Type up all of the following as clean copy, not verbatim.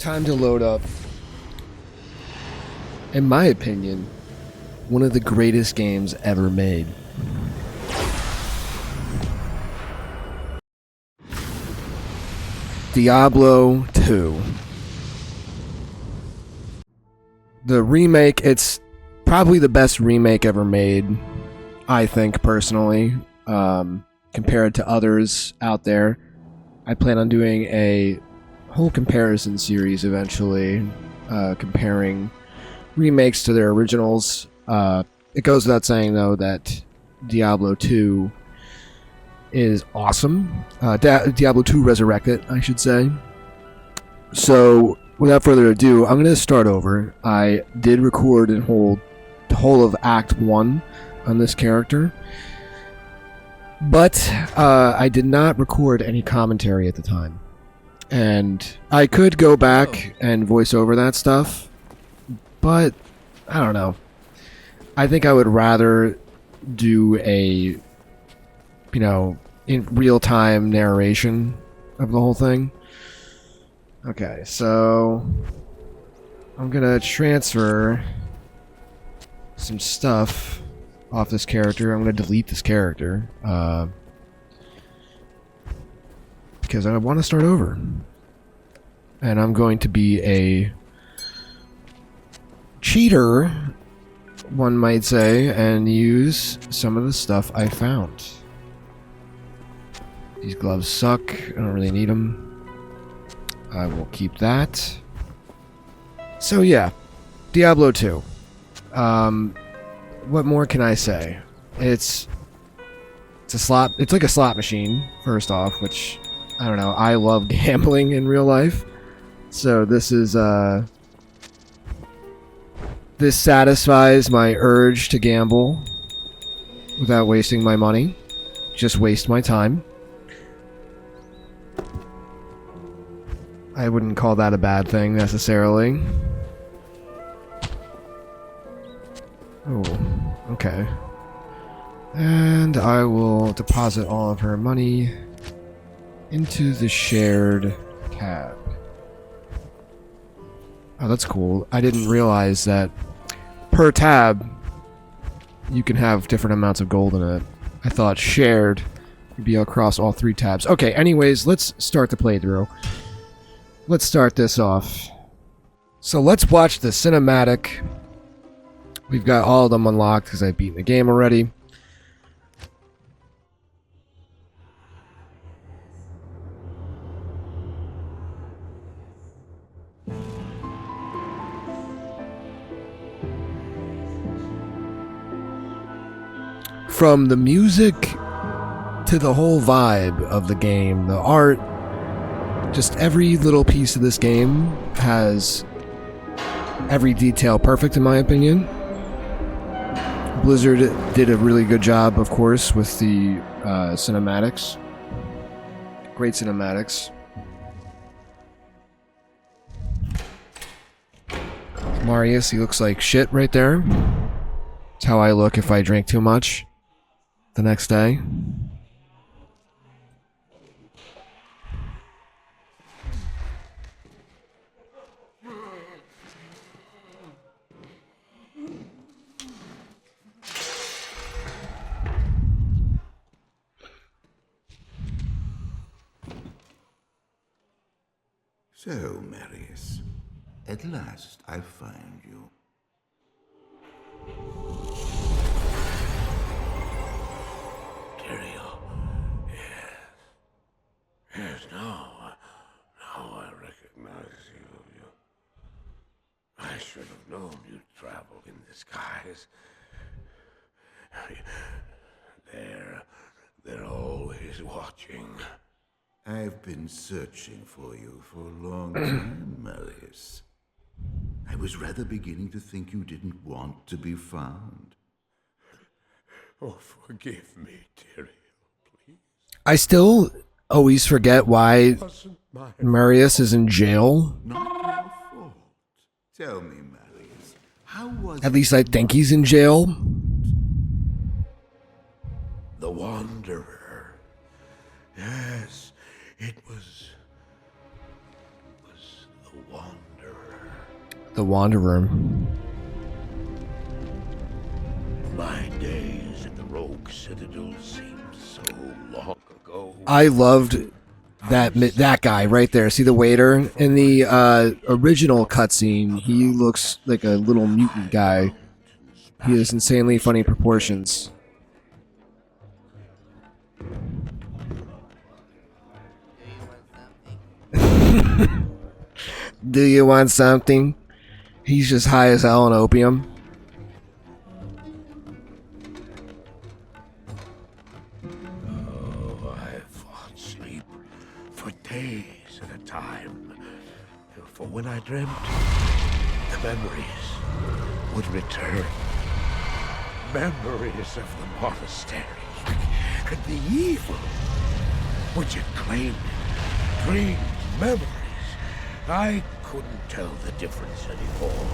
Time to load up. In my opinion, one of the greatest games ever made. Diablo 2. The remake, it's probably the best remake ever made, I think, personally, compared to others out there. I plan on doing a whole comparison series eventually, comparing remakes to their originals. It goes without saying, though, that Diablo 2 is awesome. Diablo 2 Resurrected, I should say. So, without further ado, I'm going to start over. I did record the whole of Act 1 on this character, but I did not record any commentary at the time. And I could go back and voice over that stuff, but I don't know. I think I would rather do a, in real-time narration of the whole thing. Okay, so I'm gonna transfer some stuff off this character. I'm gonna delete this character because I want to start over, and I'm going to be a cheater, one might say, and use some of the stuff I found. These gloves suck. I don't really need them. I will keep that. So yeah, Diablo 2. What more can I say? It's like a slot machine, first off, which, I don't know, I love gambling in real life. So this is, this satisfies my urge to gamble without wasting my money. Just waste my time. I wouldn't call that a bad thing, necessarily. Oh, okay. And I will deposit all of her money into the shared tab. Oh, that's cool. I didn't realize that per tab, you can have different amounts of gold in it. I thought shared would be across all 3 tabs. Okay, anyways, let's start the playthrough. Let's start this off. So let's watch the cinematic. We've got all of them unlocked because I've beaten the game already. From the music to the whole vibe of the game, the art, just every little piece of this game has every detail perfect, in my opinion. Blizzard did a really good job, of course, with the cinematics. Great cinematics. Marius, he looks like shit right there. That's how I look if I drink too much the next day. So, Marius, at last I find you. Tyrael, yes. Yes, now I recognize you. I should have known you'd travel in disguise. They're always watching. I've been searching for you for a long time, Marius. I was rather beginning to think you didn't want to be found. Oh, forgive me, Tyrael, please. I still always forget why It wasn't my Marius is in jail. Not your fault. Tell me, Marius, how was At least I think he's in jail. The Wanderer. Yes, it was the Wanderer. The Wanderer. My days at the Rogue Citadel seem so long ago. I loved that guy right there. See the waiter in the original cutscene? He looks like a little mutant guy. He has insanely funny proportions. Do you want something? He's just high as hell on opium. Oh, I fought sleep for days at a time. For when I dreamt, the memories would return. Memories of the monastery and the evil which had claimed it. Dreams, memories. I couldn't tell the difference anymore.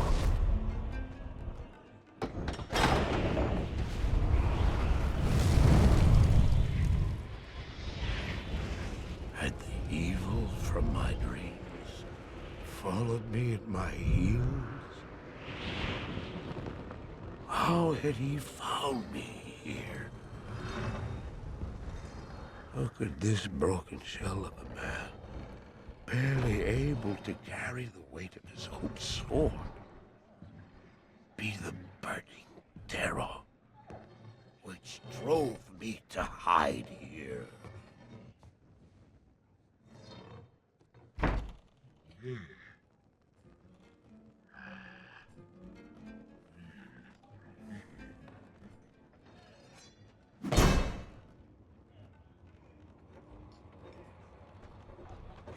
Had the evil from my dreams followed me at my heels? How had he found me here? How could this broken shell of a man, barely able to carry the weight of his own sword, be the burning terror which drove me to hide here?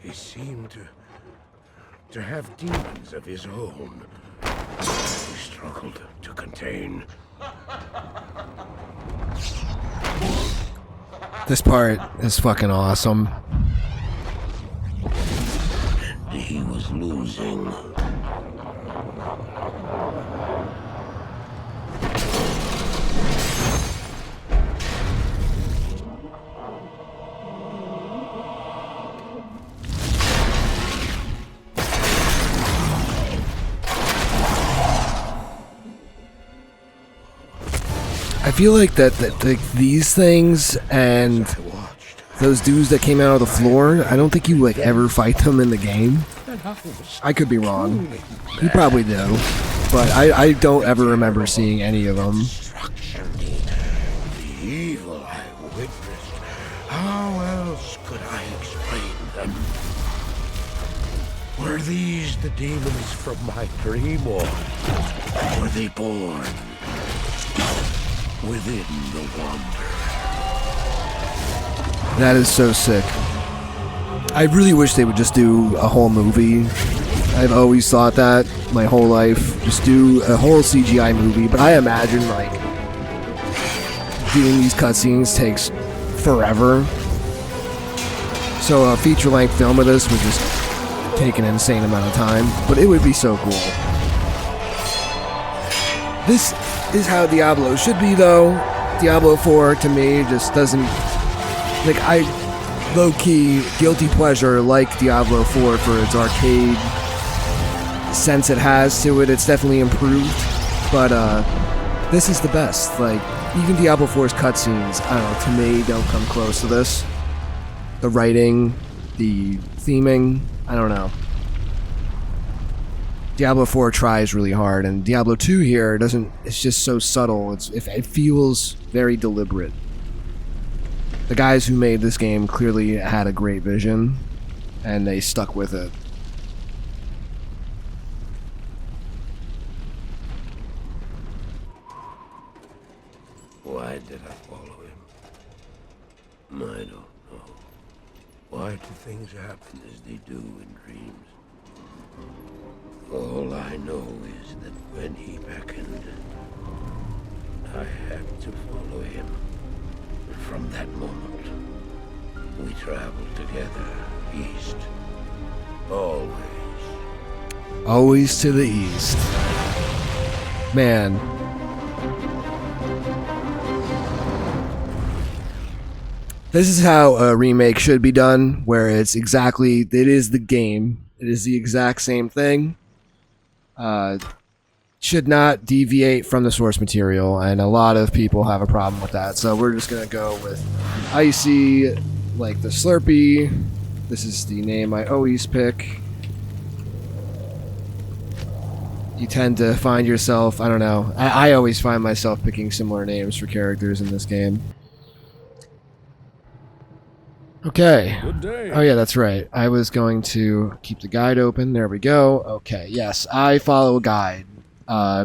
He seemed to have demons of his own. He struggled to contain. This part is fucking awesome. And he was losing. I feel like that these things and those dudes that came out of the floor, I don't think you like ever fight them in the game. I could be wrong. You probably do, but I don't ever remember seeing any of them. The evil I witnessed. How else could I explain them? Were these the demons from my dream, or were they born within the Wanderer? That is so sick. I really wish they would just do a whole movie. I've always thought that my whole life. Just do a whole CGI movie, but I imagine like doing these cutscenes takes forever. So a feature-length film of this would just take an insane amount of time, but it would be so cool. This is how Diablo should be, though. Diablo 4 to me just doesn't, like, I low-key guilty pleasure like Diablo 4 for its arcade sense it has to it. It's definitely improved, but this is the best. Like, even Diablo 4's cutscenes, I don't know, to me don't come close to this. The writing, the theming, I don't know. Diablo 4 tries really hard, and Diablo 2 here doesn't. It's just so subtle. It feels very deliberate. The guys who made this game clearly had a great vision, and they stuck with it. Why did I follow him? I don't know. Why do things happen as they do in dreams? All I know is that when he beckoned, I had to follow him. From that moment, we traveled together, east. Always. Always to the east. Man. This is how a remake should be done, where it is the game. It is the exact same thing. should not deviate from the source material, and a lot of people have a problem with that. So we're just gonna go with icy, like the Slurpee. This is the name I always pick. You tend to find yourself, I don't know, I always find myself picking similar names for characters in this game. Okay. Good day. Oh yeah, that's right. I was going to keep the guide open. There we go. Okay, yes, I follow a guide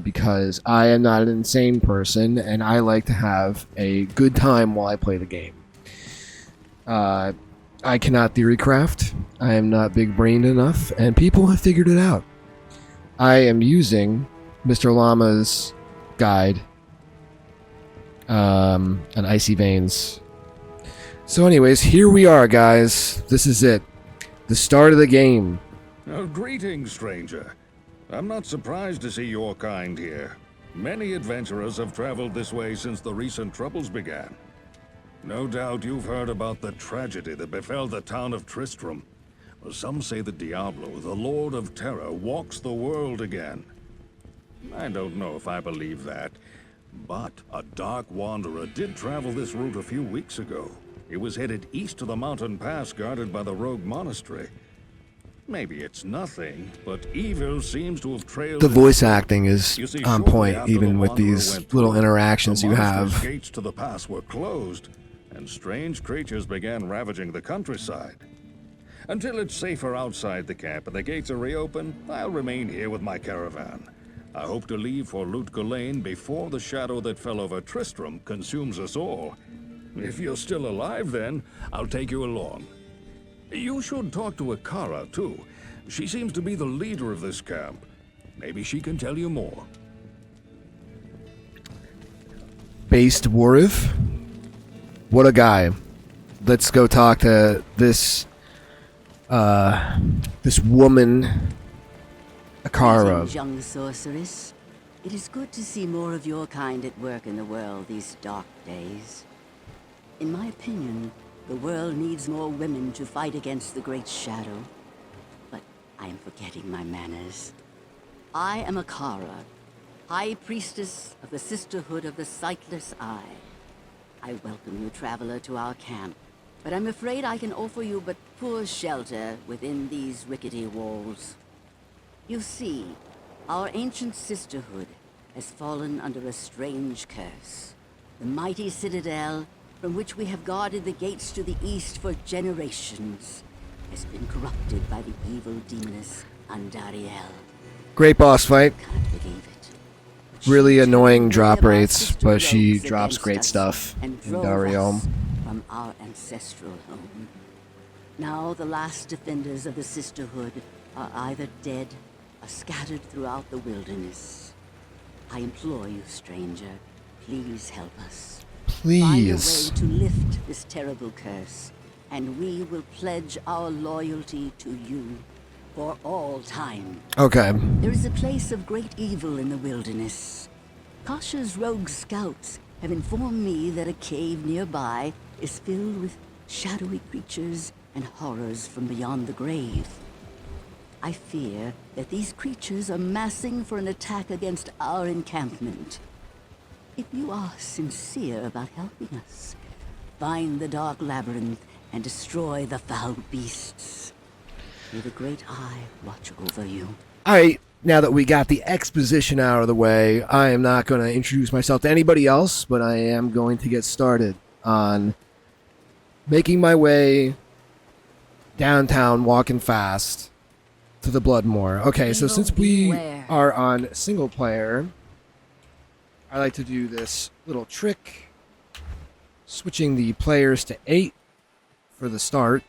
because I am not an insane person, and I like to have a good time while I play the game. I cannot theory craft. I am not big-brained enough, and people have figured it out. I am using Mr. Llama's guide on Icy Veins. So anyways, here we are, guys. This is it. The start of the game. Greetings, stranger. I'm not surprised to see your kind here. Many adventurers have traveled this way since the recent troubles began. No doubt you've heard about the tragedy that befell the town of Tristram. Well, some say that Diablo, the Lord of Terror, walks the world again. I don't know if I believe that, but a dark wanderer did travel this route a few weeks ago. He was headed east to the mountain pass guarded by the rogue monastery. Maybe it's nothing, but evil seems to have trailed... The voice acting is You see, on shortly point, after even the with wanderer these went little through, interactions the you monastery's have. gates to the pass were closed, and strange creatures began ravaging the countryside. Until it's safer outside the camp and the gates are reopened, I'll remain here with my caravan. I hope to leave for Lut Ghislaine before the shadow that fell over Tristram consumes us all. If you're still alive then, I'll take you along. You should talk to Akara, too. She seems to be the leader of this camp. Maybe she can tell you more. Based Warif? What a guy. Let's go talk to this this woman, Akara. Greetings, young sorceress. It is good to see more of your kind at work in the world these dark days. In my opinion, the world needs more women to fight against the Great Shadow. But I am forgetting my manners. I am Akara, High Priestess of the Sisterhood of the Sightless Eye. I welcome you, traveler, to our camp. But I'm afraid I can offer you but poor shelter within these rickety walls. You see, our ancient sisterhood has fallen under a strange curse. The mighty citadel, from which we have guarded the gates to the east for generations, has been corrupted by the evil demoness Andariel. Great boss fight. Can't believe it. Really She annoying turned drop many of our rates, sister but she rogues drops against great us stuff and in drove Dariel. us from our ancestral home. Now the last defenders of the sisterhood are either dead or scattered throughout the wilderness. I implore you, stranger, please help us. Please. Find a way to lift this terrible curse, and we will pledge our loyalty to you for all time. Okay. There is a place of great evil in the wilderness. Kasha's rogue scouts have informed me that a cave nearby is filled with shadowy creatures and horrors from beyond the grave. I fear that these creatures are massing for an attack against our encampment. If you are sincere about helping us, find the dark labyrinth and destroy the foul beasts. May the Great Eye watch over you. Alright, now that we got the exposition out of the way, I am not going to introduce myself to anybody else, but I am going to get started on making my way downtown, walking fast, to the Bloodmoor. Okay, so since we are on single player, I like to do this little trick, switching the players to 8 for the start.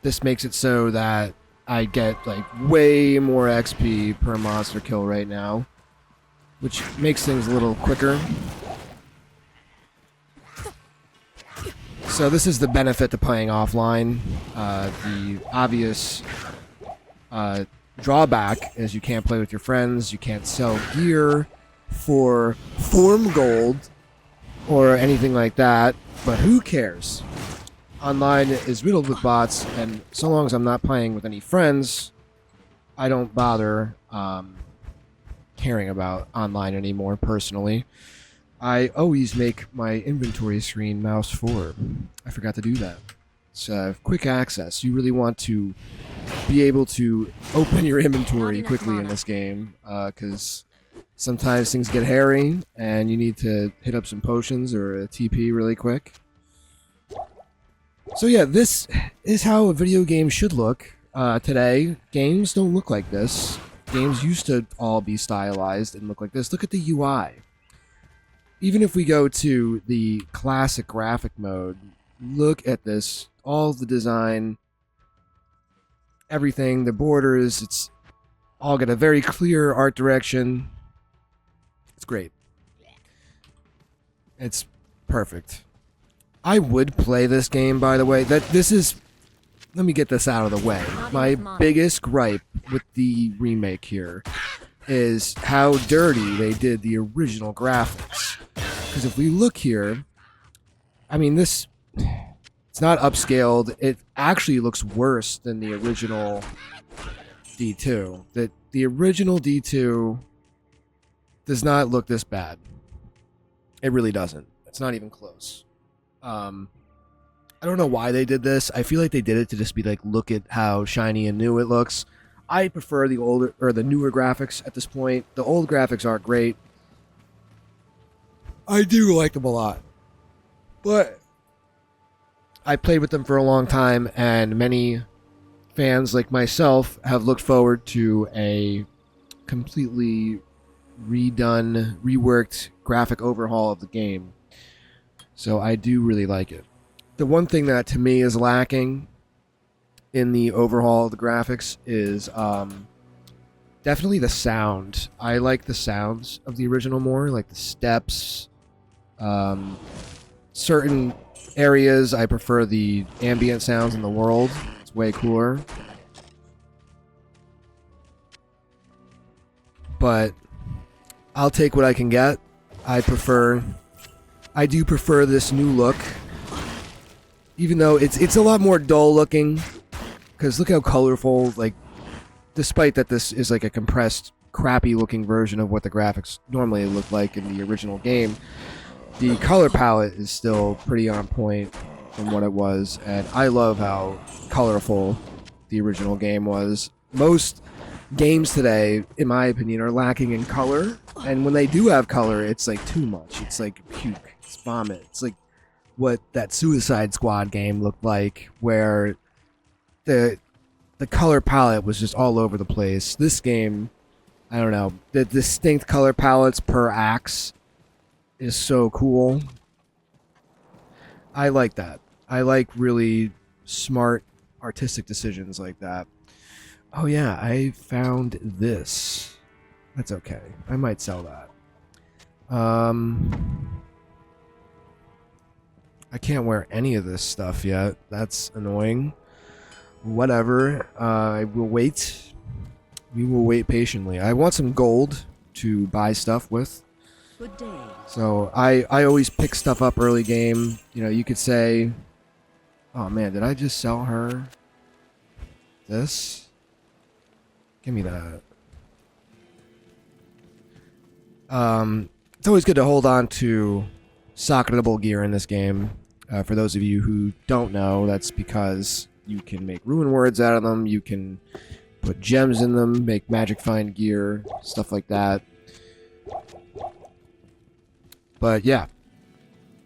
This makes it so that I get like way more XP per monster kill right now, which makes things a little quicker. So this is the benefit to playing offline. The obvious drawback is you can't play with your friends, you can't sell gear for form gold or anything like that, but who cares? Online is riddled with bots, and so long as I'm not playing with any friends, I don't bother caring about online anymore personally. I always make my inventory screen mouse forward. I forgot to do that. It's quick access. You really want to be able to open your inventory quickly in this game, because sometimes things get hairy and you need to hit up some potions or a TP really quick. So yeah, this is how a video game should look. Today, games don't look like this. Games used to all be stylized and look like this. Look at the UI. Even if we go to the classic graphic mode, look at this. All the design, everything, the borders, it's all got a very clear art direction. It's great. It's perfect. I would play this game, by the way. Let me get this out of the way. My biggest gripe with the remake here is how dirty they did the original graphics. Because if we look here, I mean, it's not upscaled. It actually looks worse than the original D2. The original D2 does not look this bad. It really doesn't. It's not even close. I don't know why they did this. I feel like they did it to just be like, look at how shiny and new it looks. I prefer the older or the newer graphics at this point. The old graphics aren't great. I do like them a lot. But I played with them for a long time, and many fans like myself have looked forward to a completely redone, reworked graphic overhaul of the game. So I do really like it. The one thing that to me is lacking in the overhaul of the graphics is definitely the sound. I like the sounds of the original more, like the steps. Certain areas I prefer the ambient sounds in the world. It's way cooler. But I'll take what I can get. I do prefer this new look. Even though it's a lot more dull looking, because look how colorful, like, despite that this is like a compressed, crappy looking version of what the graphics normally look like in the original game, the color palette is still pretty on point from what it was, and I love how colorful the original game was. Most games today, in my opinion, are lacking in color, and when they do have color, it's like too much. It's like puke, it's vomit, it's like what that Suicide Squad game looked like, where the color palette was just all over the place. This game, I don't know, the distinct color palettes per axe is so cool. I like that. I like really smart artistic decisions like that. Oh yeah, I found this. That's okay. I might sell that. I can't wear any of this stuff yet. That's annoying. Whatever. I will wait. We will wait patiently. I want some gold to buy stuff with. Good day. So I always pick stuff up early game. You know, you could say, oh man, did I just sell her this? Give me that. It's always good to hold on to socketable gear in this game. For those of you who don't know, that's because you can make rune words out of them, you can put gems in them, make magic find gear, stuff like that. But yeah.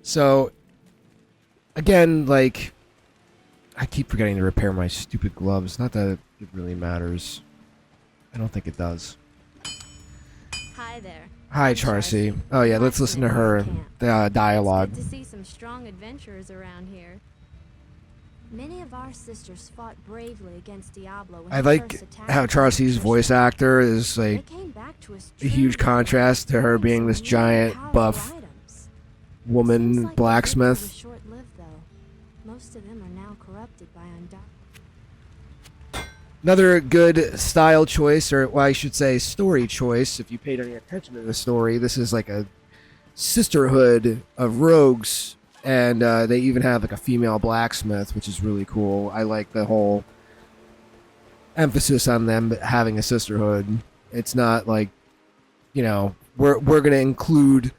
So, again, like, I keep forgetting to repair my stupid gloves. Not that it really matters. I don't think it does. Hi there. Hi, Charcy. Oh yeah, let's listen to her dialogue. It's good to see some strong adventurers around here. Many of our sisters fought bravely against Diablo when I he like first attacked how the Charcy's Sisters. voice actor is They like came back to us a huge trembling, contrast to her carrying being some this really giant powerful buff items. Seems woman like the blacksmith. victory was short-lived, though. Most of them are now corrupted by undead. Another good style choice, or well, I should say story choice, if you paid any attention to the story. This is like a sisterhood of rogues, and they even have like a female blacksmith, which is really cool. I like the whole emphasis on them having a sisterhood. It's not like, you know, we're going to include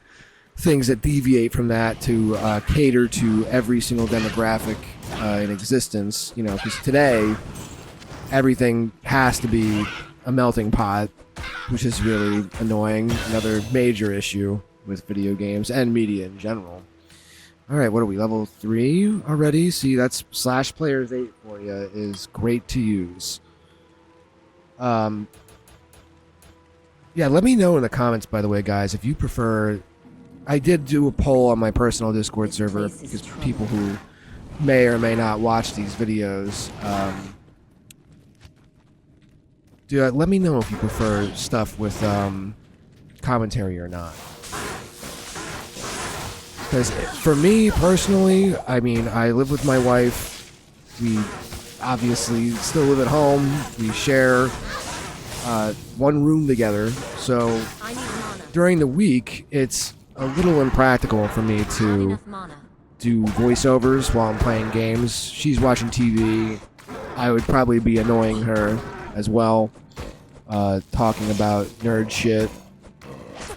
things that deviate from that to cater to every single demographic in existence. You know, because today everything has to be a melting pot, which is really annoying. Another major issue with video games and media in general. All right, what are we, level 3 already? See, that's /players8 for you, is great to use. Yeah, let me know in the comments, by the way, guys, if you prefer... I did do a poll on my personal Discord server, because people who may or may not watch these videos... let me know if you prefer stuff with commentary or not. Because for me, personally, I mean, I live with my wife. We obviously still live at home. We share one room together. So during the week, it's a little impractical for me to do voiceovers while I'm playing games. She's watching TV. I would probably be annoying her as well, talking about nerd shit.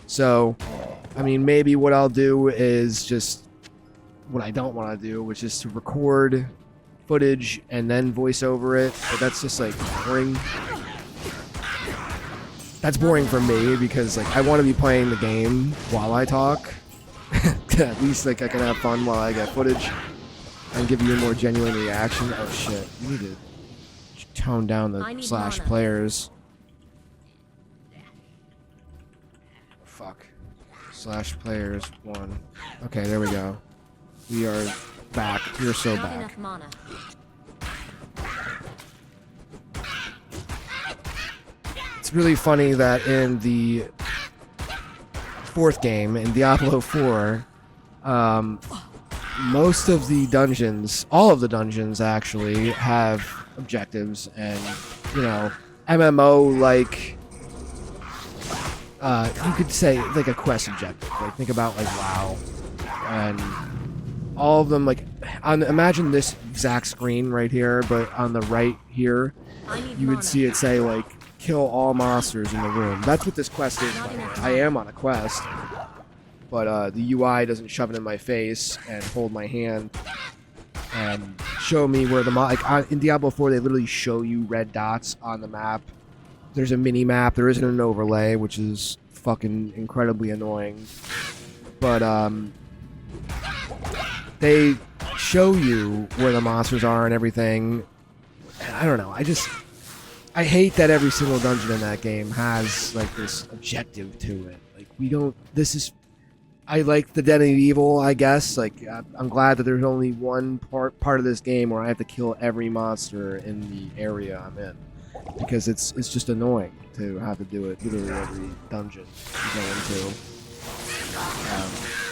So... I mean, maybe what I'll do is just what I don't want to do, which is to record footage and then voice over it. But that's just like boring. That's boring for me because like I want to be playing the game while I talk. At least like I can have fun while I get footage and give you a more genuine reaction. Oh shit! You need to tone down the /players. Fuck. /players1. Okay, there we go. We are back. You're so back. It's really funny that in the 4th game, in Diablo 4, most of the dungeons, all of the dungeons actually, have objectives and, you know, MMO-like... you could say like a quest objective. Like think about like WoW, and all of them like imagine this exact screen right here, but on the right here, you would see it say like kill all monsters in the room. That's what this quest is. By the way. I am on a quest, but the UI doesn't shove it in my face and hold my hand and show me where the in Diablo 4 they literally show you red dots on the map. There's a mini map. There isn't an overlay, which is fucking incredibly annoying. But they show you where the monsters are and everything. And I don't know. I hate that every single dungeon in that game has like this objective to it. Like we don't. I like the Den of Evil, I guess. Like I'm glad that there's only one part of this game where I have to kill every monster in the area I'm in. Because it's just annoying to have to do it literally every dungeon you go into.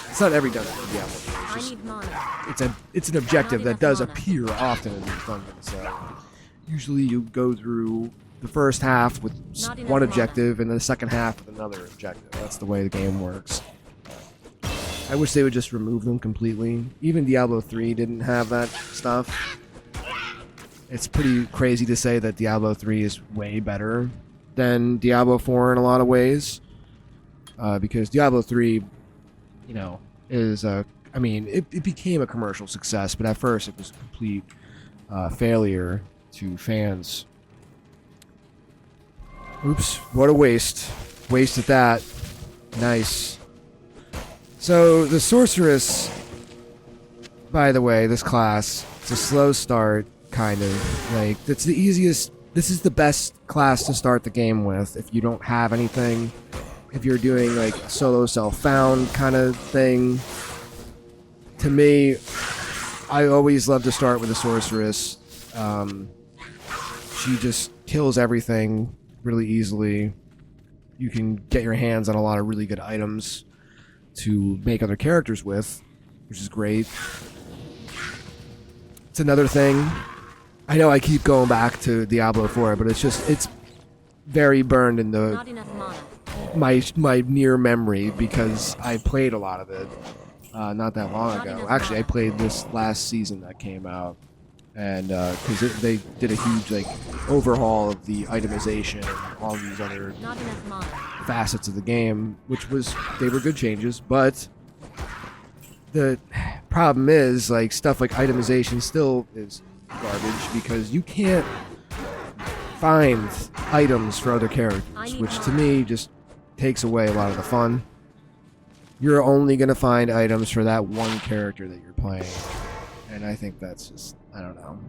It's not every dungeon in Diablo. It's an objective that does appear often in these dungeons. So usually you go through the first half with one objective and then the second half with another objective. That's the way the game works. I wish they would just remove them completely. Even Diablo 3 didn't have that stuff. It's pretty crazy to say that Diablo 3 is way better than Diablo 4 in a lot of ways. Because Diablo 3, you know, is I mean, it became a commercial success, but at first it was a complete failure to fans. Oops, what a waste. Wasted that. Nice. So, the Sorceress, by the way, this class, it's a slow start. Kind of like it's the easiest. This is the best class to start the game with if you don't have anything. If you're doing like a solo self-found kind of thing. To me, I always love to start with a Sorceress. She just kills everything really easily. You can get your hands on a lot of really good items to make other characters with, which is great. It's another thing. I know I keep going back to Diablo 4, but it's very burned in my near memory because I played a lot of it not that long ago. Actually, I played this last season that came out. and because they did a huge like overhaul of the itemization and all these other Not enough mana. facets of the game, which was they were good changes, but the problem is like stuff like itemization still is garbage because you can't find items for other characters, which to me just takes away a lot of the fun. You're only gonna find items for that one character that you're playing, and I think that's just, I don't know.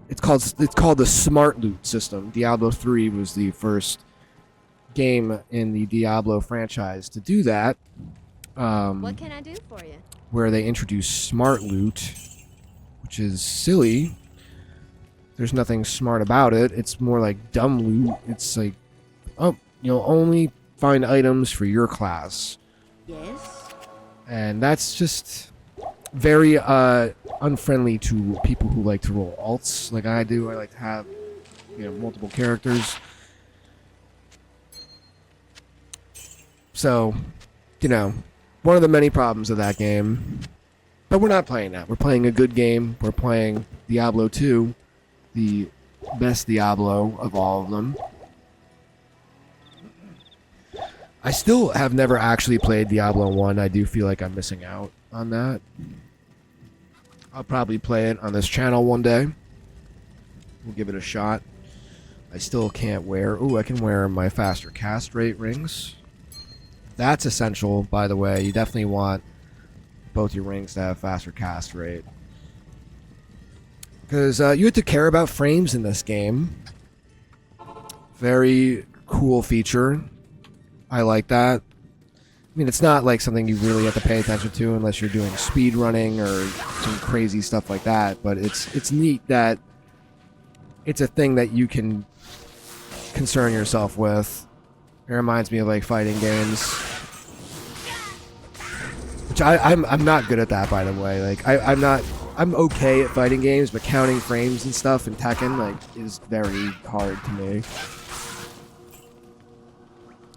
It's called the smart loot system. Diablo 3 was the first game in the Diablo franchise to do that. What can I do for you? Where they introduced smart loot, which is silly. There's nothing smart about it. It's more like dumb loot. It's like, oh, you'll only find items for your class. Yes? And that's just very unfriendly to people who like to roll alts like I do. I like to have, multiple characters. So, one of the many problems of that game. But we're not playing that. We're playing a good game. We're playing Diablo 2, the best Diablo of all of them. I still have never actually played Diablo 1. I do feel like I'm missing out on that. I'll probably play it on this channel one day. We'll give it a shot. I still can't wear... Ooh, I can wear my faster cast rate rings. That's essential, by the way. You definitely want both your rings to have faster cast rate. Because you have to care about frames in this game. Very cool feature. I like that. I mean, it's not like something you really have to pay attention to unless you're doing speed running or some crazy stuff like that. But it's neat that it's a thing that you can concern yourself with. It reminds me of like fighting games, which I'm not good at that, by the way. Like I'm okay at fighting games, but counting frames and stuff in Tekken like is very hard to me.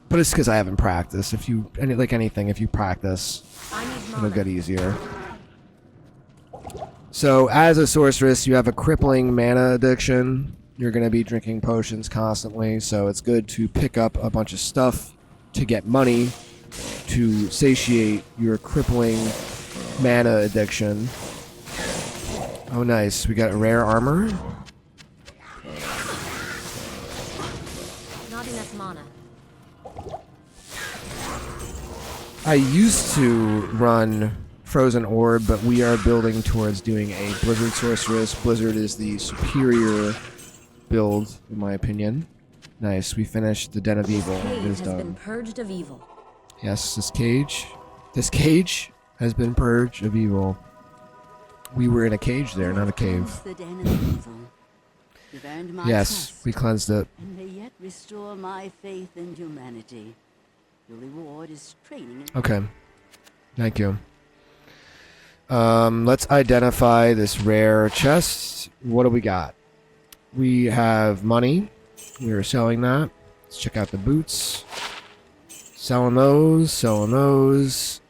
But it's because I haven't practiced. If you practice, it'll get easier. So, as a sorceress, you have a crippling mana addiction. You're going to be drinking potions constantly, so it's good to pick up a bunch of stuff to get money to satiate your crippling mana addiction. Oh, nice. We got rare armor. Not enough mana. I used to run Frozen Orb, but we are building towards doing a Blizzard Sorceress. Blizzard is the superior build, in my opinion. Nice, we finished the Den of Evil. It is done. Been purged of evil. Yes, this cage has been purged of evil. We were in a cage there, not a cave. The den of evil. You've earned my Yes, trust, we cleansed it. and may yet restore my faith in humanity. Your reward is training. Okay. Thank you. Let's identify this rare chest. What do we got? We have money. We are selling that. Let's check out the boots. Selling those. Selling those.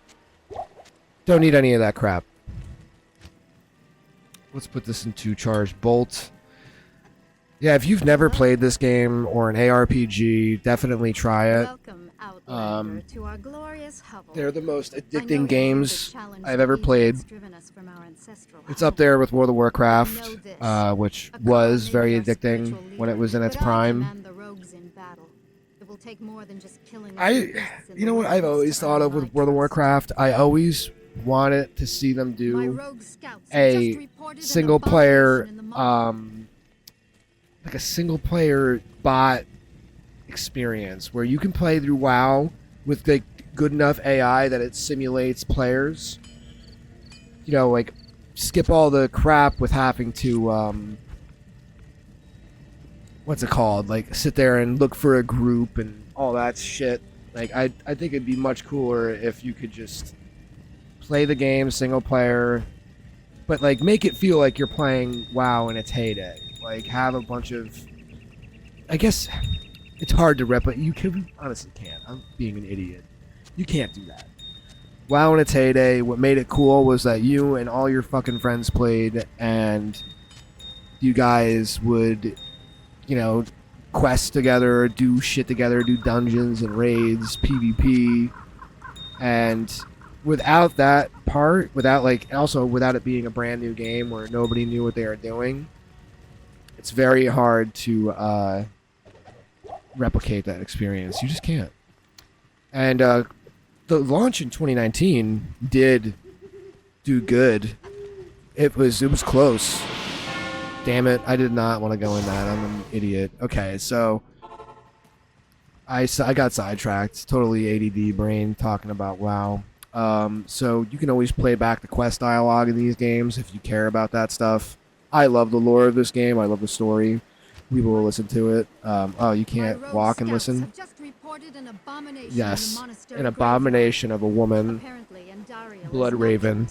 Don't need any of that crap. Let's put this into charged bolt. Yeah, if you've never played this game or an ARPG, definitely try it. Welcome, Outlander, to our glorious hovel. They're the most I know addicting the games challenge I've ever that played. has driven us from our ancestral It's up there with World of I know Warcraft, this. which A was call very may be our addicting spiritual when it leader, was in its but I prime. command the rogues in battle. It will take more than just killing You know what I've always thought of with World of Warcraft? I always wanted to see them do a single player, like a single player bot experience where you can play through WoW with the good enough AI that it simulates players. Like skip all the crap with having to what's it called? Like sit there and look for a group and all that shit. Like I think it'd be much cooler if you could just play the game single player, but like make it feel like you're playing WoW in its heyday. Like have a bunch of, I guess it's hard to replicate. You honestly can't. I'm being an idiot. You can't do that. WoW in its heyday, what made it cool was that you and all your fucking friends played, and you guys would, you know, quest together, do shit together, do dungeons and raids, PvP, and without that part, without it being a brand new game where nobody knew what they were doing, it's very hard to replicate that experience. You just can't. And the launch in 2019 did do good. It was close. Damn it, I did not want to go in that. I'm an idiot. Okay, so I got sidetracked. Totally ADD brain talking about WoW. So you can always play back the quest dialogue in these games if you care about that stuff. I love the lore of this game. I love the story. We will listen to it. Oh, you can't walk and listen? Yes, an abomination of a woman. Blood Raven.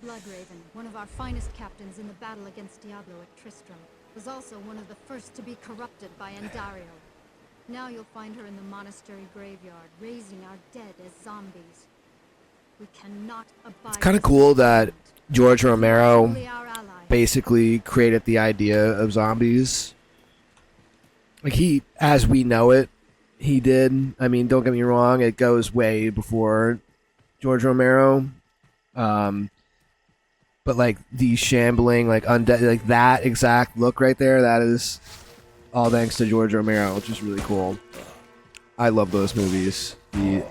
Bloodraven, one of our finest captains in the battle against Diablo at Tristram, was also one of the first to be corrupted by Andario. Now you'll find her in the monastery graveyard, raising our dead as zombies. We cannot abide. It's kind of cool that George Romero basically created the idea of zombies. Like he, as we know it, he did. I mean, don't get me wrong, it goes way before George Romero. But like the shambling, like undead, like that exact look right there, that is all thanks to George Romero, which is really cool. I love those movies. The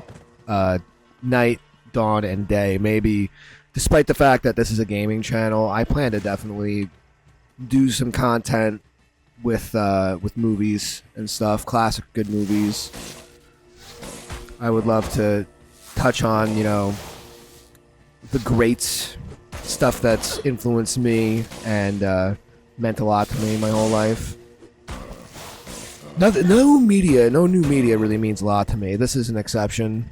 Night, Dawn, and Day. Maybe, despite the fact that this is a gaming channel, I plan to definitely do some content with movies and stuff, classic good movies. I would love to touch on, you know, the greats. Stuff that's influenced me and meant a lot to me my whole life. No new media really means a lot to me. This is an exception.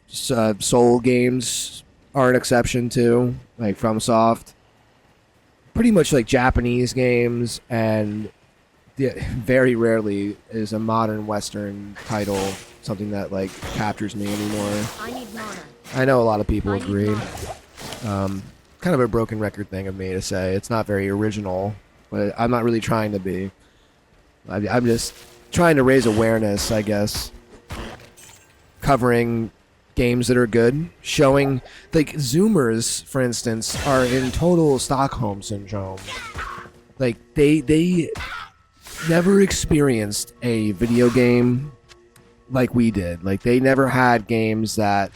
Soul games are an exception too, like FromSoft. Pretty much like Japanese games, and very rarely is a modern Western title something that like captures me anymore. I know a lot of people agree. Kind of a broken record thing of me to say. It's not very original, but I'm not really trying to be. I'm just trying to raise awareness, I guess. Covering games that are good. Showing, like, Zoomers, for instance, are in total Stockholm Syndrome. Like, they never experienced a video game like we did. Like, they never had games that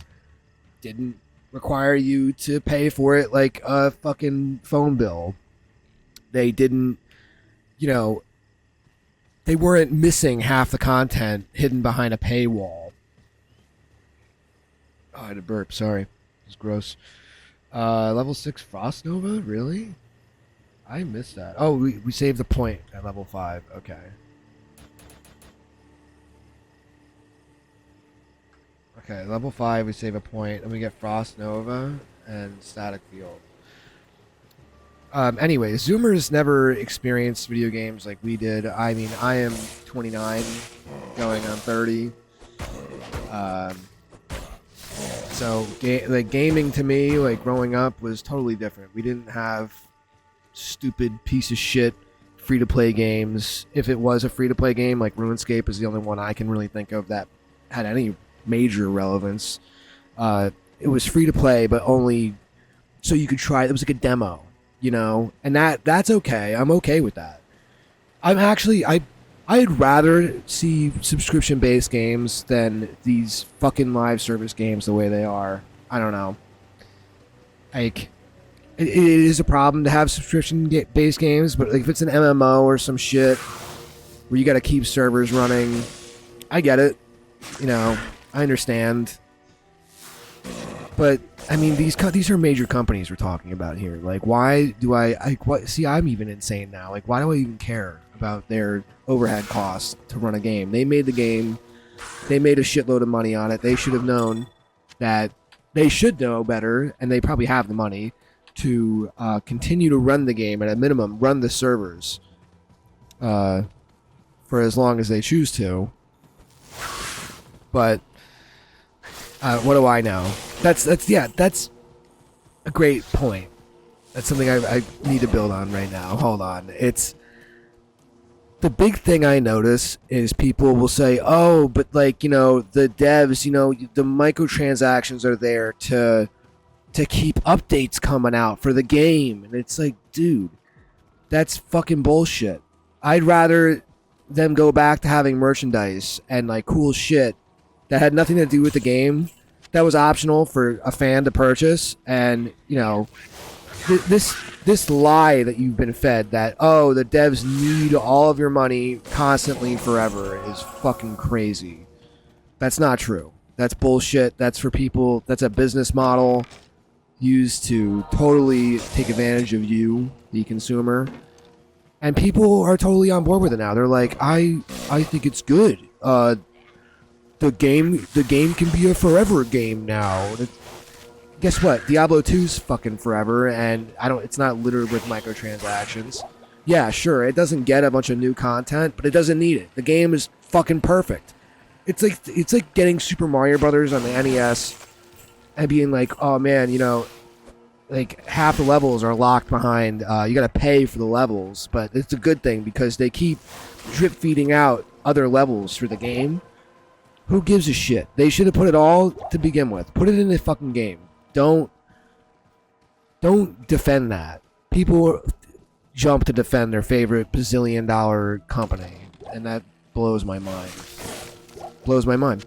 didn't require you to pay for it like a fucking phone bill. They didn't, you know, they weren't missing half the content hidden behind a paywall. Oh, I had a burp, sorry. It was gross. Level 6 Frost Nova? Really? I missed that. Oh, we saved the point at level 5. Okay. Okay, level 5, we save a point, and we get Frost Nova and Static Field. Anyway, Zoomers never experienced video games like we did. I mean, I am 29, going on 30. So, like, gaming to me, like, growing up was totally different. We didn't have stupid piece of shit free-to-play games. If it was a free-to-play game, like RuneScape is the only one I can really think of that had any major relevance. It was free to play, but only so you could try. It was like a demo, you know, and that's okay. I'm okay with that. I'd rather see subscription based games than these fucking live service games the way they are. I don't know. Like, it is a problem to have subscription based games, but like if it's an MMO or some shit where you got to keep servers running, I get it. You know, I understand, but I mean, these are major companies we're talking about here. Like, why do see, I'm even insane now. Like, why do I even care about their overhead costs to run a game? They made the game. They made a shitload of money on it. They should have known that. They should know better, and they probably have the money to continue to run the game, at a minimum, run the servers for as long as they choose to. But what do I know? That's a great point. That's something I need to build on right now. Hold on. It's the big thing I notice is people will say, "Oh, but like, you know, the devs, you know, the microtransactions are there to keep updates coming out for the game." And it's like, dude, that's fucking bullshit. I'd rather them go back to having merchandise and like cool shit that had nothing to do with the game, that was optional for a fan to purchase. And you know, this lie that you've been fed that, oh, the devs need all of your money constantly forever, is fucking crazy. That's not true. That's bullshit. That's for people. That's a business model used to totally take advantage of you, the consumer. And people are totally on board with it now. They're like, I think it's good. The game can be a forever game now. Guess what? Diablo 2's fucking forever, and it's not littered with microtransactions. Yeah, sure, it doesn't get a bunch of new content, but it doesn't need it. The game is fucking perfect. It's like getting Super Mario Brothers on the NES and being like, oh man, you know, like half the levels are locked behind. You gotta pay for the levels, but it's a good thing because they keep drip feeding out other levels through the game. Who gives a shit? They should have put it all to begin with. Put it in the fucking game. Don't defend that. People jump to defend their favorite bazillion-dollar company, and that blows my mind. Blows my mind.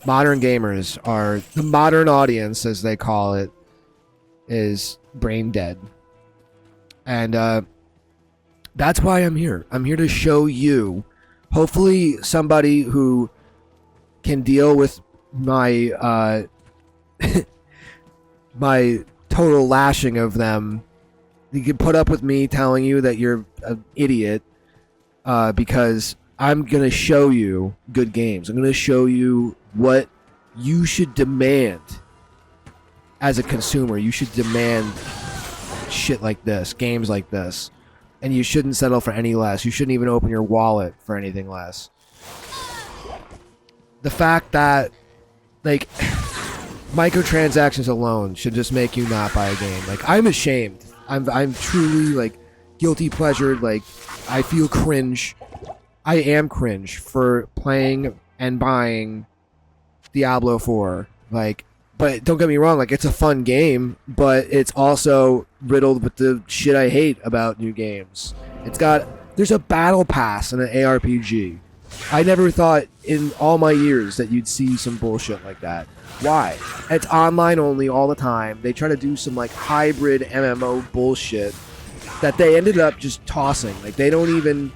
Modern gamers are the modern audience, as they call it, is brain dead. And that's why I'm here. I'm here to show you, hopefully somebody who can deal with my my total lashing of them. You can put up with me telling you that you're an idiot, because I'm going to show you good games. I'm going to show you what you should demand as a consumer. You should demand shit like this, games like this. And you shouldn't settle for any less. You shouldn't even open your wallet for anything less. The fact that, like, microtransactions alone should just make you not buy a game. Like, I'm ashamed. I'm truly, like, guilty pleasured. Like, I feel cringe. I am cringe for playing and buying Diablo 4. Like, but don't get me wrong, like, it's a fun game, but it's also riddled with the shit I hate about new games. There's a battle pass in an ARPG. I never thought in all my years that you'd see some bullshit like that. Why? It's online only all the time. They try to do some like hybrid MMO bullshit that they ended up just tossing. Like, they don't even,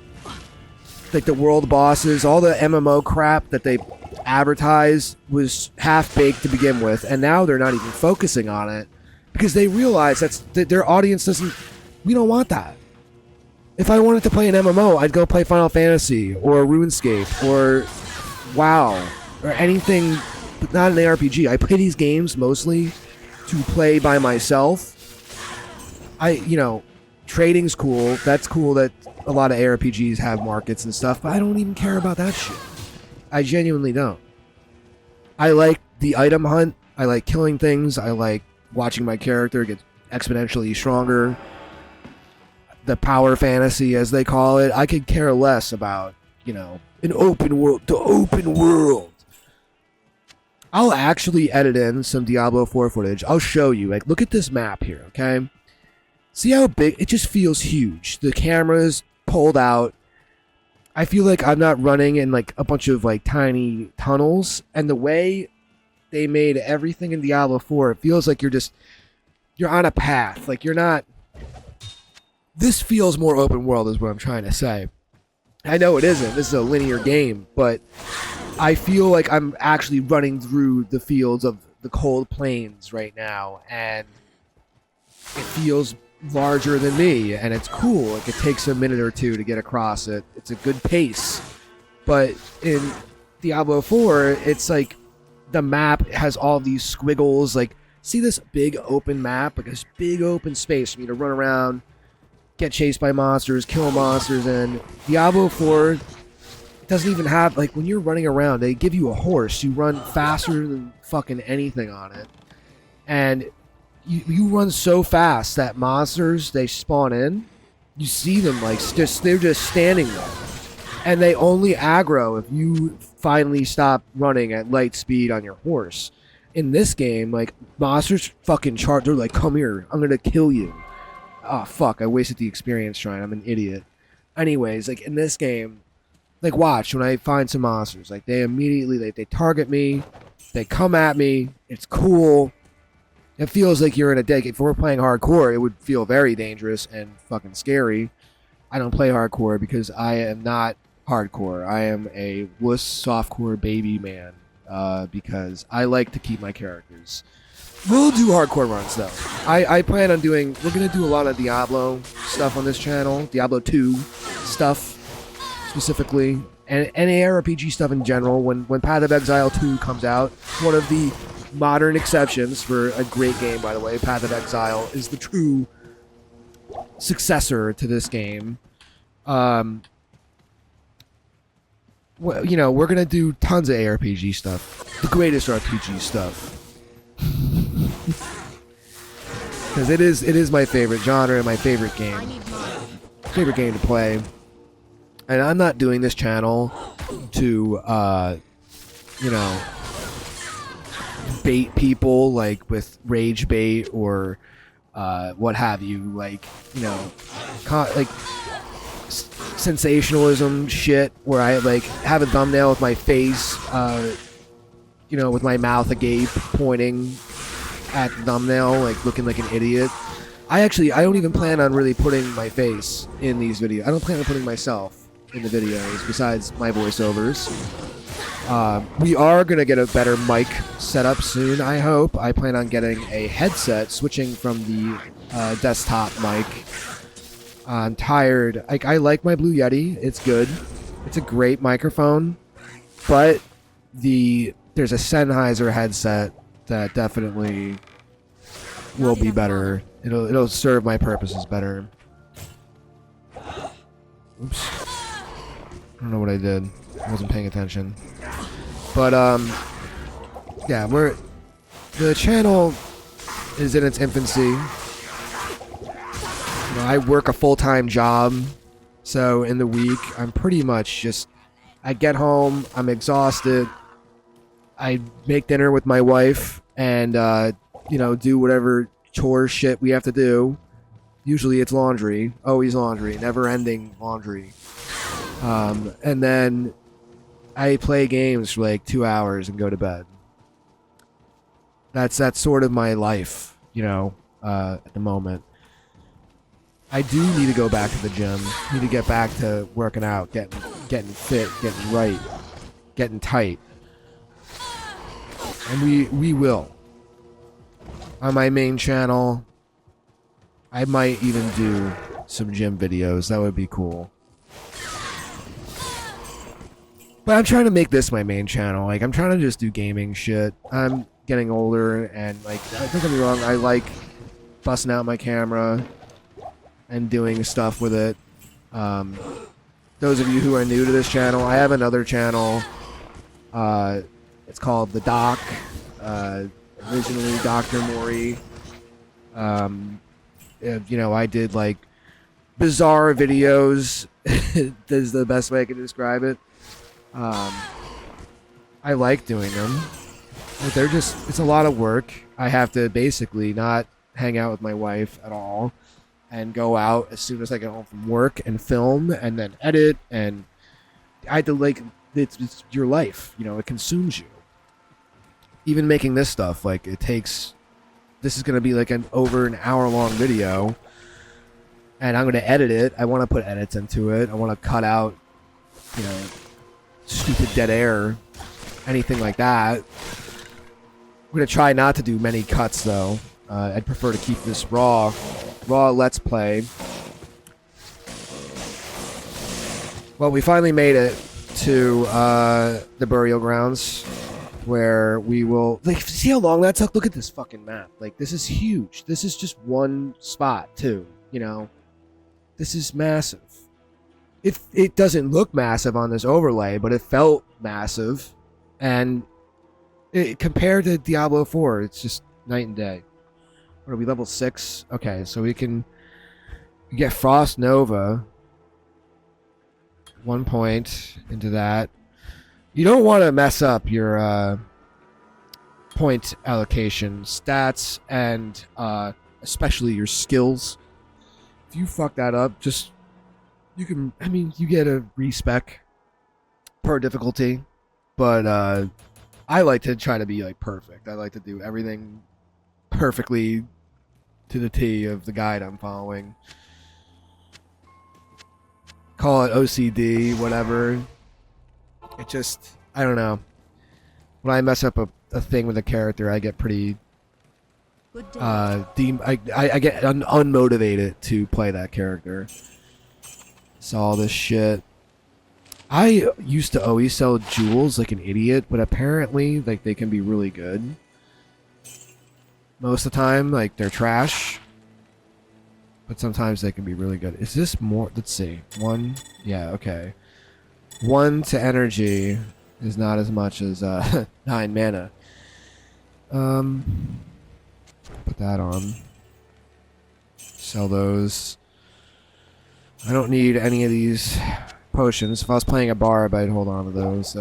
like, the world bosses, all the MMO crap that they advertised was half-baked to begin with, and now they're not even focusing on it because they realize that their audience doesn't, we don't want that. If I wanted to play an MMO, I'd go play Final Fantasy or RuneScape or WoW or anything, but not an ARPG. I play these games mostly to play by myself. Trading's cool. That's cool that a lot of ARPGs have markets and stuff, but I don't even care about that shit. I genuinely don't. I like the item hunt. I like killing things. I like watching my character get exponentially stronger. The power fantasy, as they call it. I could care less about, an open world. The open world. I'll actually edit in some Diablo 4 footage. I'll show you. Like, look at this map here, okay? See how big? It just feels huge. The camera's pulled out. I feel like I'm not running in like a bunch of like tiny tunnels, and the way they made everything in Diablo 4, it feels like you're on a path. Like, you're not. This feels more open world is what I'm trying to say. I know it isn't. This is a linear game, but I feel like I'm actually running through the fields of the cold plains right now, and it feels larger than me, and it's cool. Like, it takes a minute or two to get across it. It's a good pace. But in Diablo 4, it's like the map has all these squiggles. Like, see this big open map? Like, this big open space for me to run around, get chased by monsters, kill monsters. And Diablo 4 doesn't even have, like, when you're running around, they give you a horse. You run faster than fucking anything on it. And you run so fast that monsters, they spawn in. You see them like they're just standing there, and they only aggro if you finally stop running at light speed on your horse. In this game, like, monsters fucking charge. They're like, come here, I'm gonna kill you. Oh fuck, I wasted the experience trying. I'm an idiot. Anyways, like in this game, like watch when I find some monsters, like they immediately they target me, they come at me. It's cool. It feels like you're in a deck. If we're playing hardcore, it would feel very dangerous and fucking scary. I don't play hardcore because I am not hardcore. I am a wuss softcore baby man because I like to keep my characters. We'll do hardcore runs though. I plan on doing. We're gonna do a lot of Diablo stuff on this channel. Diablo 2 stuff specifically, and any RPG stuff in general. When Path of Exile 2 comes out, one of the modern exceptions for a great game, by the way. Path of Exile is the true successor to this game. Well, you know, we're gonna do tons of ARPG stuff, the greatest RPG stuff. Because it is my favorite genre and my favorite game to play. And I'm not doing this channel to you know, bait people like with rage bait or what have you, like, you know, like sensationalism shit where I like have a thumbnail with my face you know, with my mouth agape pointing at the thumbnail, like looking like an idiot. I don't even plan on really putting my face in these videos. I don't plan on putting myself in the videos besides my voiceovers. We are going to get a better mic setup soon, I hope. I plan on getting a headset, switching from the desktop mic. I'm tired. I like my Blue Yeti. It's good. It's a great microphone. But there's a Sennheiser headset that definitely will be better. It'll serve my purposes better. Oops. I don't know what I did. I wasn't paying attention. But yeah, the channel is in its infancy. You know, I work a full-time job, so in the week I'm pretty much just I get home, I'm exhausted. I make dinner with my wife and you know, do whatever chore shit we have to do. Usually it's laundry, always laundry, never-ending laundry. And then I play games for like 2 hours and go to bed. That's sort of my life, you know, at the moment. I do need to go back to the gym. Need to get back to working out, getting fit, getting right, getting tight. And we will. On my main channel, I might even do some gym videos. That would be cool. But I'm trying to make this my main channel. Like, I'm trying to just do gaming shit. I'm getting older, and, like, don't get me wrong, I like busting out my camera and doing stuff with it. Those of you who are new to this channel, I have another channel. It's called The Doc. Originally Dr. Mori. You know, I did, like, bizarre videos. Is the best way I can describe it. I like doing them. But they're just, it's a lot of work. I have to basically not hang out with my wife at all and go out as soon as I get home from work and film and then edit, and I had to, like, it's your life, you know, it consumes you. Even making this stuff, like, this is going to be like over an hour-long video, and I'm going to edit it. I want to put edits into it. I want to cut out, you know, stupid dead air, anything like that. I'm going to try not to do many cuts, though. I'd prefer to keep this raw Let's Play. Well, we finally made it to the burial grounds, where we will, like, see how long that took? Look at this fucking map. Like, this is huge. This is just one spot, too, you know? This is massive. It doesn't look massive on this overlay, but it felt massive. And compared to Diablo 4, it's just night and day. What are we, level 6? Okay, so we can get Frost Nova. 1 point into that. You don't want to mess up your point allocation, stats, and especially your skills. If you fuck that up, just you can. I mean, you get a respec per difficulty, but I like to try to be like perfect. I like to do everything perfectly to the T of the guide I'm following. Call it OCD, whatever. It just, I don't know. When I mess up a thing with a character, I get pretty Good day. I get unmotivated to play that character. So all this shit. I used to always sell jewels like an idiot, but apparently like they can be really good. Most of the time, like they're trash. But sometimes they can be really good. Is this more? Let's see. 1. Yeah, okay. 1 to energy is not as much as 9 mana. Put that on. Sell those. I don't need any of these potions. If I was playing a barb, I'd hold on to those.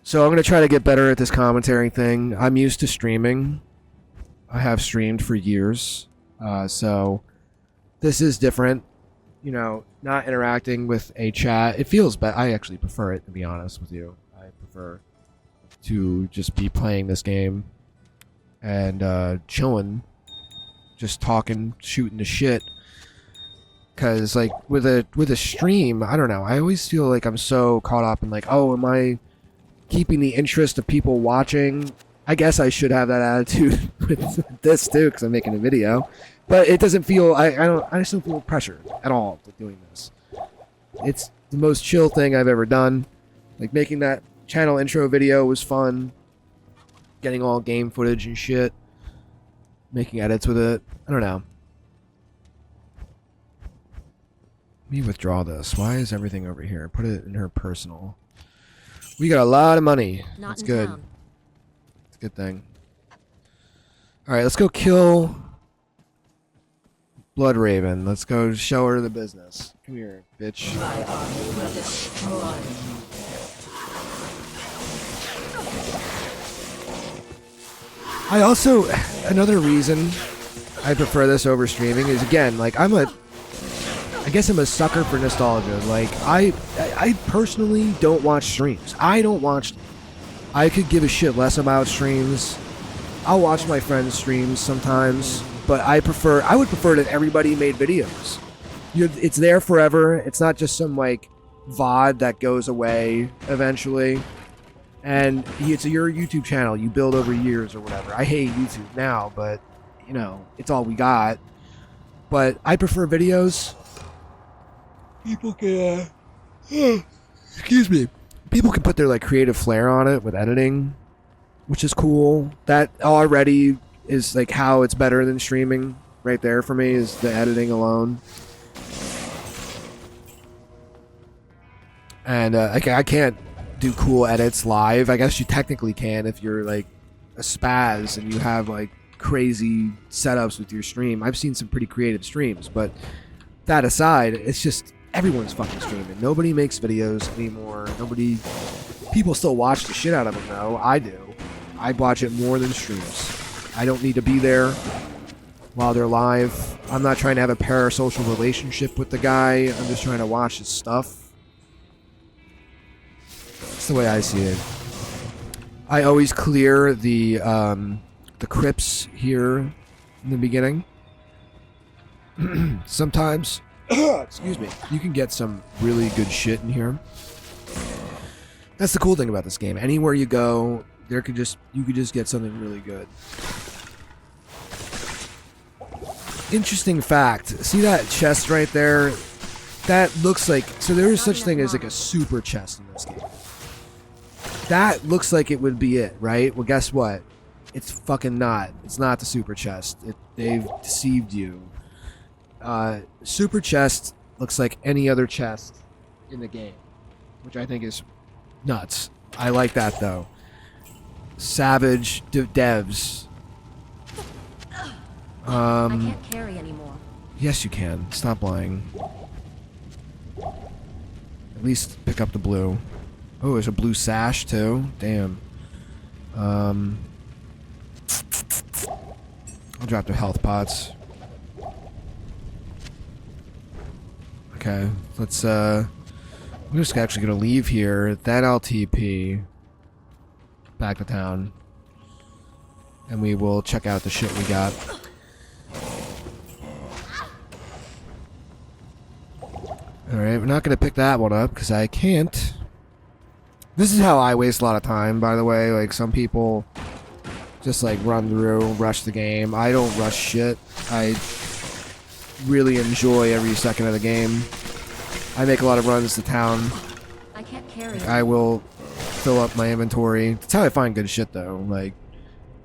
So I'm going to try to get better at this commentary thing. I'm used to streaming. I have streamed for years. So this is different. You know, not interacting with a chat. It feels better. I actually prefer it, to be honest with you. I prefer to just be playing this game and chilling, just talking, shooting the shit. Cause like with a stream, I don't know. I always feel like I'm so caught up in like, oh, am I keeping the interest of people watching? I guess I should have that attitude with this too, because I'm making a video. But it doesn't feel. I just don't feel pressure at all with doing this. It's the most chill thing I've ever done. Like making that channel intro video was fun. Getting all game footage and shit. Making edits with it. I don't know. Let me withdraw this. Why is everything over here? Put it in her personal. We got a lot of money. Not That's in good. town. It's a good thing. Alright, let's go kill Blood Raven. Let's go show her the business. Come here, bitch. I also, another reason I prefer this over streaming is, again, like, I guess I'm a sucker for nostalgia. Like, I personally don't watch streams. I could give a shit less about streams. I'll watch my friends' streams sometimes, but I would prefer that everybody made videos. It's there forever. It's not just some, like, VOD that goes away eventually. And it's your YouTube channel you build over years or whatever. I hate YouTube now, but, you know, it's all we got. But I prefer videos. People can, excuse me. People can put their, like, creative flair on it with editing, which is cool. That already is, like, how it's better than streaming. Right there for me is the editing alone. And I can't do cool edits live. I guess you technically can if you're, like, a spaz and you have, like, crazy setups with your stream. I've seen some pretty creative streams, but that aside, it's just everyone's fucking streaming. Nobody makes videos anymore. People still watch the shit out of them, though. I do. I watch it more than streams. I don't need to be there while they're live. I'm not trying to have a parasocial relationship with the guy. I'm just trying to watch his stuff. That's the way I see it. I always clear the crypts here in the beginning. Sometimes, excuse me, you can get some really good shit in here. That's the cool thing about this game. Anywhere you go, you could just get something really good. Interesting fact. See that chest right there? That looks like, so there is such thing as like a super chest in this game. That looks like it would be it, right? Well, guess what? It's fucking not. It's not the super chest. They've deceived you. Super chest looks like any other chest in the game, which I think is nuts. I like that though. savage devs. I can't carry anymore. Yes, you can. Stop lying. At least pick up the blue. Oh, there's a blue sash too. Damn. I'll drop the health pots. Okay, let's we're just actually gonna leave here. Then I'll TP back to town, and we will check out the shit we got. Alright, we're not going to pick that one up, because I can't. This is how I waste a lot of time, by the way. Like, some people just, like, run through, rush the game. I don't rush shit. I really enjoy every second of the game. I make a lot of runs to town. I can't carry I will fill up my inventory. That's how I find good shit, though. Like,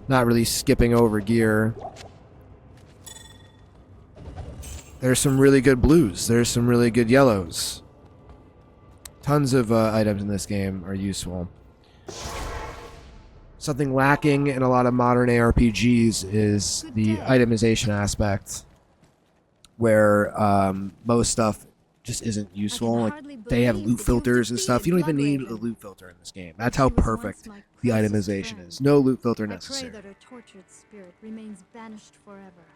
not really skipping over gear. There's some really good blues. There's some really good yellows. Tons of items in this game are useful. Something lacking in a lot of modern ARPGs is the itemization aspect, where most stuff just isn't useful. Like, they have loot filters and stuff. You don't even need a loot filter in this game. That's how perfect the itemization is. No loot filter necessary. I pray that her tortured spirit remains banished forever.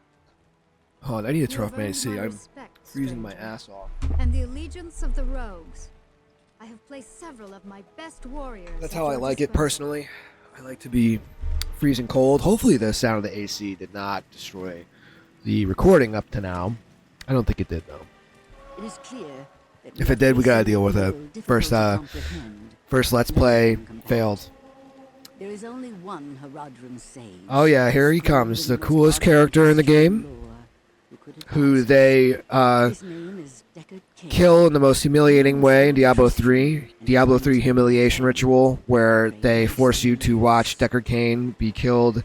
Hold on, I need a You trophy have earned AC. my I'm respect, freezing my stranger, ass off. and the allegiance of the rogues. I have placed several of my best warriors. That's at how I your like it disposal. personally. I like to be freezing cold. Hopefully the sound of the AC did not destroy the recording up to now. I don't think it did, though. It is clear that If it did, we gotta deal with it. difficult First, to comprehend. First Let's Play failed. There is only one Haradrim sage. Oh yeah, here he comes. The coolest character in the game, who they His name is Deckard Cain. kill in the most humiliating way in Diablo 3. Diablo 3 humiliation ritual, where they force you to watch Deckard Cain be killed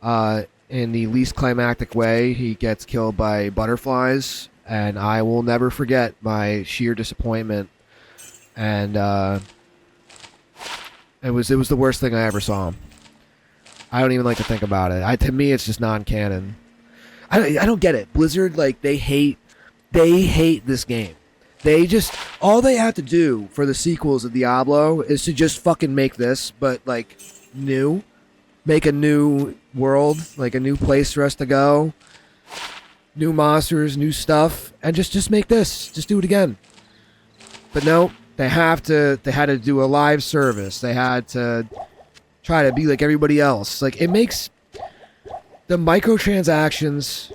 in the least climactic way. He gets killed by butterflies, and I will never forget my sheer disappointment. And it was the worst thing I ever saw. I don't even like to think about it. To me, it's just non-canon. I don't get it. Blizzard, like, they hate this game. They just, all they have to do for the sequels of Diablo is to just fucking make this, but, like, new. Make a new world, like a new place for us to go. New monsters, new stuff, and just make this. Just do it again. But no, they had to do a live service. They had to try to be like everybody else. Like, it makes the microtransactions,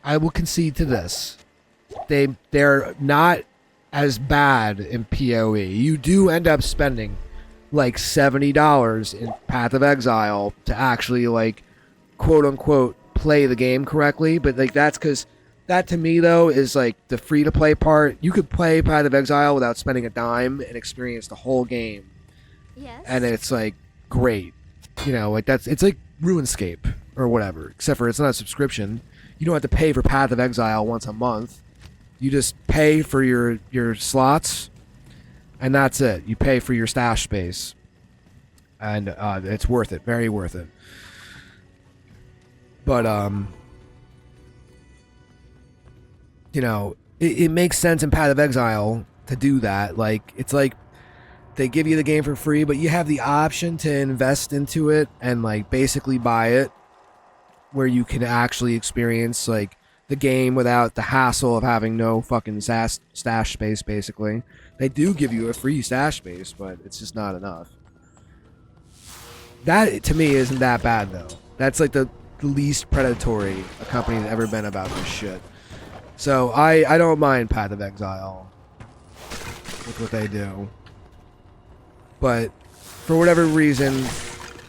I will concede to this. They're not as bad in PoE. You do end up spending like $70 in Path of Exile to actually, like, quote unquote play the game correctly, but like that's because that to me though is like the free to play part. You could play Path of Exile without spending a dime and experience the whole game, Yes. and it's like great. You know, like it's like RuneScape or whatever, except for it's not a subscription. You don't have to pay for Path of Exile once a month. You just pay for your slots, and that's it. You pay for your stash space, and it's worth it, very worth it. But you know, it makes sense in Path of Exile to do that. Like, it's like they give you the game for free, but you have the option to invest into it and like basically buy it, where you can actually experience like the game without the hassle of having no fucking stash space. Basically, they do give you a free stash space, but it's just not enough. That to me isn't that bad though. That's like the least predatory a company's ever been about this shit. So I don't mind Path of Exile with what they do. But for whatever reason,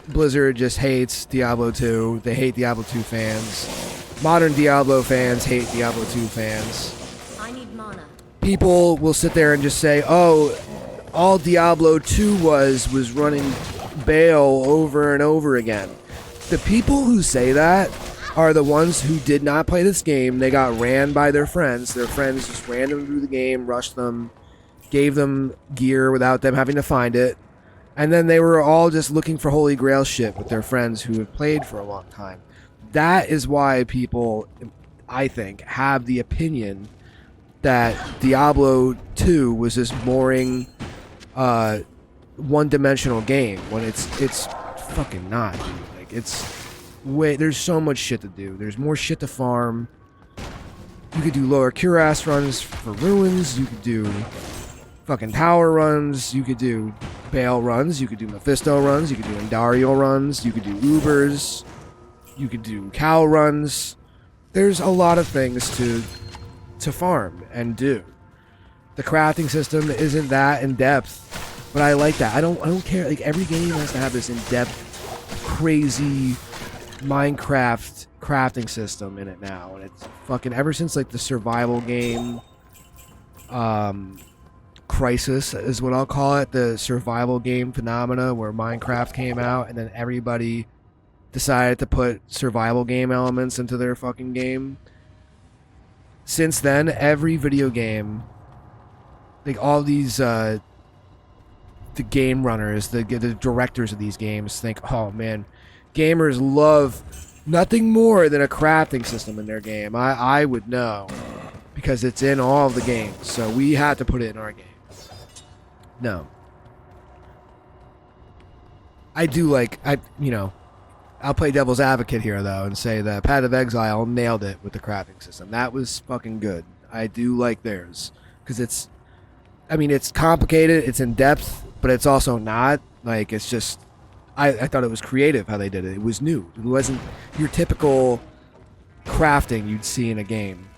Blizzard just hates Diablo 2. They hate Diablo 2 fans. Modern Diablo fans hate Diablo 2 fans. I need mana. People will sit there and just say, oh, all Diablo 2 was running Baal over and over again. The people who say that are the ones who did not play this game. They got ran by their friends. Their friends just ran them through the game, rushed them, gave them gear without them having to find it, And then they were all just looking for Holy Grail shit with their friends who have played for a long time. That is why people, I think, have the opinion that Diablo 2 was this boring, one-dimensional game when it's fucking not, dude. Like, it's way, there's so much shit to do. There's more shit to farm. You could do lower cuirass runs for ruins. You could do fucking tower runs. You could do Bale runs. You could do Mephisto runs. You could do Andariel runs. You could do Ubers. You could do cow runs. There's a lot of things to farm and do. The crafting system isn't that in depth, but I like that. I don't care. Like, every game has to have this in depth, crazy Minecraft crafting system in it now, and it's fucking ever since like the survival game crisis is what I'll call it, the survival game phenomena where Minecraft came out and then everybody decided to put survival game elements into their fucking game. Since then, every video game, like all these the game runners, the directors of these games think, oh man, gamers love nothing more than a crafting system in their game. I would know, because it's in all of the games, so we had to put it in our game. No. I do like, I'll play devil's advocate here, though, and say that Path of Exile nailed it with the crafting system. That was fucking good. I do like theirs, because it's complicated, it's in depth, but it's also not. Like, it's just, I thought it was creative how they did it. It was new. It wasn't your typical crafting you'd see in a game,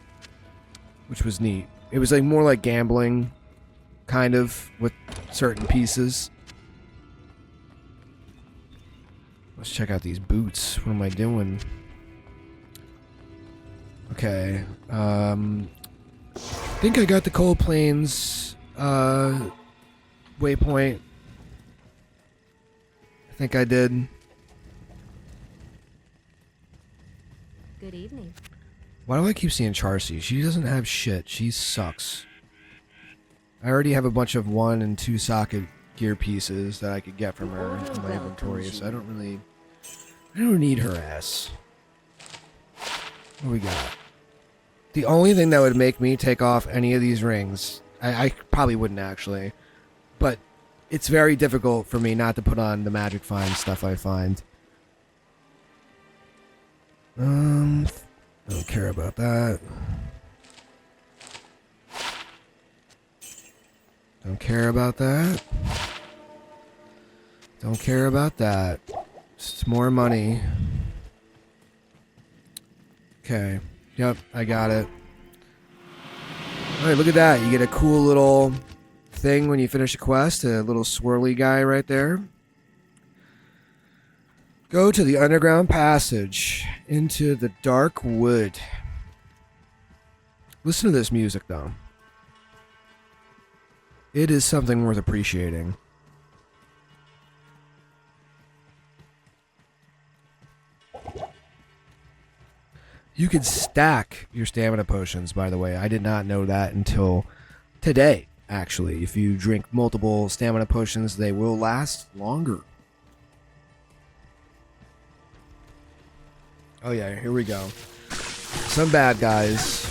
which was neat. It was like more like gambling, kind of, with certain pieces. Let's check out these boots. What am I doing? Okay. I think I got the Cold Plains waypoint. I think I did. Good evening. Why do I keep seeing Charcy? She doesn't have shit. She sucks. I already have a bunch of 1 and 2 socket gear pieces that I could get from her in my inventory, so I don't need her ass. What do we got? The only thing that would make me take off any of these rings, I probably wouldn't actually, but it's very difficult for me not to put on the magic find stuff I find. Don't care about that. Don't care about that. Don't care about that. It's more money. Okay. Yep, I got it. Alright, look at that. You get a cool little thing when you finish a quest. A little swirly guy right there. Go to the underground passage into the dark wood. Listen to this music, though. It is something worth appreciating. You could stack your stamina potions, by the way. I did not know that until today, actually. If you drink multiple stamina potions, they will last longer. Oh yeah, here we go. Some bad guys.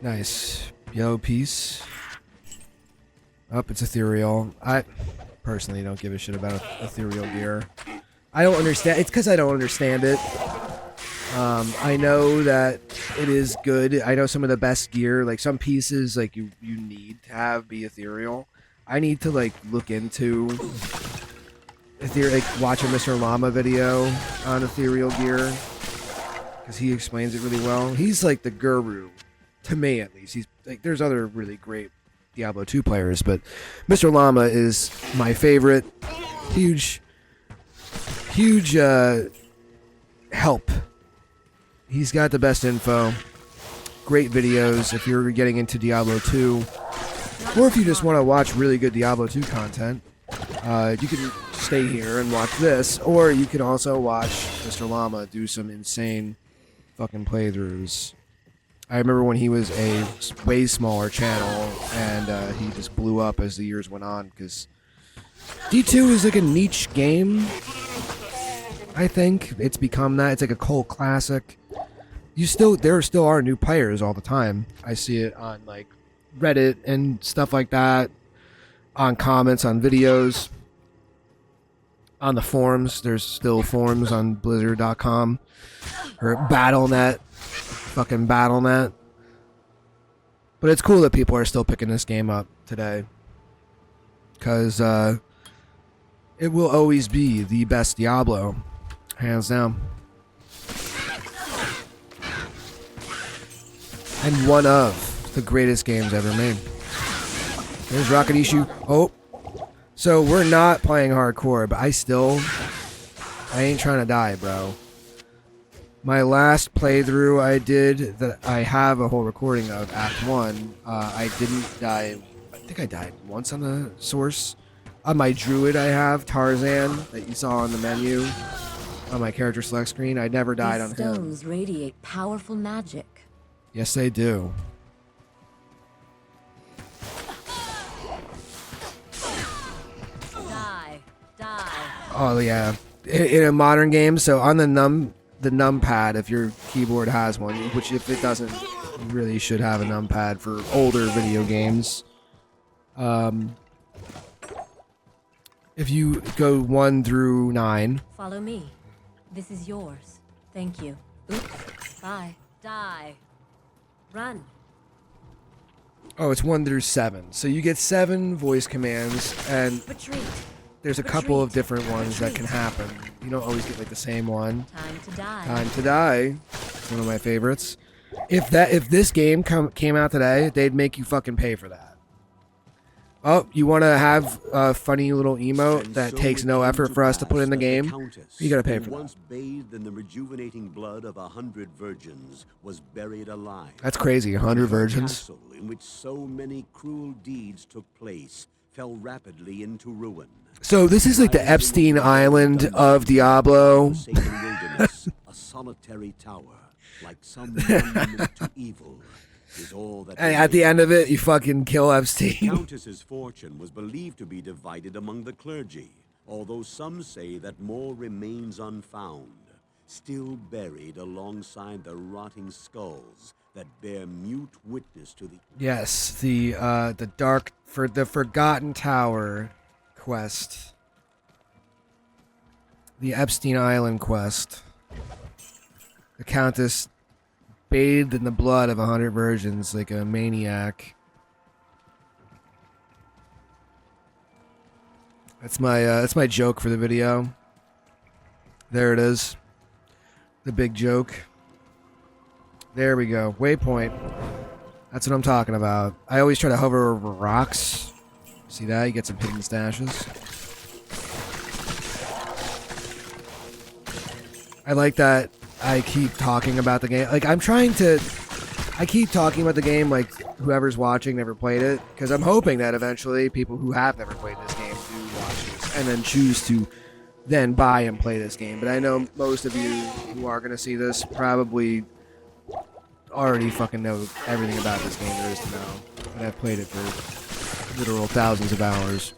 Nice. Yellow piece. Oh, it's ethereal. I personally don't give a shit about ethereal gear. I don't understand. It's because I don't understand it. I know that it is good. I know some of the best gear, like some pieces, like you need to have be ethereal. I need to like look into like watch a Mr. Llama video on ethereal gear because he explains it really well. He's like the guru, to me at least. He's like, there's other really great Diablo 2 players, but Mr. Llama is my favorite. Huge help. He's got the best info. Great videos if you're getting into Diablo 2. Or if you just want to watch really good Diablo 2 content. You can stay here and watch this. Or you can also watch Mr. Llama do some insane fucking playthroughs. I remember when he was a way smaller channel, and he just blew up as the years went on, because D2 is like a niche game. I think it's become that. It's like a cult classic. There still are new players all the time. I see it on like Reddit and stuff like that, on comments on videos, on the forums. There's still forums on Blizzard.com or Battle.net, fucking Battle.net. But it's cool that people are still picking this game up today, because it will always be the best Diablo, hands down. And one of the greatest games ever made. There's Rocket Issue. Oh. So we're not playing hardcore, but I ain't trying to die, bro. My last playthrough I did, that I have a whole recording of, Act 1, I didn't die. I think I died once on the source. On my druid I have, Tarzan, that you saw on the menu, on my character select screen. I never died on him. These stones radiate powerful magic. Yes, they do. Die. Oh yeah, in a modern game. So on the numpad, if your keyboard has one, which if it doesn't, you really should have a numpad for older video games. If you go 1 through 9. Follow me. This is yours. Thank you. Oops. Bye. Die. Run. Oh, it's 1 through 7. So you get 7 voice commands, and Retreat. there's a couple of different ones that can happen. You don't always get like the same one. Time to die. Time to Die. One of my favorites. If this game came out today, they'd make you fucking pay for that. Oh, you want to have a funny little emote that takes no effort for us to put in the game? You gotta pay for that. Once bathed in the rejuvenating blood of 100 virgins, was buried alive. That's crazy. 100 virgins. Castle in which so many cruel deeds took place fell rapidly into ruin. So this is like the Epstein Island of Diablo. Forsaken wilderness, a solitary tower, like some monument to evil, is all that. And at the end of it, you fucking kill The Epstein. Countess's fortune was believed to be divided among the clergy, although some say that more remains unfound, still buried alongside the rotting skulls that bear mute witness to the. Yes, the Forgotten Tower quest, the Epstein Island quest. The Countess bathed in the blood of 100 virgins like a maniac. That's my joke for the video. There it is. The big joke. There we go. Waypoint. That's what I'm talking about. I always try to hover over rocks. See that? You get some hidden stashes. I like that I keep talking about the game. Like, I keep talking about the game like whoever's watching never played it, because I'm hoping that eventually people who have never played this game do watch this and then choose to then buy and play this game. But I know most of you who are going to see this probably already fucking know everything about this game there is to know. And I've played it for literal thousands of hours.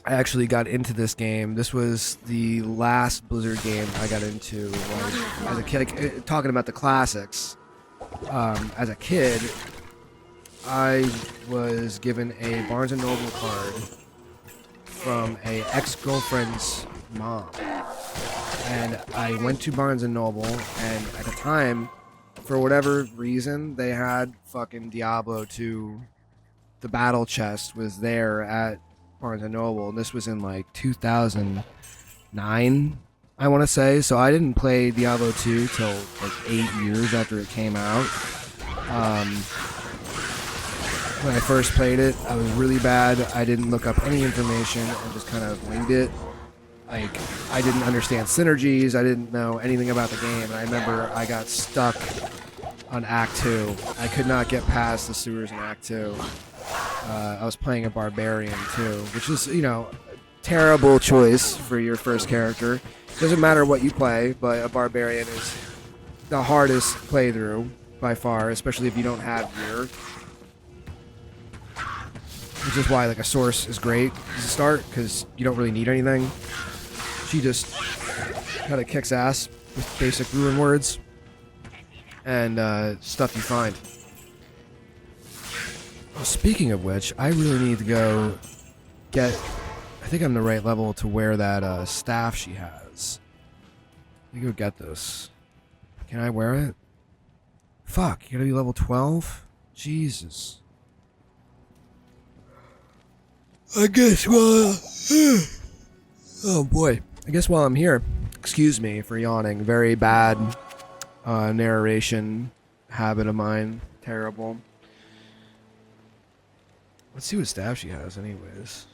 I actually got into this game. This was the last Blizzard game I got into as a kid. Like, talking about the classics, as a kid, I was given a Barnes & Noble card from a ex-girlfriend's mom. And I went to Barnes & Noble, and at the time, for whatever reason, they had fucking Diablo 2. The battle chest was there at Barnes & Noble, and this was in like 2009, I want to say. So I didn't play Diablo 2 till like 8 years after it came out. When I first played it, I was really bad. I didn't look up any information and just kind of winged it. Like, I didn't understand synergies. I didn't know anything about the game. And I remember I got stuck on Act 2. I could not get past the sewers in Act 2. I was playing a barbarian too, which is, you know, terrible choice for your first character. Doesn't matter what you play, but a barbarian is the hardest playthrough by far, especially if you don't have gear. Which is why like a source is great as a start, because you don't really need anything. She just kind of kicks ass with basic ruin words and stuff you find. Well, speaking of which, I really need to go get... I think I'm the right level to wear that staff she has. Let me go get this. Can I wear it? Fuck, you gotta be level 12? Jesus. I guess oh boy. I guess while I'm here, excuse me for yawning. Very bad narration habit of mine. Terrible. Let's see what staff she has anyways.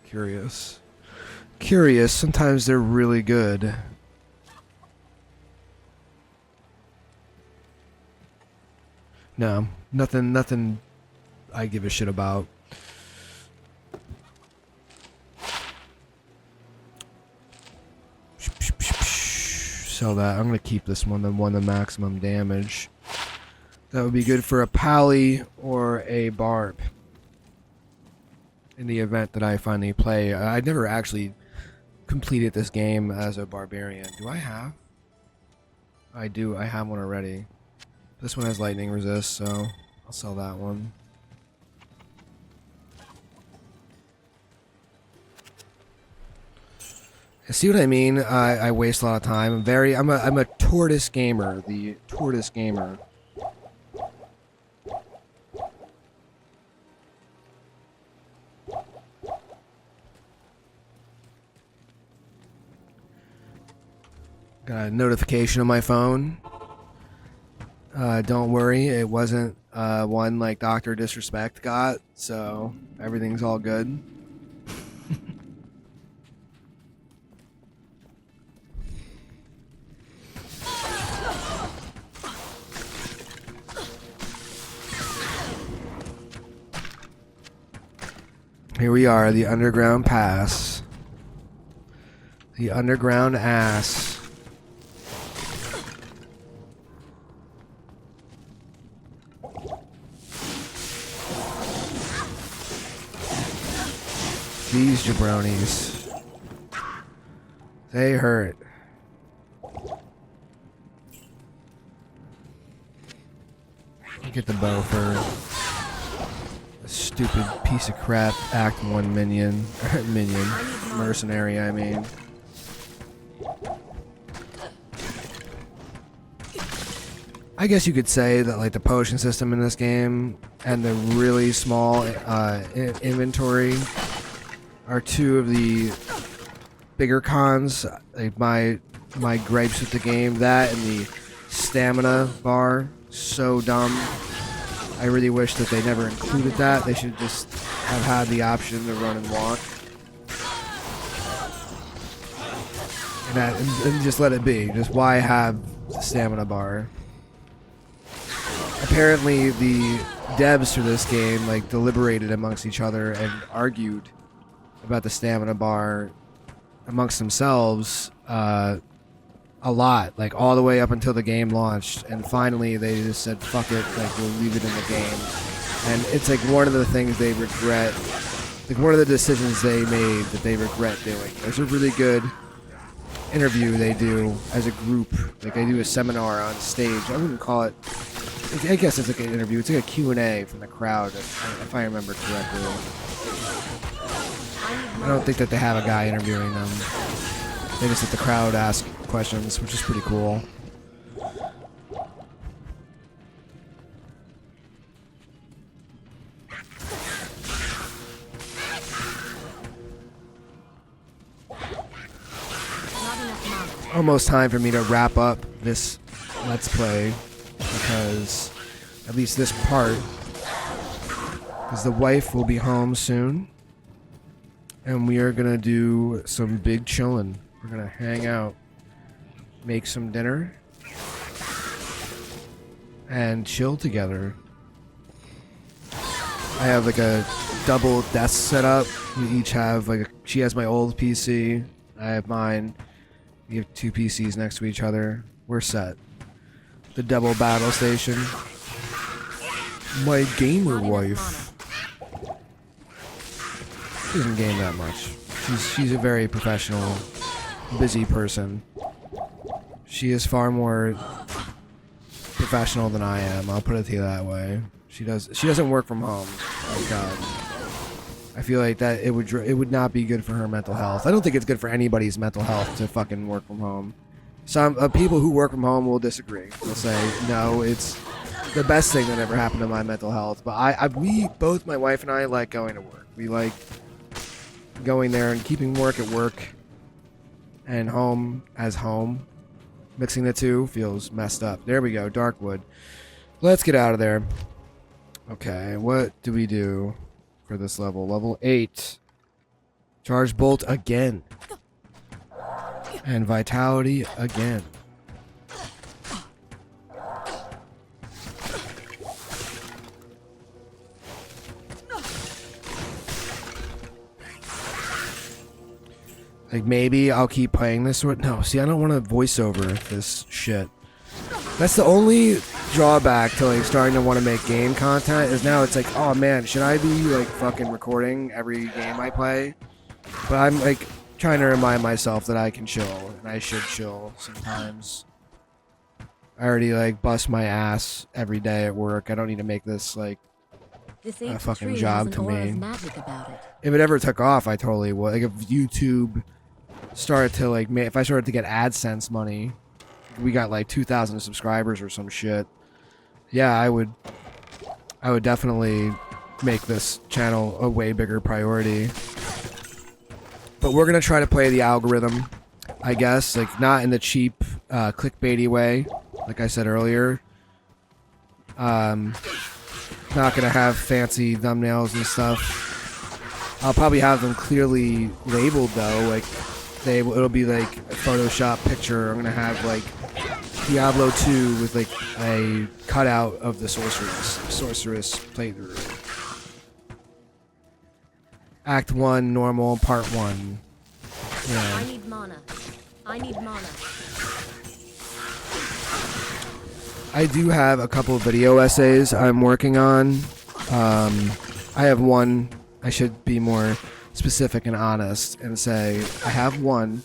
Curious. Curious. Sometimes they're really good. No. Nothing I give a shit about. Sell that. I'm gonna keep this one, the one the maximum damage. That would be good for a pally or a barb. In the event that I finally play, I never actually completed this game as a barbarian. Do I have? I do. I have one already. This one has lightning resist, so I'll sell that one. See what I mean? I waste a lot of time. I'm a tortoise gamer. The tortoise gamer. Got a notification on my phone. Don't worry, it wasn't one like Dr. Disrespect got, so everything's all good. Here we are, the underground pass. The underground ass. These jabronis. They hurt. Get the bow for a stupid piece of crap Act 1 minion. Mercenary, I mean. I guess you could say that like the potion system in this game and the really small inventory are two of the bigger cons. Like my gripes with the game, that and the stamina bar, so dumb. I really wish that they never included that. They should just have had the option to run and walk, and just let it be. Just why have the stamina bar? Apparently, the devs for this game like deliberated amongst each other and argued about the stamina bar amongst themselves a lot, like all the way up until the game launched, and finally they just said fuck it, like we'll leave it in the game. And it's like one of the things they regret, like one of the decisions they made that they regret doing. There's a really good interview they do as a group, like they do a seminar on stage. I wouldn't call it, I guess it's like an interview, it's like a Q&A from the crowd if I remember correctly. I don't think that they have a guy interviewing them. They just let the crowd ask questions, which is pretty cool. Almost time for me to wrap up this Let's Play, because at least this part, because the wife will be home soon. And we are gonna do some big chillin'. We're gonna hang out, make some dinner, and chill together. I have like a double desk setup. We each have like she has my old PC, I have mine. We have 2 PCs next to each other. We're set. The double battle station. My gamer wife. She doesn't game that much. She's a very professional, busy person. She is far more professional than I am. I'll put it to you that way. She doesn't work from home. Oh God. I feel like that it would not be good for her mental health. I don't think it's good for anybody's mental health to fucking work from home. Some people who work from home will disagree. They'll say no, it's the best thing that ever happened to my mental health. But we both, my wife and I, like going to work. We like going there and keeping work at work and home as home. Mixing the two feels messed up. There we go, Darkwood. Let's get out of there. Okay, what do we do for this level? Level 8. Charge Bolt again. And Vitality again. Like, maybe I'll keep playing this one. No, see, I don't want to voice over this shit. That's the only drawback to, like, starting to want to make game content, is now it's like, oh, man, should I be, like, fucking recording every game I play? But I'm, like, trying to remind myself that I can chill, and I should chill sometimes. I already, like, bust my ass every day at work. I don't need to make this, like, a fucking job to me. If it ever took off, I totally would. Like, if YouTube started to, like, if I started to get AdSense money, we got like 2,000 subscribers or some shit. Yeah, I would definitely make this channel a way bigger priority. But we're gonna try to play the algorithm, I guess, like not in the cheap, clickbaity way, like I said earlier. Not gonna have fancy thumbnails and stuff. I'll probably have them clearly labeled though, like it'll be like a Photoshop picture. I'm gonna have like Diablo 2 with like a cutout of the Sorceress playthrough. Act 1, normal, part 1. Yeah. I need mana. I do have a couple of video essays I'm working on. I have one. I should be more specific and honest and say I have one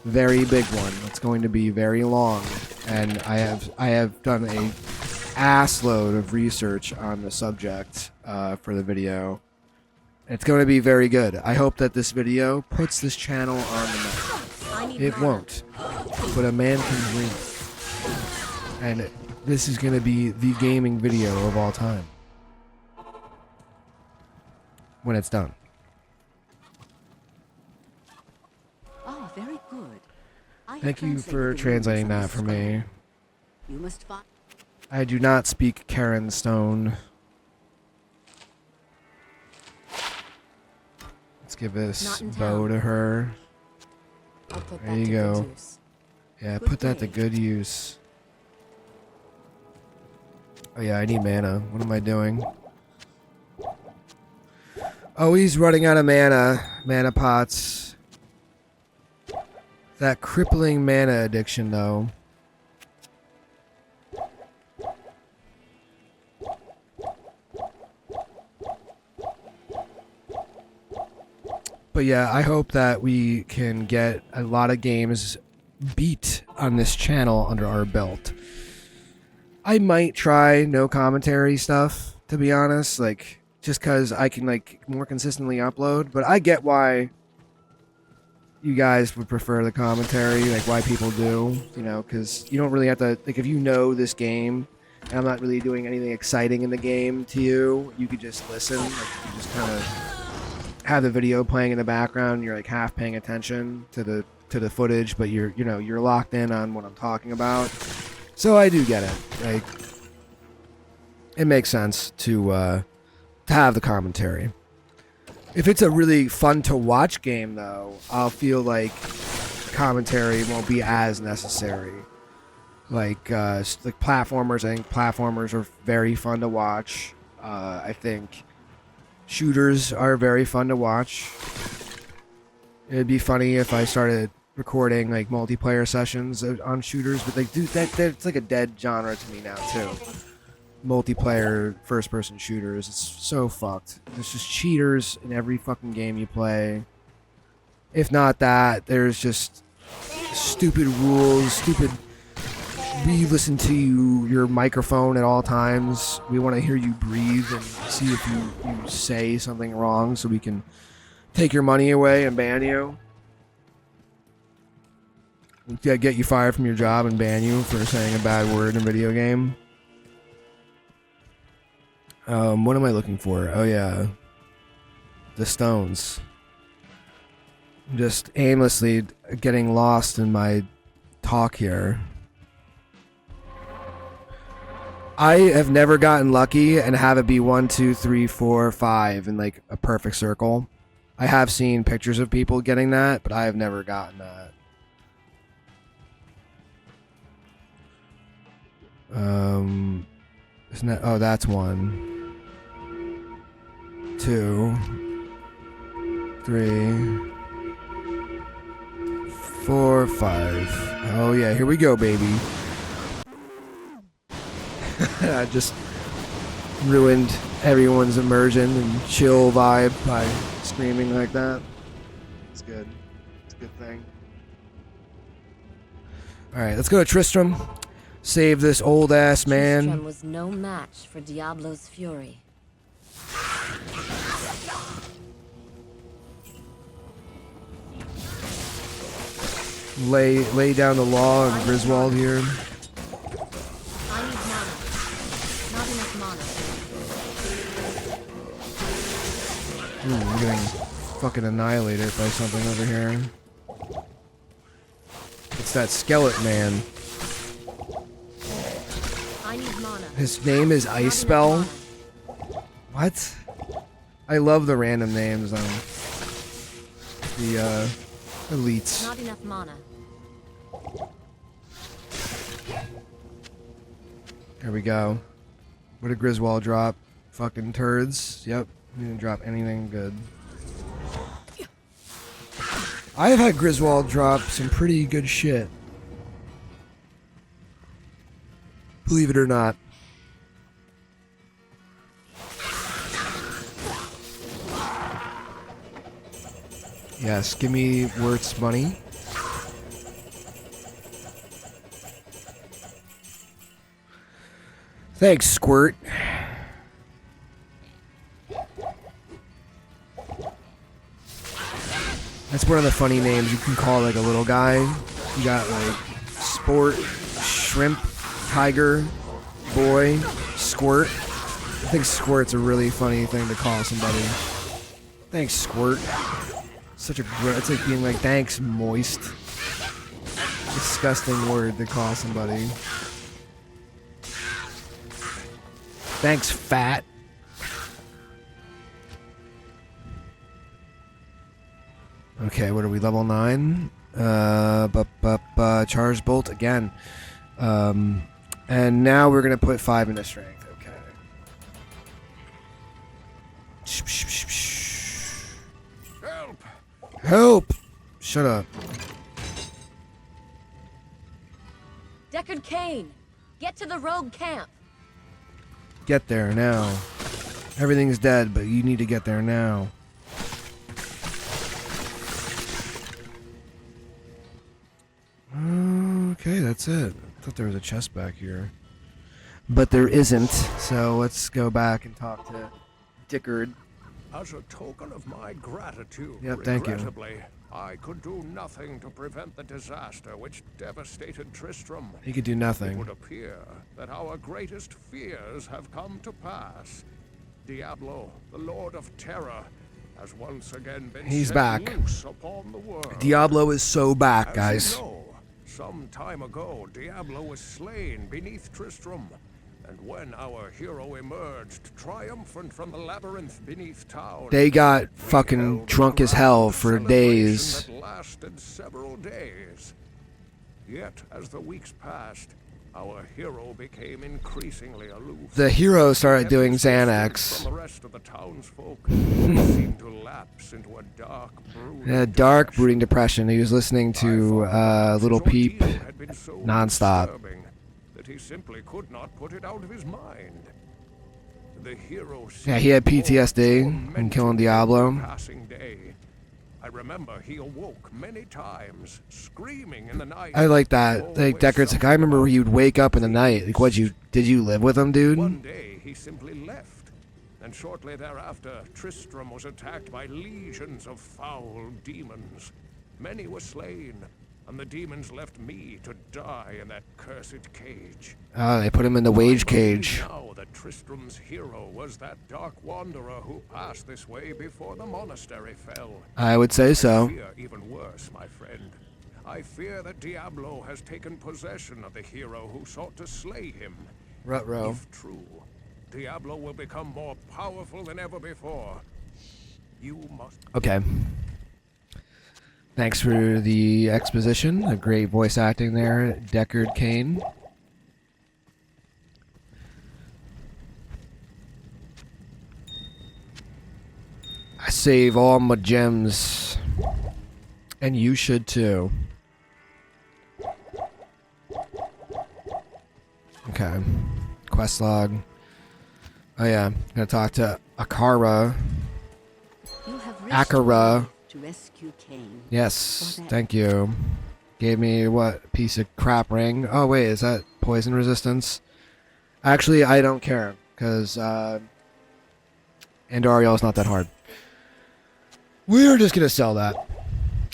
very big one that's going to be very long, and I have done a ass load of research on the subject for the video. It's going to be very good. I hope that this video puts this channel on the map. It won't, but a man can dream. And this is going to be the gaming video of all time when it's done. Oh, very good. Thank you for translating that for me. You must find. I do not speak Karen Stone. Let's give this bow to her. There you go. Yeah, put that to good use. Oh yeah, I need mana. What am I doing? Oh, he's running out of mana. Mana pots. That crippling mana addiction, though. But yeah, I hope that we can get a lot of games beat on this channel under our belt. I might try no commentary stuff, to be honest, like just because I can like more consistently upload. But I get why you guys would prefer the commentary, like why people do, you know, because you don't really have to, like if you know this game and I'm not really doing anything exciting in the game to you, you could just listen, like you just kind of have the video playing in the background, you're like half paying attention to the footage, but you're locked in on what I'm talking about. So I do get it. Like it makes sense to have the commentary. If it's a really fun to watch game though, I'll feel like commentary won't be as necessary. Like platformers, I think platformers are very fun to watch. I think Shooters are very fun to watch. It'd be funny if I started recording like multiplayer sessions on shooters, but like, dude, it's like a dead genre to me now too. Multiplayer first-person shooters, it's so fucked. There's just cheaters in every fucking game you play. If not that, there's just stupid rules, stupid. We listen to your microphone at all times. We want to hear you breathe and see if you say something wrong so we can take your money away and ban you. Get you fired from your job and ban you for saying a bad word in a video game. What am I looking for? Oh yeah. The stones. I'm just aimlessly getting lost in my talk here. I have never gotten lucky and have it be 1, 2, 3, 4, 5 in like a perfect circle. I have seen pictures of people getting that, but I have never gotten that. Isn't that? Oh, that's 1, 2, 3, 4, 5. Oh yeah, here we go, baby. I just ruined everyone's immersion and chill vibe by screaming like that. It's good. It's a good thing. Alright, let's go to Tristram. Save this old ass man. Tristram was no match for Diablo's fury. Lay down the law of Griswold here. I need mana. Not enough mana. I'm getting fucking annihilated by something over here. It's that skeleton man. I need mana. His name is Ice Spell. What? I love the random names on the elites. Not enough mana. There we go. What did Griswold drop? Fucking turds. Yep. He didn't drop anything good. I have had Griswold drop some pretty good shit. Believe it or not. Yes, give me Wirt's money. Thanks, Squirt. That's one of the funny names you can call like a little guy. You got like Sport, Shrimp, Tiger, Boy, Squirt. I think Squirt's a really funny thing to call somebody. Thanks, Squirt. Such a it's like being like, thanks, Moist. Disgusting word to call somebody. Thanks, Fat. Okay, what are we, level 9? Charge Bolt again. And now we're going to put 5 into Strength. Okay. Help! Help! Shut up. Deckard Cain! Get to the rogue camp! Get there now. Everything's dead, but you need to get there now. Okay, that's it. I thought there was a chest back here. But there isn't, so let's go back and talk to Dickard. As a token of my gratitude, Yep, thank you. regrettably, I could do nothing to prevent the disaster which devastated Tristram. He could do It nothing. would appear that our greatest fears have come to pass. Diablo, the Lord of Terror, has once again been He's set back. loose upon the world. Diablo is so back, As guys. you know, some time ago, Diablo was slain beneath Tristram. And when our hero emerged triumphant from the labyrinth beneath town, They got we fucking held drunk a as hell grand for celebration days. That lasted several days. Yet, as the weeks passed, our hero became increasingly aloof. The hero started doing Kept his distance Xanax. from the rest of the townsfolk, and seemed to lapse into a dark, brooding Yeah, dark depression. brooding depression. He was listening to I thought Little his Peep ordeal had been so nonstop. disturbing that he simply could not put it out of his mind. The hero Yeah, he had seemed more PTSD from tormented killing every Diablo. passing day. I remember he awoke many times, screaming in the night. I like that. Like always Deckard's like, I something remember about you'd wake up in the night. Like, did you live with him, dude? One day he simply left, and shortly thereafter, Tristram was attacked by legions of foul demons. Many were slain, and the demons left me to die in that cursed cage. Oh, they put him in the wage cage. Now that Tristram's hero was that dark wanderer who passed this way before the monastery fell. I would say so. I fear even worse, my friend. I fear that Diablo has taken possession of the hero who sought to slay him. Ruh-roh. If true, Diablo will become more powerful than ever before. You must... Okay. Thanks for the exposition. A great voice acting there, Deckard Cain. I save all my gems. And you should too. Okay. Quest log. Oh yeah, gonna talk to Akara. You have risked Akara. to rescue Cain. Yes, For that. thank you. Gave me what piece of crap ring? Oh wait, is that poison resistance? Actually, I don't care because Andariel is not that hard. We're just gonna sell that,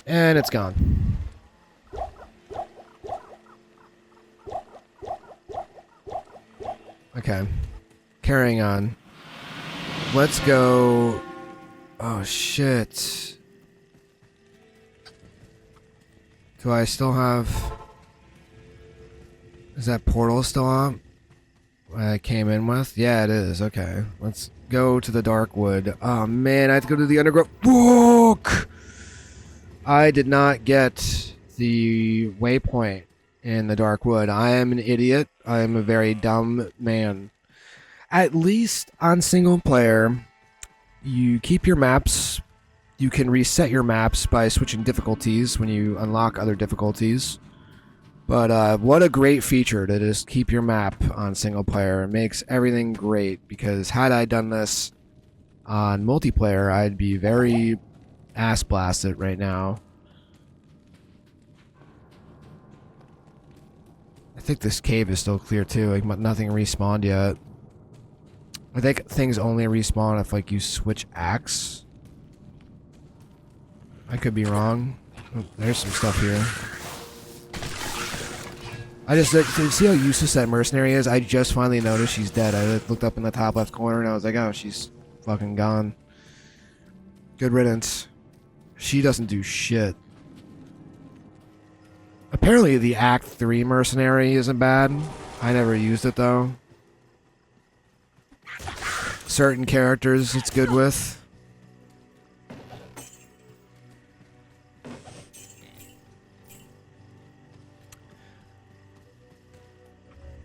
and it's gone. Okay, carrying on. Let's go. Oh shit. Do I still have... Is that portal still up? I came in with? Yeah, it is. Okay. Let's go to the Darkwood. Oh, man. I have to go to the Undergrowth. Fuck! I did not get the waypoint in the Darkwood. I am an idiot. I am a very dumb man. At least on single player, you keep your maps... You can reset your maps by switching difficulties when you unlock other difficulties. But what a great feature to just keep your map on single player. It makes everything great, because had I done this on multiplayer, I'd be very ass blasted right now. I think this cave is still clear too, like nothing respawned yet. I think things only respawn if like you switch axe. I could be wrong. Oh, there's some stuff here. I just see how useless that mercenary is. I just finally noticed she's dead. I looked up in the top left corner and I was like, oh, she's fucking gone. Good riddance. She doesn't do shit. Apparently the Act 3 mercenary isn't bad. I never used it though. Certain characters it's good with.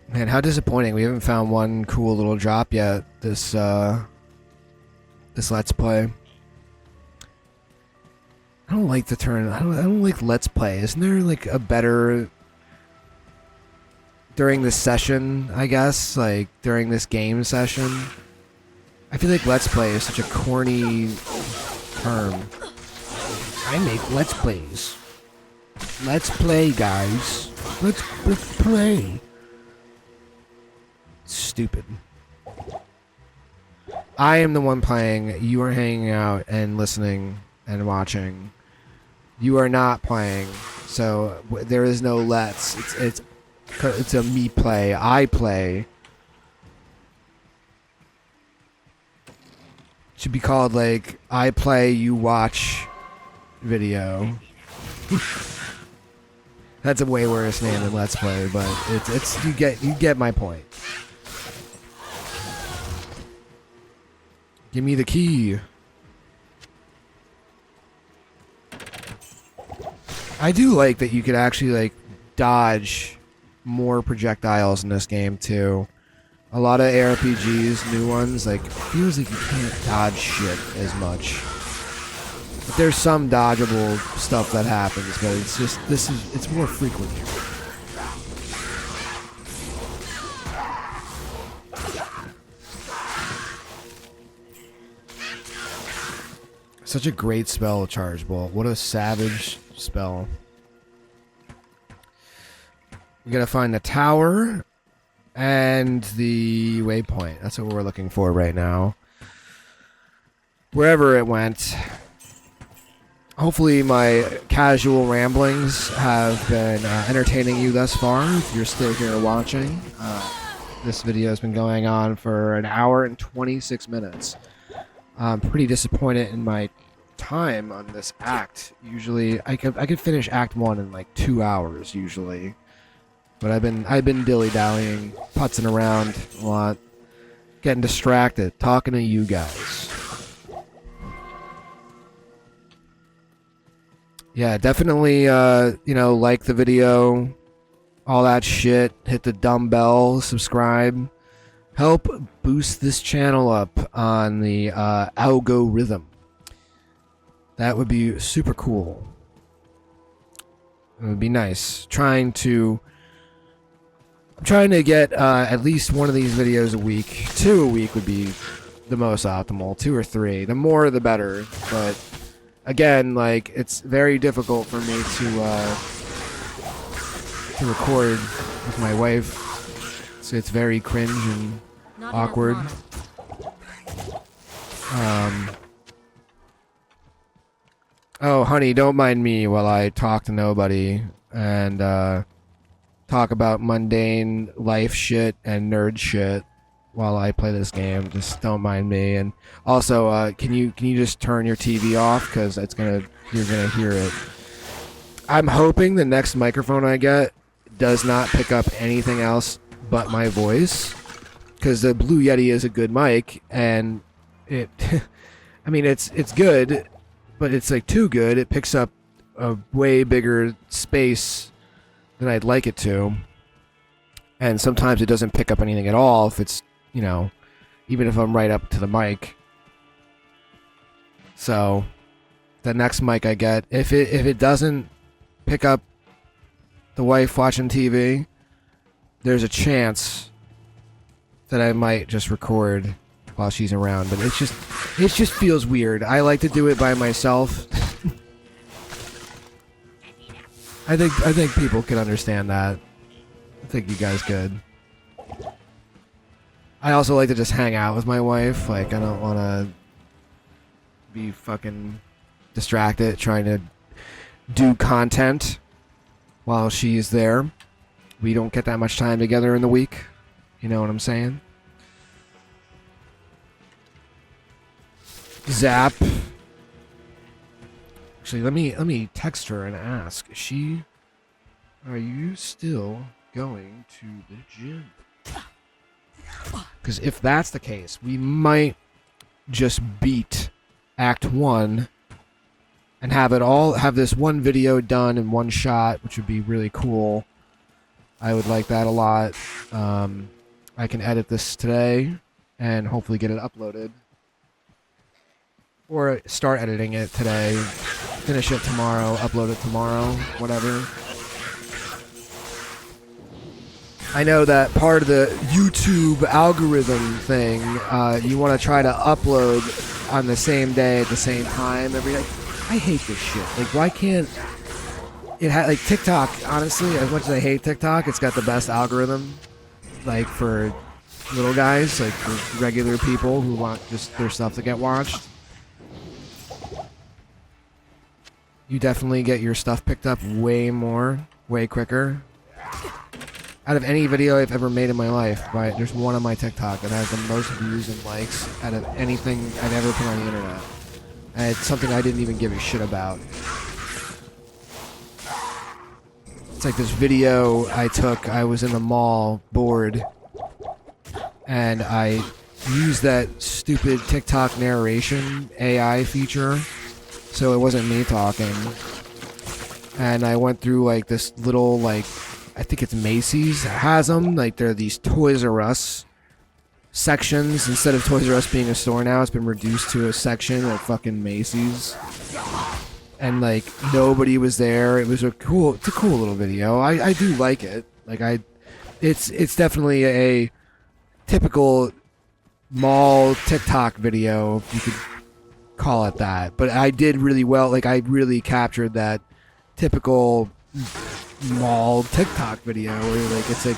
Man, how disappointing. We haven't found one cool little drop yet this Let's Play. I don't like the turn. I don't like Let's Play. Isn't there like a better during this session, I guess? Like during this game session? I feel like Let's Play is such a corny term. I make Let's Plays. Let's play, guys. Let's play. Stupid. I am the one playing. You are hanging out and listening and watching. You are not playing. So there is no let's. It's a me play. I play. Should be called like I play, you watch video. That's a way worse name than Let's Play, but it's you get my point. Give me the key. I do like that you could actually like dodge more projectiles in this game too. A lot of ARPGs, new ones, like feels like you can't dodge shit as much. But there's some dodgeable stuff that happens, but it's just it's more frequent. Such a great spell, Charge Ball. What a savage spell. We gotta find the tower and the waypoint. That's what we're looking for right now. Wherever it went. Hopefully my casual ramblings have been entertaining you thus far, if you're still here watching. This video has been going on for an hour and 26 minutes. I'm pretty disappointed in my time on this act. Usually I could finish act 1 in like 2 hours usually. But I've been dilly-dallying, putzing around a lot, getting distracted, talking to you guys. Yeah, definitely like the video, all that shit, hit the dumbbell, subscribe. Help boost this channel up on the algorithm. That would be super cool. It would be nice. I'm trying to get at least one of these videos a week. 2 a week would be the most optimal. 2 or 3. The more the better. But again, like, it's very difficult for me to record with my wife. So it's very cringe and awkward. Oh, honey, don't mind me while I talk to nobody and talk about mundane life shit and nerd shit while I play this game. Just don't mind me. And also, can you just turn your TV off, because you're gonna hear it. I'm hoping the next microphone I get does not pick up anything else but my voice, because the Blue Yeti is a good mic, and it I mean it's good, but it's like too good. It picks up a way bigger space than I'd like it to, and sometimes it doesn't pick up anything at all if it's, even if I'm right up to the mic. So the next mic I get, if it doesn't pick up the wife watching TV, there's a chance that I might just record while she's around, but it just feels weird. I like to do it by myself. I think people can understand that. I think you guys could. I also like to just hang out with my wife. Like, I don't want to be fucking distracted trying to do content while she's there. We don't get that much time together in the week. You know what I'm saying? Zap. Actually, let me text her and ask. Are you still going to the gym? Because if that's the case, we might just beat Act 1 and have this one video done in one shot, which would be really cool. I would like that a lot. I can edit this today and hopefully get it uploaded. Or start editing it today, finish it tomorrow, upload it tomorrow, whatever. I know that part of the YouTube algorithm thing, you want to try to upload on the same day at the same time every day. I hate this shit. Like, why can't it like TikTok? Honestly, as much as I hate TikTok, it's got the best algorithm. Like, for little guys, like for regular people who want just their stuff to get watched. You definitely get your stuff picked up way quicker. Out of any video I've ever made in my life, there's one on my TikTok that has the most views and likes out of anything I've ever put on the internet. And it's something I didn't even give a shit about. It's like this video I took. I was in the mall, bored, and I used that stupid TikTok narration AI feature, so it wasn't me talking. And I went through like this little like I think it's Macy's has them. Like they're these Toys R Us sections. Instead of Toys R Us being a store now, it's been reduced to a section at fucking Macy's. And like nobody was there. It's a cool little video. I do like it. Like it's definitely a typical mall TikTok video, if you could call it that. But I did really well. Like I really captured that typical mall TikTok video where like it's like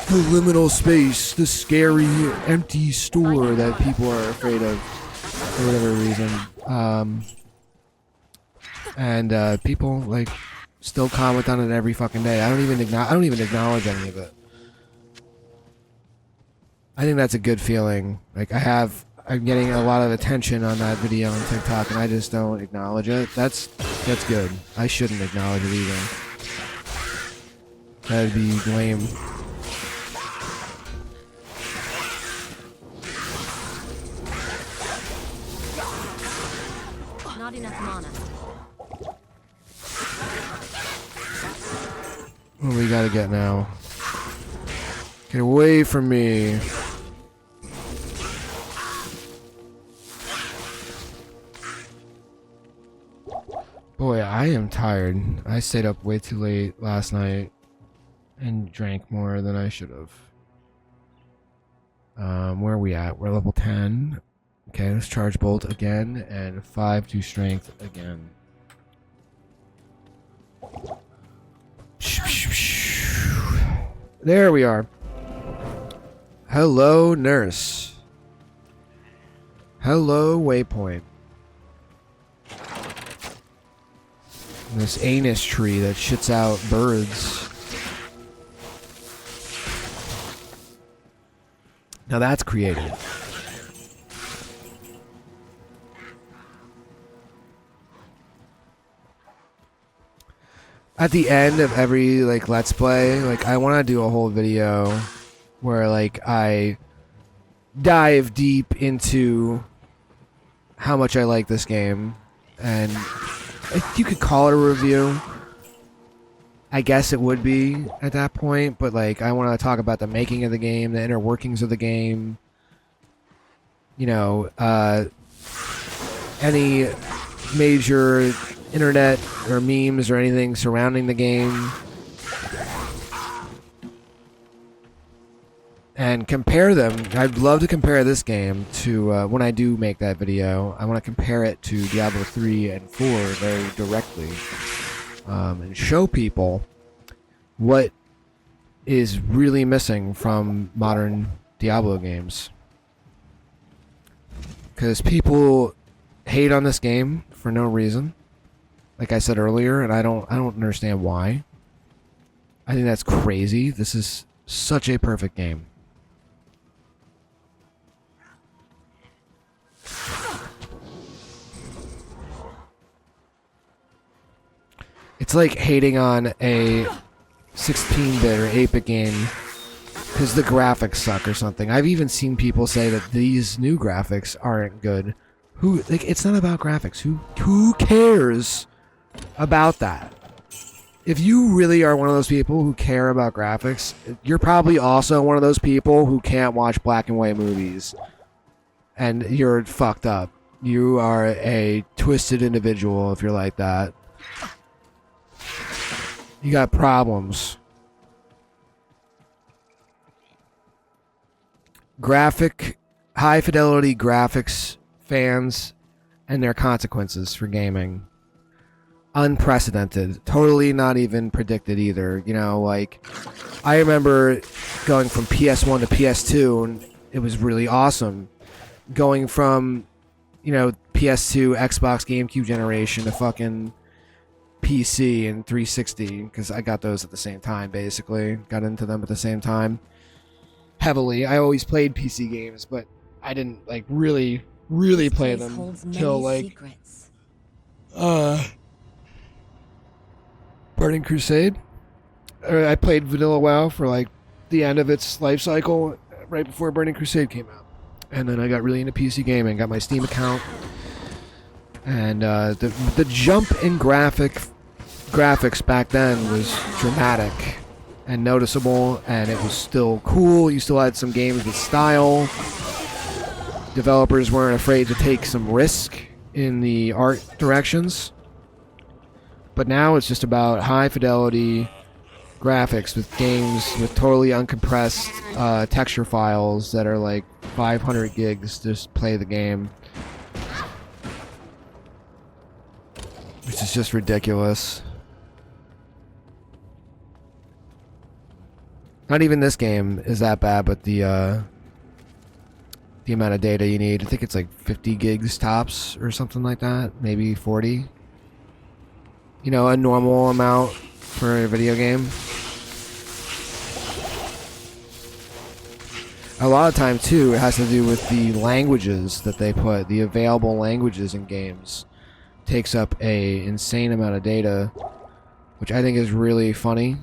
the liminal space, the scary empty store that people are afraid of for whatever reason. And people like still comment on it every fucking day. I don't even acknowledge any of it. I think that's a good feeling. Like I'm getting a lot of attention on that video on TikTok, and I just don't acknowledge it. That's good. I shouldn't acknowledge it either. That'd be lame. Not enough mana. What do we gotta get now? Get away from me. Boy, I am tired. I stayed up way too late last night and drank more than I should have. Where are we at? We're level 10. Okay, let's charge bolt again and 5 to strength again. There we are. Hello, nurse. Hello, waypoint. This anus tree that shits out birds. Now that's creative. At the end of every like let's play, like I want to do a whole video where like I dive deep into how much I like this game, and you could call it a review. I guess it would be at that point, but like I want to talk about the making of the game, the inner workings of the game, you know, any major internet or memes or anything surrounding the game, and compare them. I'd love to compare this game to when I do make that video. I want to compare it to Diablo 3 and 4 very directly, and show people what is really missing from modern Diablo games. Because people hate on this game for no reason, like I said earlier, and I don't understand why. I think that's crazy. This is such a perfect game. It's like hating on a 16-bit or 8-bit game because the graphics suck or something. I've even seen people say that these new graphics aren't good. It's not about graphics. Who cares about that? If you really are one of those people who care about graphics, you're probably also one of those people who can't watch black and white movies. And you're fucked up. You are a twisted individual if you're like that. You got problems. High fidelity graphics fans and their consequences for gaming. Unprecedented. Totally not even predicted either. You know, like, I remember going from PS1 to PS2 and it was really awesome. Going from, you know, PS2, Xbox, GameCube generation to fucking PC and 360, because I got those at the same time, basically. Got into them at the same time. Heavily. I always played PC games, but I didn't, like, really play them till, like, Burning Crusade. I played Vanilla WoW for, like, the end of its life cycle, right before Burning Crusade came out. And then I got really into PC gaming, got my Steam account. And the jump in graphics back then was dramatic. and noticeable, and it was still cool. You still had some games with style. Developers weren't afraid to take some risk in the art directions. But now it's just about high fidelity graphics with games with totally uncompressed texture files that are like 500 gigs to just play the game. Which is just ridiculous. Not even this game is that bad, but the amount of data you need, I think it's like 50 gigs tops or something like that, maybe 40. You know, a normal amount for a video game. A lot of time too, it has to do with the languages that they put, the available languages in games. Takes up a insane amount of data, which I think is really funny.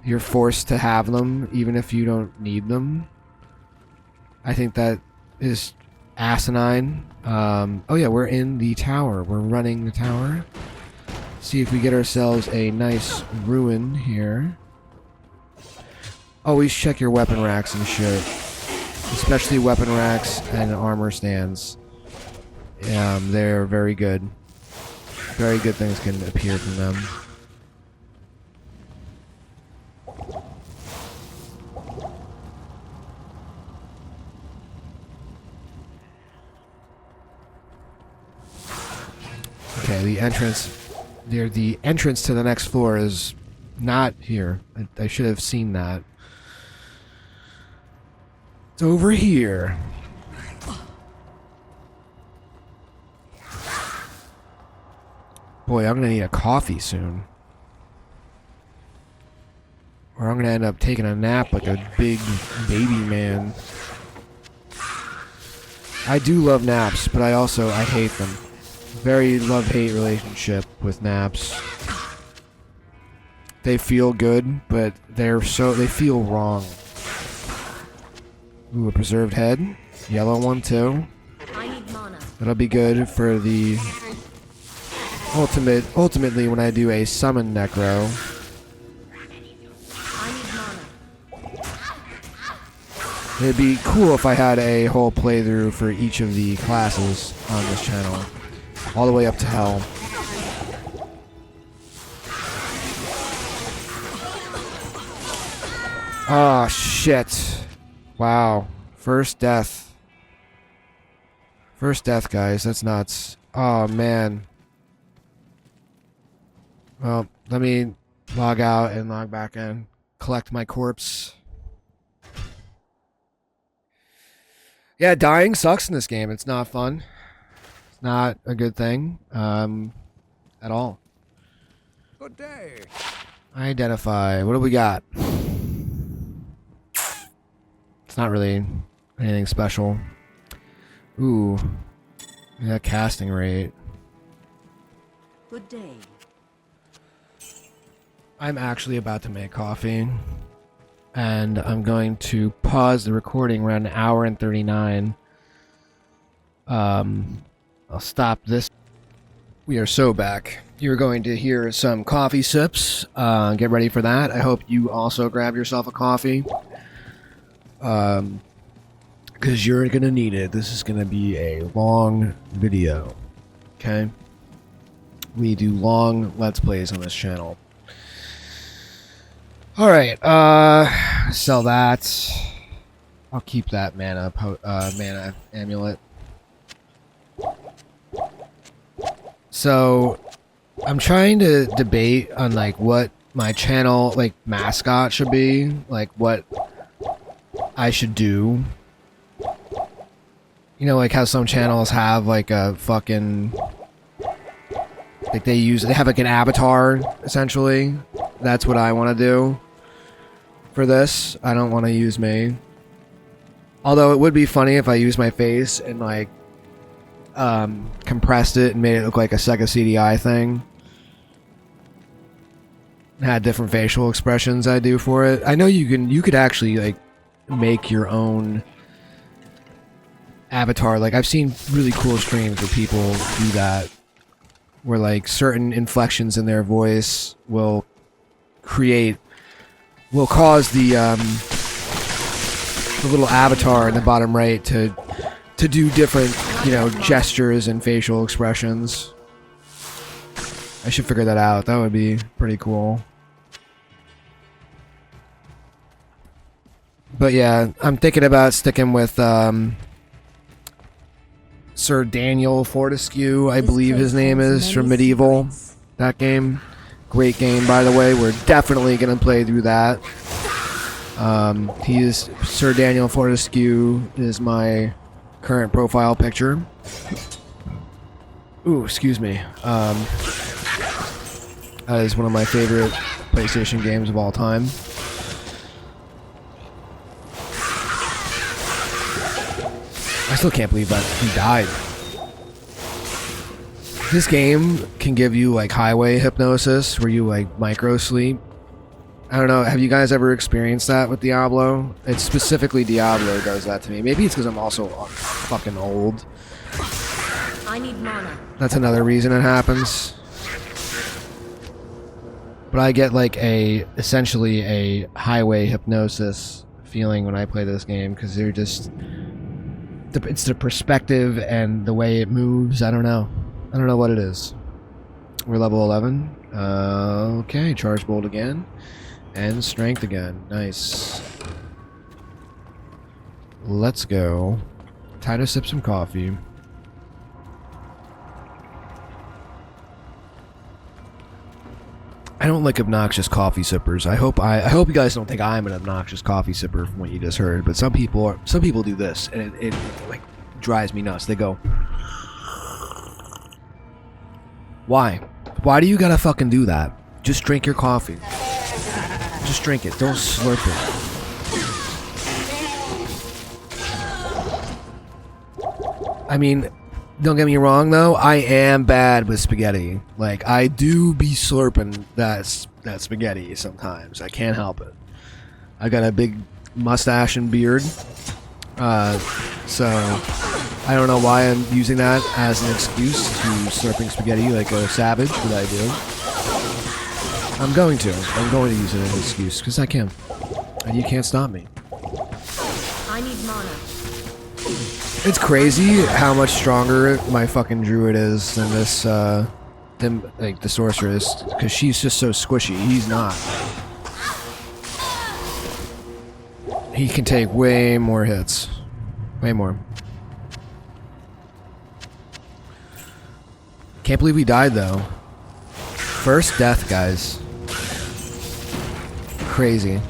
You're forced to have them even if you don't need them. I think that is asinine. Oh yeah, we're in the tower. We're running the tower. See if we get ourselves a nice ruin here. Always check your weapon racks and shit. Especially weapon racks and armor stands. They're very good. Very good things can appear from them. Okay, the entrance to the next floor is not here. I should have seen that. It's over here. Boy, I'm gonna need a coffee soon. Or I'm gonna end up taking a nap like a big baby man. I do love naps, but I hate them. Very love-hate relationship with naps. They feel good, but they feel wrong. Ooh, a preserved head. Yellow one too. I need mana. That'll be good for the ultimately when I do a summon necro. I need mana. It'd be cool if I had a whole playthrough for each of the classes on this channel. All the way up to hell. Ah, shit. Wow. First death. First death, guys. That's nuts. Oh, man. Well, let me log out and log back in. Collect my corpse. Yeah, dying sucks in this game. It's not fun. It's not a good thing. At all. Good day. Identify. What do we got? It's not really anything special. Ooh. That casting rate. Good day. I'm actually about to make coffee. And I'm going to pause the recording around an hour and 39. I'll stop this. We are so back. You're going to hear some coffee sips. Get ready for that. I hope you also grab yourself a coffee. Because you're going to need it. This is going to be a long video. Okay? We do long Let's Plays on this channel. Alright, sell that. I'll keep that mana amulet. So, I'm trying to debate on, like, what my channel, like, mascot should be. Like, what I should do. You know, like how some channels have, like, a fucking... Like, they have, like, an avatar, essentially. That's what I want to do. For this, I don't want to use me. Although it would be funny if I used my face and, like, compressed it and made it look like a Sega CDI thing. Had different facial expressions I do for it. I know you could actually, like, make your own avatar. Like, I've seen really cool streams where people do that. Where, like, certain inflections in their voice will will cause the little avatar in the bottom right to do different, gestures and facial expressions. I should figure that out. That would be pretty cool. But yeah, I'm thinking about sticking with Sir Daniel Fortescue, I believe his name is, from Medieval. That game. Great game, by the way. We're definitely going to play through that. Sir Daniel Fortescue is my current profile picture. Ooh, excuse me. That is one of my favorite PlayStation games of all time. I still can't believe that he died. This game can give you like highway hypnosis where you like micro sleep. I don't know, have you guys ever experienced that with Diablo? It's specifically Diablo does that to me. Maybe it's because I'm also fucking old. I need mana. That's another reason it happens. But I get like essentially a highway hypnosis feeling when I play this game because they're just... It's the perspective and the way it moves. I don't know what it is. We're level 11. Okay, charge bolt again. And strength again. Nice. Let's go. Time to sip some coffee. I don't like obnoxious coffee sippers. I hope you guys don't think I'm an obnoxious coffee sipper from what you just heard. But some people do this, and it like drives me nuts. They go, "Why? Why do you gotta fucking do that? Just drink your coffee. Just drink it. Don't slurp it." I mean, don't get me wrong though, I am bad with spaghetti. Like, I do be slurping that spaghetti sometimes. I can't help it. I got a big mustache and beard. So I don't know why I'm using that as an excuse to slurping spaghetti like a savage, but I do. I'm going to use it as an excuse, because I can. And you can't stop me. I need mana. It's crazy how much stronger my fucking druid is than this, like the sorceress, because she's just so squishy. He's not. He can take way more hits. Way more. Can't believe we died though. First death, guys. Crazy.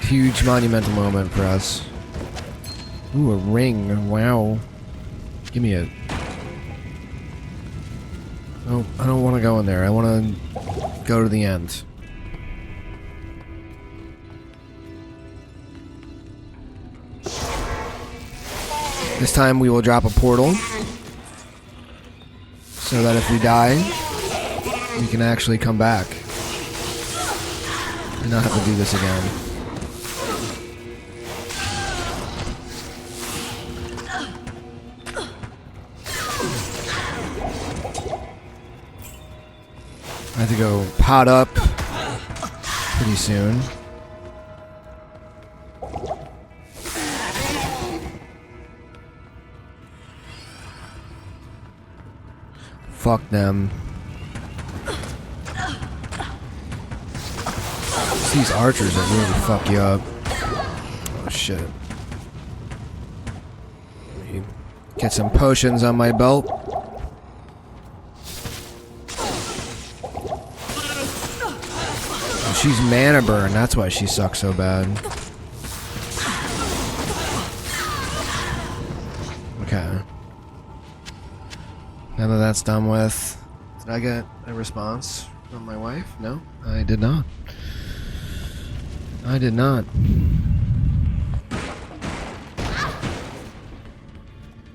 Huge monumental moment for us. Ooh, a ring. Wow. Give me it. Oh, I don't want to go in there. I want to go to the end. This time we will drop a portal. So that if we die, we can actually come back. And not have to do this again. I have to go pot up pretty soon. Fuck them. It's these archers that really fuck you up. Oh shit. Let me get some potions on my belt. She's mana burn, that's why she sucks so bad. Okay. Now that that's done with, did I get a response from my wife? No, I did not. I did not.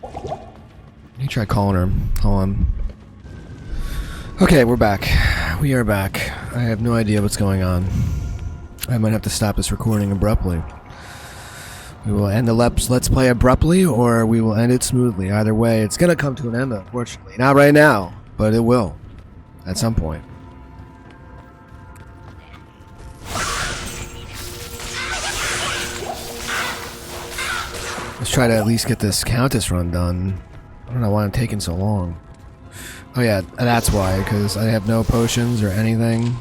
Let me try calling her. Hold on. Okay, we're back. We are back. I have no idea what's going on. I might have to stop this recording abruptly. We will end the Let's Play abruptly, or we will end it smoothly. Either way, it's going to come to an end, unfortunately. Not right now, but it will. At some point. Let's try to at least get this Countess run done. I don't know why I'm taking so long. Oh yeah, that's why, because I have no potions or anything.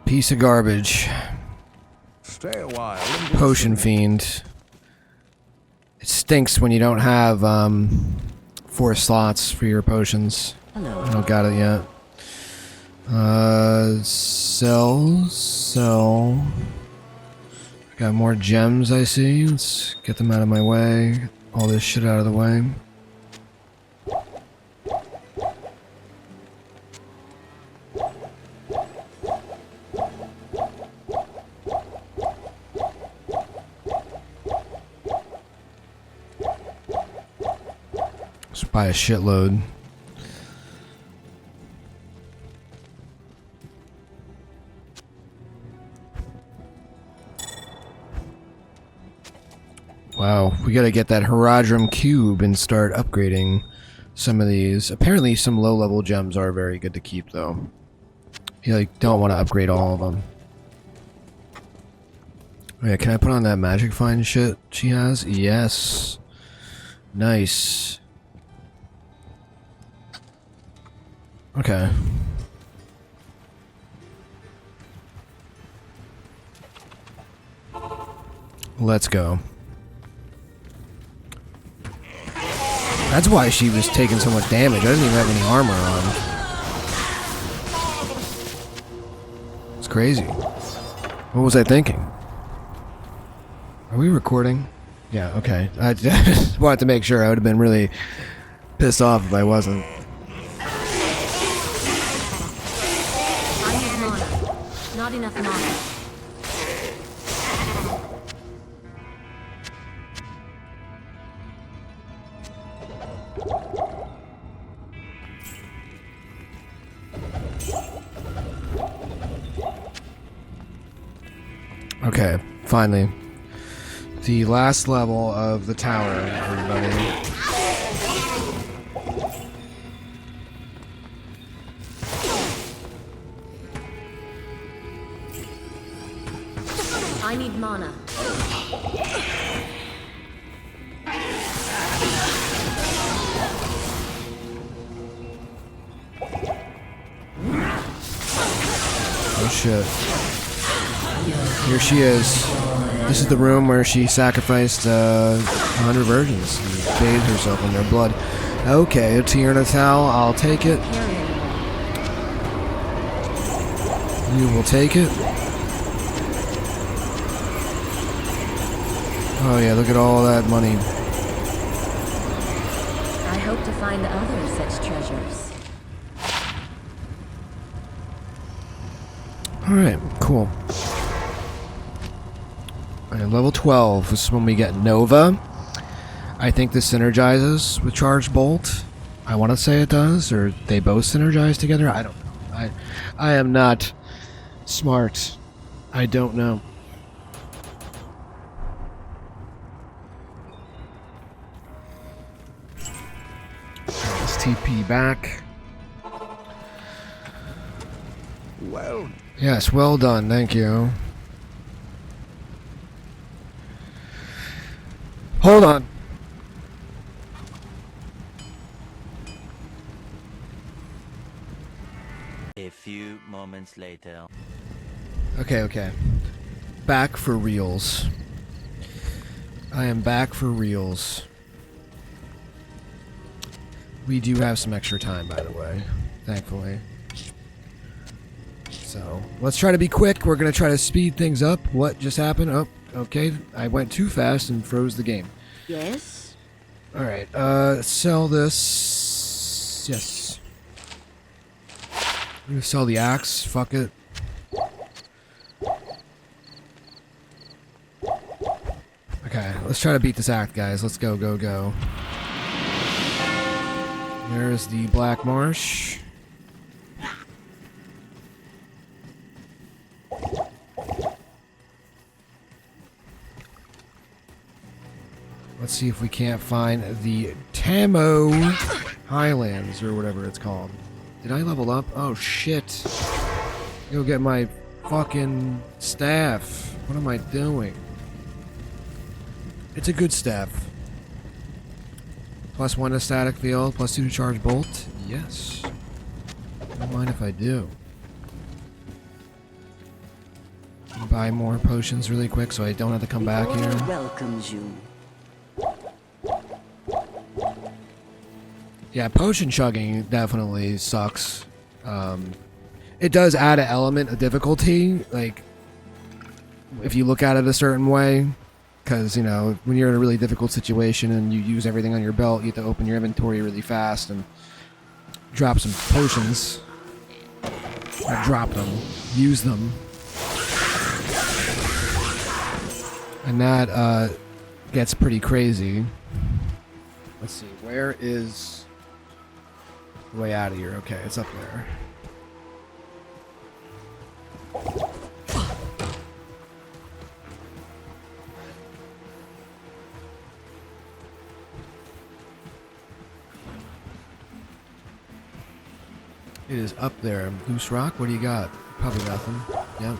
Piece of garbage. Stay a while. Potion fiend. It stinks when you don't have 4 slots for your potions. Hello. I don't got it yet. Sell. Got more gems, I see. Let's get them out of my way. All this shit out of the way. Let's buy a shitload. Wow, we gotta get that Herodrum Cube and start upgrading some of these. Apparently some low-level gems are very good to keep, though. You like don't want to upgrade all of them. Oh, yeah, can I put on that magic find shit she has? Yes. Nice. Okay. Let's go. That's why she was taking so much damage. I didn't even have any armor on. It's crazy. What was I thinking? Are we recording? Yeah, okay. I just wanted to make sure. I would have been really pissed off if I wasn't. I need mana. Not enough mana. Okay, finally. The last level of the tower, everybody. I need mana. Oh shit. Here she is. This is the room where she sacrificed 100 virgins and bathed herself in their blood. Okay, a tear and a towel. I'll take it. You will take it. Oh yeah, look at all that money. I hope to find other such treasures. Alright, cool. Alright, level 12 is when we get Nova. I think this synergizes with Charged Bolt. I want to say it does, or they both synergize together. I don't know. I am not smart. I don't know. Let's TP back. Well, Yes, well done. Thank you. Hold on. A few moments later. Okay. Back for reals. I am back for reals. We do have some extra time, by the way. Thankfully. So, let's try to be quick. We're going to try to speed things up. What just happened? Oh, okay. I went too fast and froze the game. Yes? Alright, sell this. Yes. I'm gonna sell the axe. Fuck it. Okay, let's try to beat this act, guys. Let's go. There's the Black Marsh. Let's see if we can't find the Tamo Highlands, or whatever it's called. Did I level up? Oh, shit. Go get my fucking staff. What am I doing? It's a good staff. +1 to static field, +2 to charge bolt. Yes. Don't mind if I do. Buy more potions really quick so I don't have to come back The world here. welcomes you. Yeah, potion chugging definitely sucks. It does add an element of difficulty, like if you look at it a certain way, because, you know, when you're in a really difficult situation and you use everything on your belt, you have to open your inventory really fast and drop some potions. Or drop them. Use them. And that gets pretty crazy. Let's see, where is the way out of here? Okay, it's up there. It is up there. Goose Rock, what do you got? Probably nothing. Yep.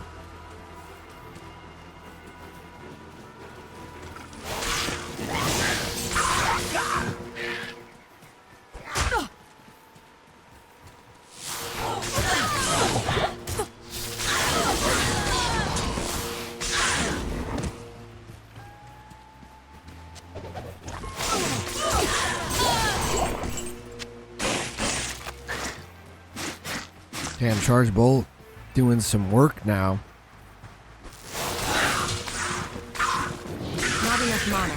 Damn, Charge Bolt doing some work now. Not enough mana.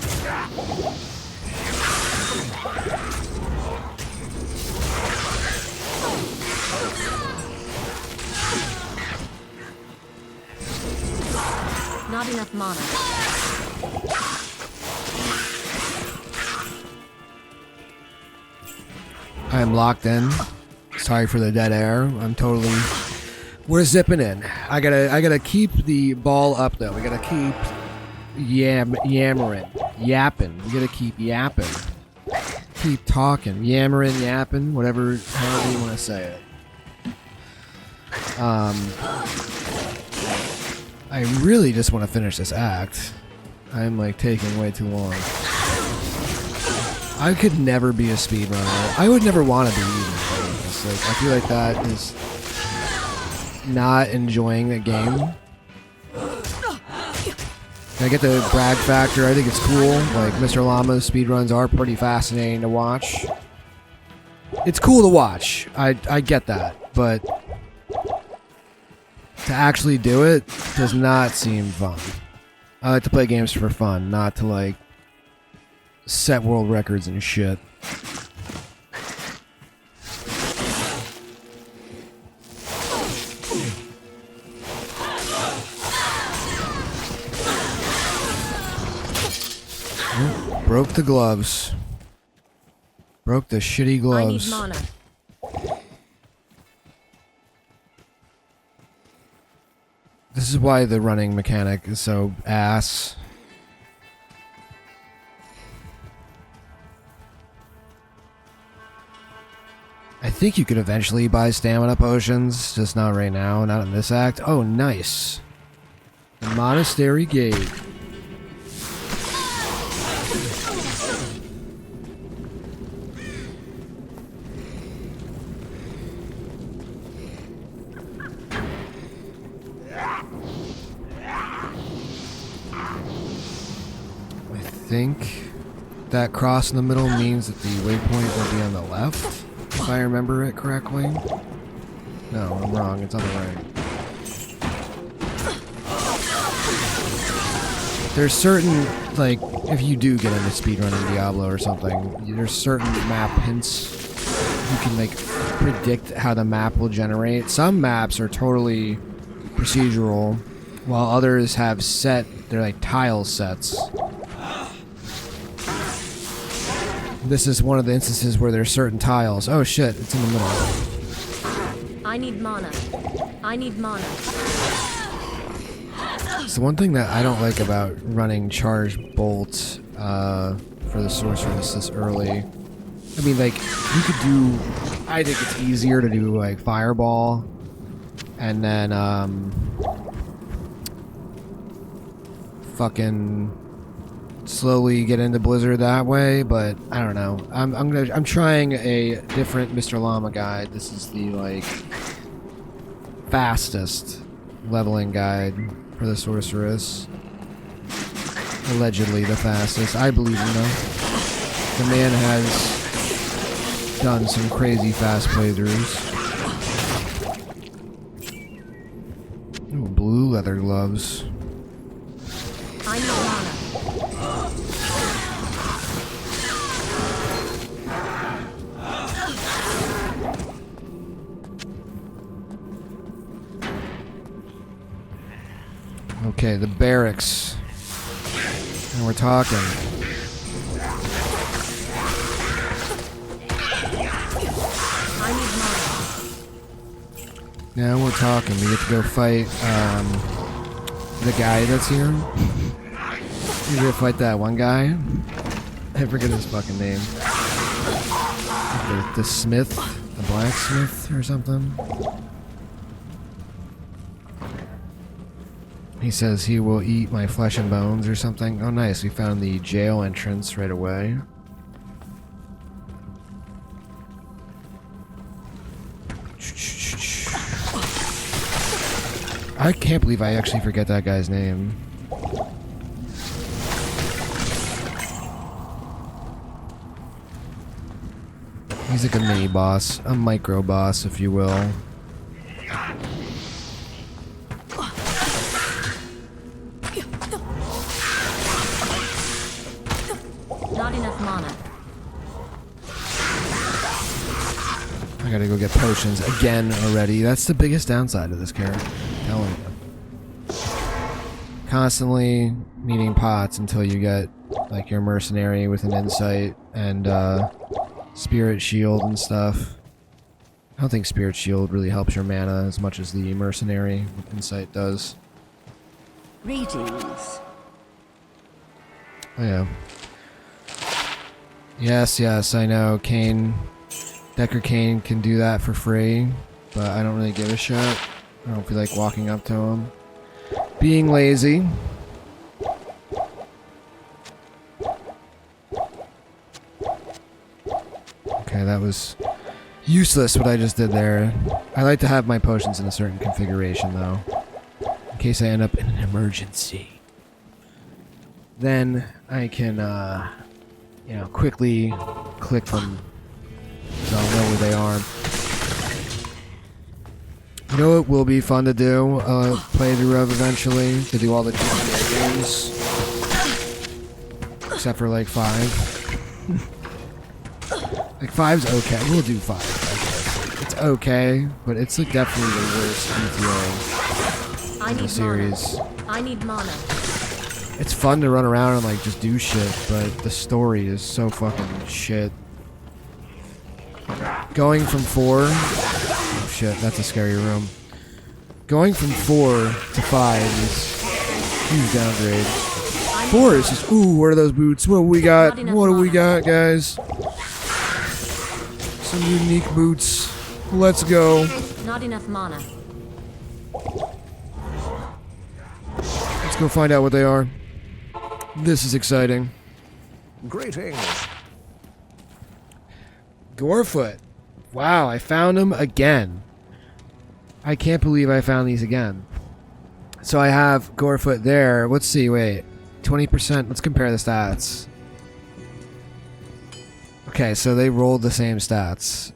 Not enough mana. I am locked in. Sorry for the dead air. I'm totally... We're zipping in. I gotta keep the ball up though. We gotta keep yammering. Yapping. We gotta keep yapping. Keep talking. Yammering, yapping, whatever, however you want to say it. I really just want to finish this act. I'm like taking way too long. I could never be a speedrunner. I would never want to be either. Like, I feel like that is not enjoying the game. I get the brag factor. I think it's cool. Like, Mr. Llama's speedruns are pretty fascinating to watch. It's cool to watch. I get that. But to actually do it does not seem fun. I like to play games for fun, not to, like, set world records and shit. Broke the gloves. Broke the shitty gloves. I need mana. This is why the running mechanic is so ass. I think you could eventually buy stamina potions, just not right now, not in this act. Oh, nice. The Monastery Gate. I think that cross in the middle means that the waypoint will be on the left, if I remember it correctly. No, I'm wrong. It's on the right. There's certain, like, if you do get into speedrunning Diablo or something, there's certain map hints you can, like, predict how the map will generate. Some maps are totally procedural, while others have they're like tile sets. This is one of the instances where there's certain tiles. Oh shit, it's in the middle. I need mana. I need mana. So one thing that I don't like about running charge bolts for the sorceress this early, I mean, like, you could do, I think it's easier to do like fireball and then fucking slowly get into Blizzard that way, but I don't know. I'm trying a different Mr. Llama guide. This is the like fastest leveling guide for the Sorceress. Allegedly the fastest. I believe him though. The man has done some crazy fast playthroughs. Ooh, blue leather gloves. I need mana. Okay, the barracks. And we're talking. I need mana. Now we're talking. We get to go fight the guy that's here. We get to fight that one guy. I forget his fucking name. The smith? The blacksmith or something? He says he will eat my flesh and bones or something. Oh nice, we found the jail entrance right away. I can't believe I actually forget that guy's name. He's like a mini boss, a micro boss if you will. Not enough mana. I gotta go get potions again already. That's the biggest downside of this character. I'm telling you. Constantly needing pots until you get like your mercenary with an insight and spirit shield and stuff. I don't think spirit shield really helps your mana as much as the mercenary with insight does. Greetings. Oh yeah. Yes, I know. Decker Kane can do that for free, but I don't really give a shit. I don't feel like walking up to him. Being lazy. Okay, that was useless what I just did there. I like to have my potions in a certain configuration though, in case I end up in an emergency. Then I can, quickly click them so I'll know where they are. You know what will be fun to do, playthrough of eventually, to do all the GTA games. Except for like 5. Like 5's okay, we'll do 5, I guess. It's okay, but it's like definitely the worst GTA in the series. I need mana. It's fun to run around and like just do shit, but the story is so fucking shit. Going from 4... Oh shit, that's a scary room. Going from 4 to 5 is huge downgrade. 4 is just, ooh, what are those boots? What do we got? What do we got, guys? Some unique boots. Let's go. Not enough mana. Let's go find out what they are. This is exciting. Greetings. Gorefoot. Wow, I found them again. I can't believe I found these again. So I have Gorefoot there. Let's see, wait. 20%. Let's compare the stats. Okay, so they rolled the same stats.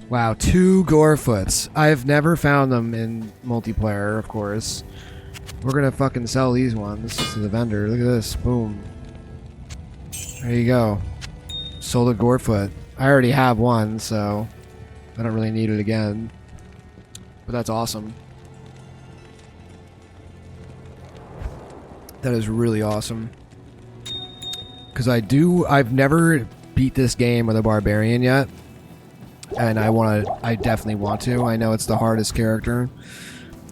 Wow, 2 Gorefoots. I've never found them in multiplayer, of course. We're gonna fucking sell these ones to the vendor. Look at this. Boom. There you go. Sold a Gorefoot. I already have one, so I don't really need it again. But that's awesome. That is really awesome. Because I've never beat this game with a barbarian yet. And I definitely want to. I know it's the hardest character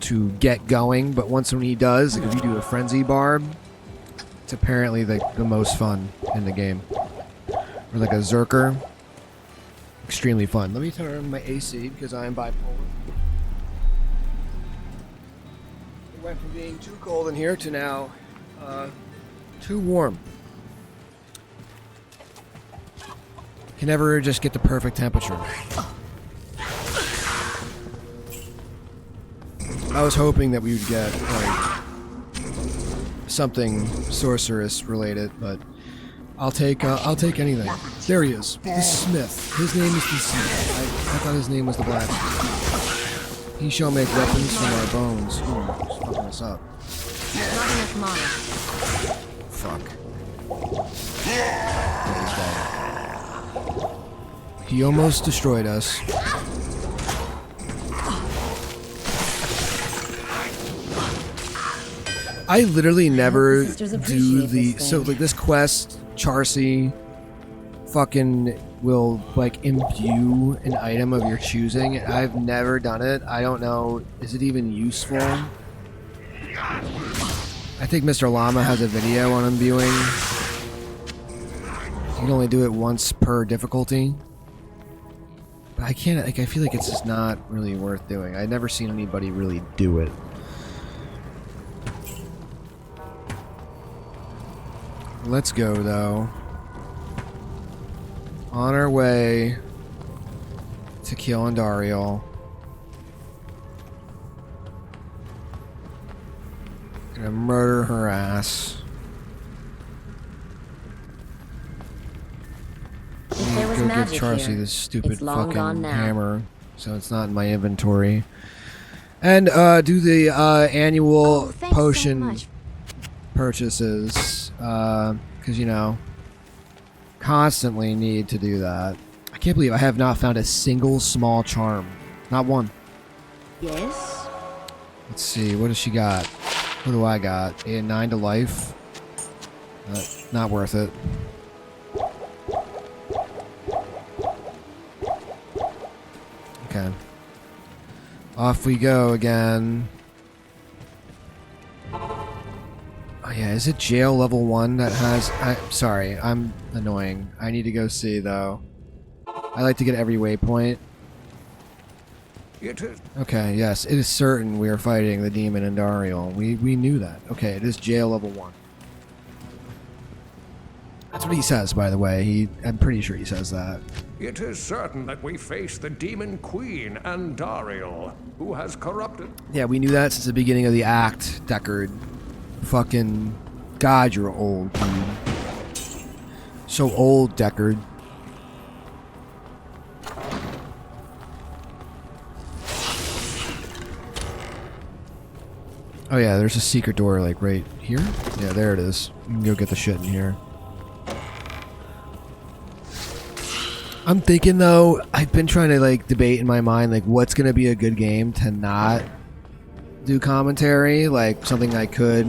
to get going, but once when he does, like if you do a frenzy barb, it's apparently the most fun in the game. Or like a Zerker. Extremely fun. Let me turn on my AC because I am bipolar. It went from being too cold in here to now Too warm. Can never just get the perfect temperature. I was hoping that we would get like something sorceress related, but I'll take anything. There he is, the Smith. His name is the Smith. I thought his name was the Blacksmith. He shall make weapons from our bones. Ooh, he's fucking us up. Not enough mana. Fuck. Yeah, he's dead. He almost destroyed us. I literally never do the so like this quest. Charcy fucking will like imbue an item of your choosing. I've never done it. I don't know. Is it even useful? I think Mr. Llama has a video on imbuing. You can only do it once per difficulty. But I can't, like, I feel like it's just not really worth doing. I've never seen anybody really do it. Let's go, though. On our way to kill Andariel. Gonna murder her ass. If there was go magic give Charcy here, this stupid it's long gone fucking now. hammer, so it's not in my inventory. And do the annual Thanks potion so much. purchases, because you know, constantly need to do that. I can't believe I have not found a single small charm, not one. Yes? Let's see, what does she got? What do I got? A 9 to life. Not worth it. Okay. Off we go again. Oh yeah, is it jail level 1 that has... sorry, I'm annoying. I need to go see, though. I like to get every waypoint. It is. Okay, yes, it is certain we are fighting the demon Andariel. We knew that. Okay, it is jail level 1. That's what he says, by the way. I'm pretty sure he says that. It is certain that we face the demon queen, Andariel, who has corrupted. Yeah, we knew that since the beginning of the act, Deckard. Fucking... God, you're old, dude. So old, Deckard. Oh yeah, there's a secret door, like, right here? Yeah, there it is. You can go get the shit in here. I'm thinking, though, I've been trying to, like, debate in my mind, like, what's gonna be a good game to not do commentary? Like, something I could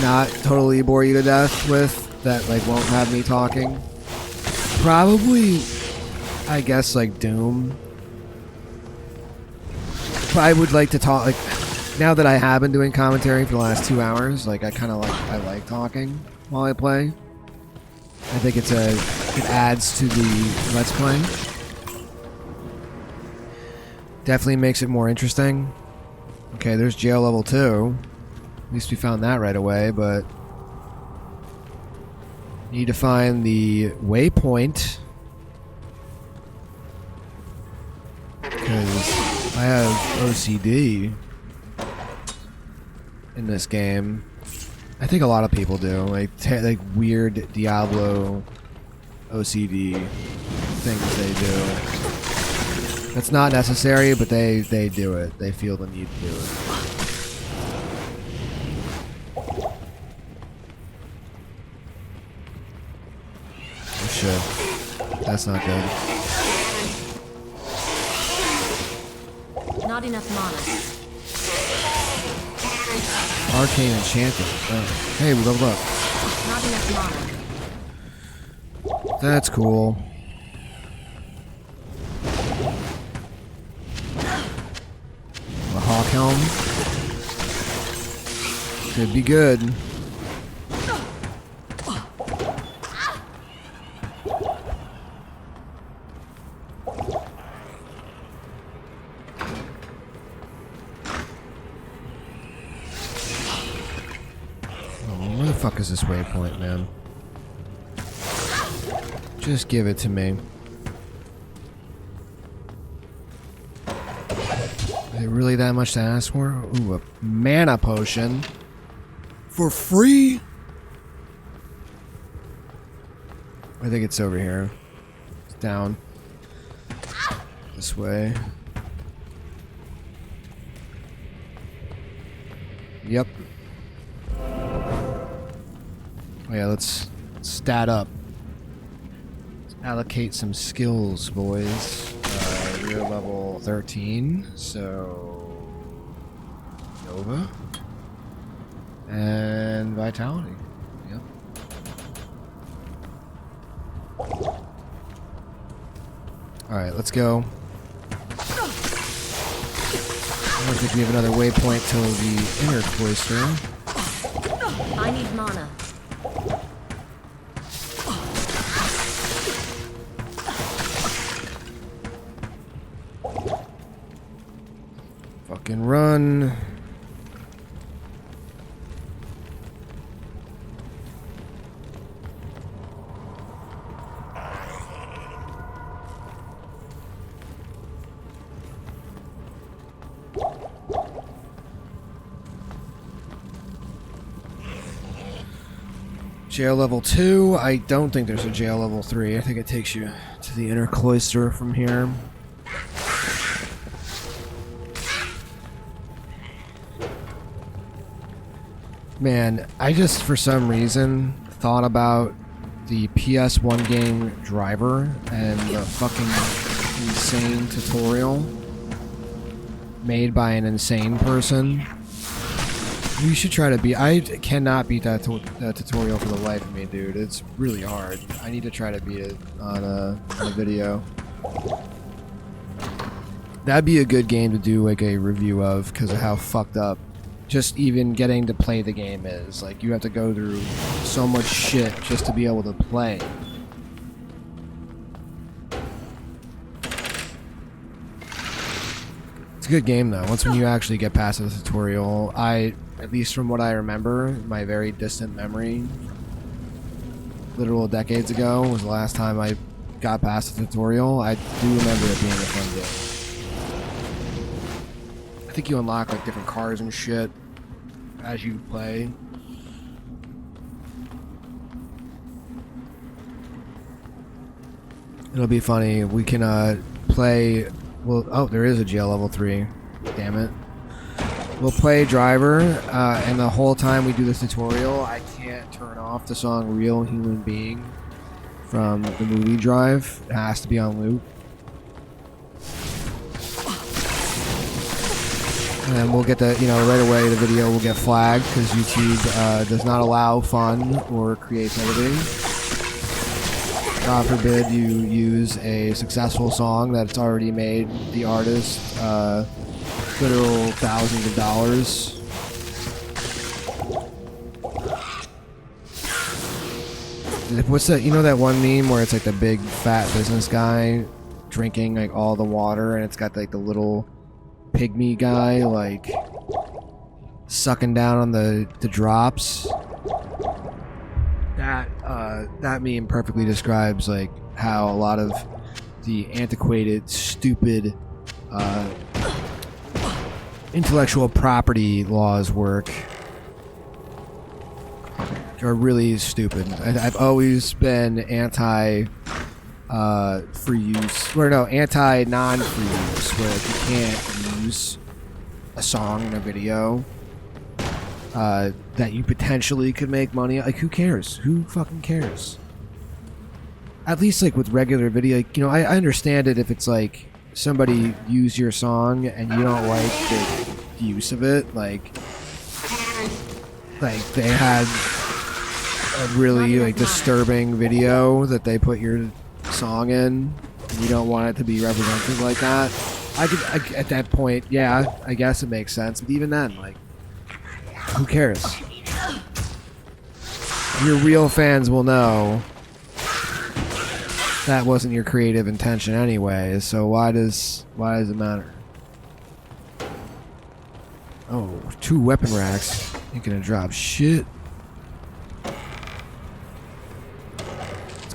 not totally bore you to death with, that, like, won't have me talking. Probably, I guess, like, Doom. But I would like to talk, like... Now that I have been doing commentary for the last 2 hours, like I like talking while I play. I think it adds to the Let's Play. Definitely makes it more interesting. Okay, there's jail level 2. At least we found that right away, but need to find the waypoint. Because I have OCD in this game. I think a lot of people do. Like weird Diablo OCD things they do. That's not necessary, but they do it. They feel the need to do it. Oh shit. That's not good. Not enough mana. Arcane Enchanted. Oh. Hey, we leveled up. Not enough mana. That's cool. The Hawk Helm. Could be good. is this waypoint, man? Just give it to me. Is it really that much to ask for? Ooh, a mana potion. For free? I think it's over here. It's down. This way. Yep. Oh yeah, let's stat up. Let's allocate some skills, boys. We're level 13, so Nova and Vitality. Yep. All right, let's go. I don't think we have another waypoint till the inner cloister. I need mana. Fucking run. Jail level 2. I don't think there's a jail level 3. I think it takes you to the inner cloister from here. Man, I just, for some reason, thought about the PS1 game Driver and the fucking insane tutorial made by an insane person. You should try to beat. I cannot beat that tutorial for the life of me, dude. It's really hard. I need to try to beat it on a video. That'd be a good game to do like a review of because of how fucked up just even getting to play the game is. Like, you have to go through so much shit just to be able to play. It's a good game though. Once when you actually get past the tutorial, at least from what I remember, my very distant memory, literal decades ago, was the last time I got past the tutorial. I do remember it being a fun game. I think you unlock like different cars and shit as you play. It'll be funny. We can play. Well, oh, there is a jail level 3. Damn it. We'll play Driver, and the whole time we do this tutorial, I can't turn off the song "Real Human Being" from the movie Drive. It has to be on loop. And we'll get the, right away the video will get flagged because YouTube does not allow fun or creativity. God forbid you use a successful song that's already made the artist literal thousands of dollars. What's that? You know that one meme where it's like the big fat business guy drinking like all the water, and it's got like the little pygmy guy like sucking down on the drops. That meme perfectly describes like how a lot of the antiquated, stupid intellectual property laws work. Are really stupid. I've always been anti free use, or no, anti non-free use, where like, you can't use a song in a video that you potentially could make money. Like, who cares? Who fucking cares? At least like with regular video, like, I understand it if it's like somebody used your song and you don't like the use of it, like they had a really like disturbing video that they put your song in and you don't want it to be represented like that. I at that point, yeah, I guess it makes sense, but even then, like, who cares? Your real fans will know that wasn't your creative intention anyway, so why does it matter? Oh, 2 weapon racks. Ain't gonna drop shit.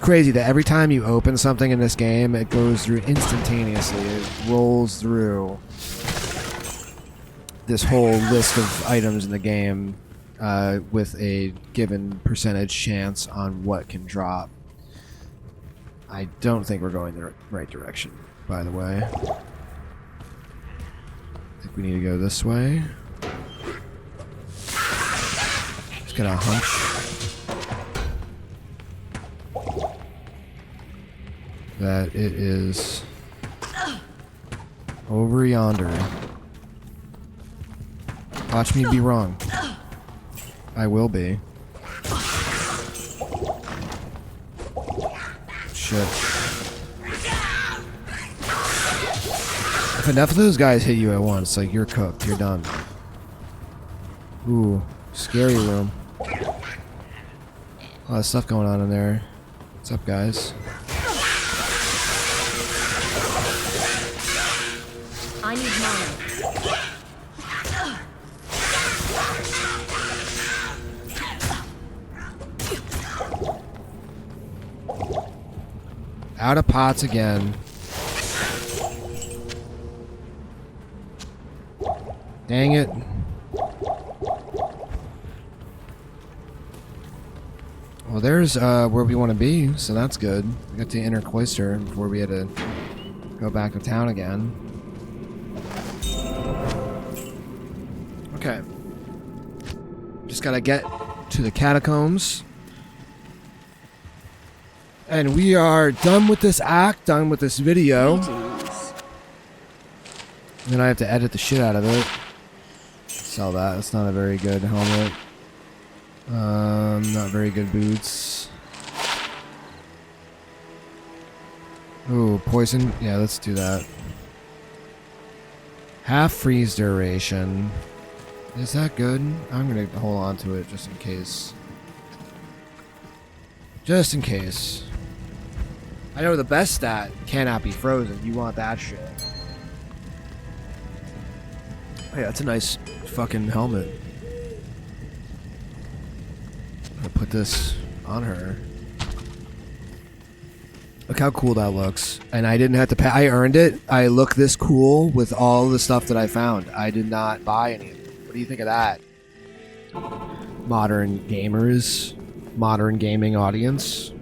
crazy that every time you open something in this game, it goes through instantaneously. It rolls through this whole list of items in the game with a given percentage chance on what can drop. I don't think we're going the right direction, by the way. I think we need to go this way. Just got a hunch that it is over yonder. Watch me be wrong. I will be. Shit. If enough of those guys hit you at once, like, you're cooked. You're done. Ooh. Scary room. A lot of stuff going on in there. What's up, guys? I need money. Out of pots again. Dang it. Well, there's where we want to be, so that's good. We got to Inner Cloister before we had to go back to town again. Okay. Just gotta get to the catacombs. And we are done with this act, done with this video. Greetings. And then I have to edit the shit out of it. Sell that. That's not a very good helmet. Not very good boots. Ooh, poison. Yeah, let's do that. Half freeze duration. Is that good? I'm gonna hold on to it just in case. Just in case. I know the best stat cannot be frozen. You want that shit. Oh, yeah, that's a nice fucking helmet. I'll put this on her. Look how cool that looks. And I didn't have to pay. I earned it. I look this cool with all the stuff that I found. I did not buy any of it. What do you think of that? Modern gamers. Modern gaming audience.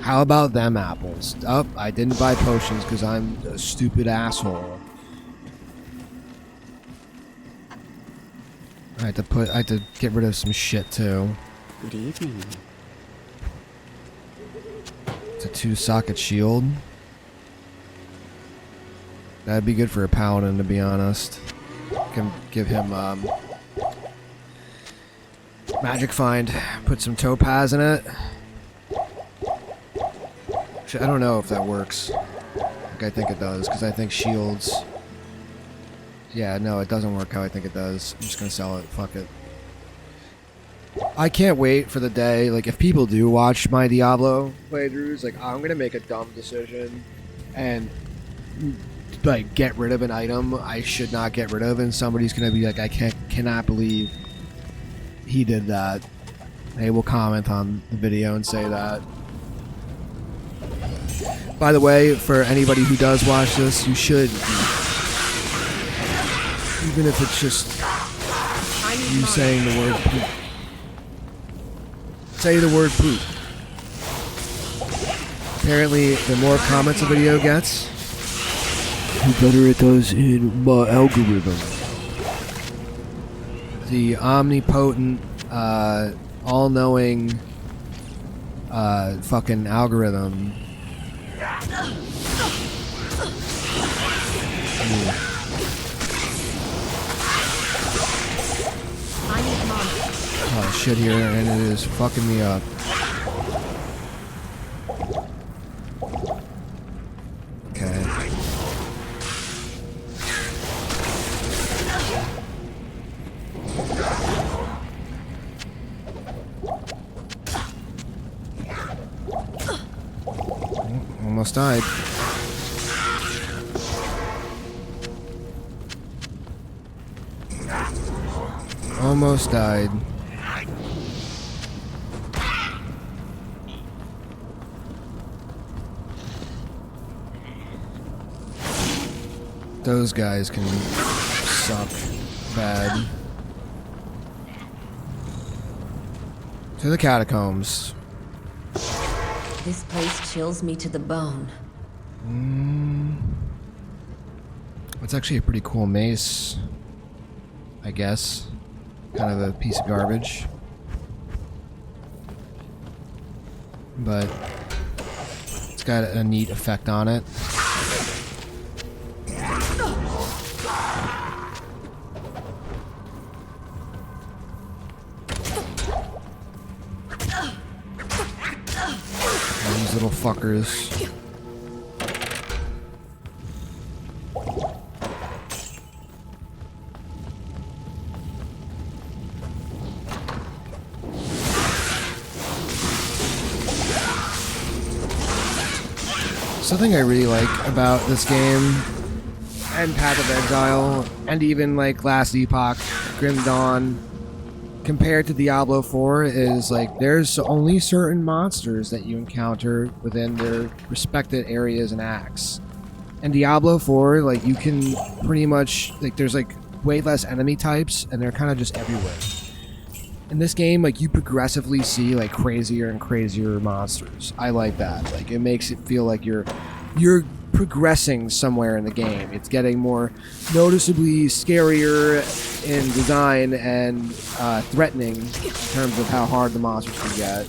How about them apples? Oh, I didn't buy potions because I'm a stupid asshole. I had to get rid of some shit too. Good evening. It's a 2-socket shield. That'd be good for a paladin, to be honest. Can give him magic find. Put some topaz in it. I don't know if that works. Like, I think it does, because I think shields... Yeah, no, it doesn't work how I think it does. I'm just gonna sell it. Fuck it. I can't wait for the day, like, if people do watch my Diablo playthroughs, like, I'm gonna make a dumb decision and, like, get rid of an item I should not get rid of, and somebody's gonna be like, I cannot believe he did that. They will comment on the video and say that. By the way, for anybody who does watch this, you should, even if it's just you saying the word poop. Say the word poop. Apparently, the more comments a video gets, the better it does in my algorithm. The omnipotent, all-knowing, fucking algorithm. Oh shit here, and it is fucking me up. Okay. Almost died. Almost died. Those guys can suck bad. To the catacombs. This place chills me to the bone. It's actually a pretty cool mace, I guess. Kind of a piece of garbage. But it's got a neat effect on it. These little fuckers. Something I really like about this game, and Path of Exile, and even like Last Epoch, Grim Dawn, compared to Diablo 4, is like there's only certain monsters that you encounter within their respected areas and acts. And Diablo 4, like you can pretty much, like there's like way less enemy types, and they're kind of just everywhere. In this game, like you progressively see like crazier and crazier monsters. I like that. Like it makes it feel like you're progressing somewhere in the game. It's getting more noticeably scarier in design and threatening in terms of how hard the monsters can get.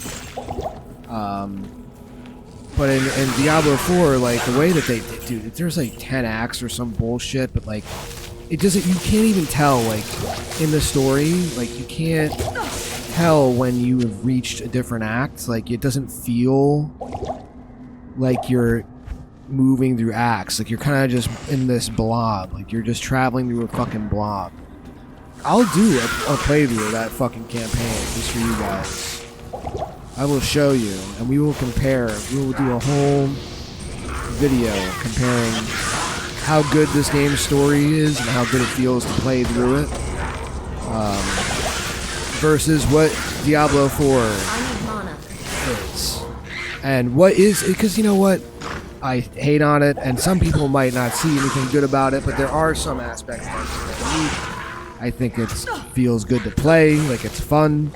But in Diablo 4, like the way that they do, there's like 10 acts or some bullshit, but like it doesn't. You can't even tell like in the story. Like you can't tell when you have reached a different act. Like it doesn't feel like you're moving through acts. Like you're kind of just in this blob. Like you're just traveling through a fucking blob. I'll do a playthrough of that fucking campaign just for you guys. I will show you, and we will compare. We will do a whole video comparing how good this game's story is and how good it feels to play through it, versus what Diablo 4 is. And what is, because you know what? I hate on it, and some people might not see anything good about it, but there are some aspects that are unique. I think it feels good to play, like it's fun.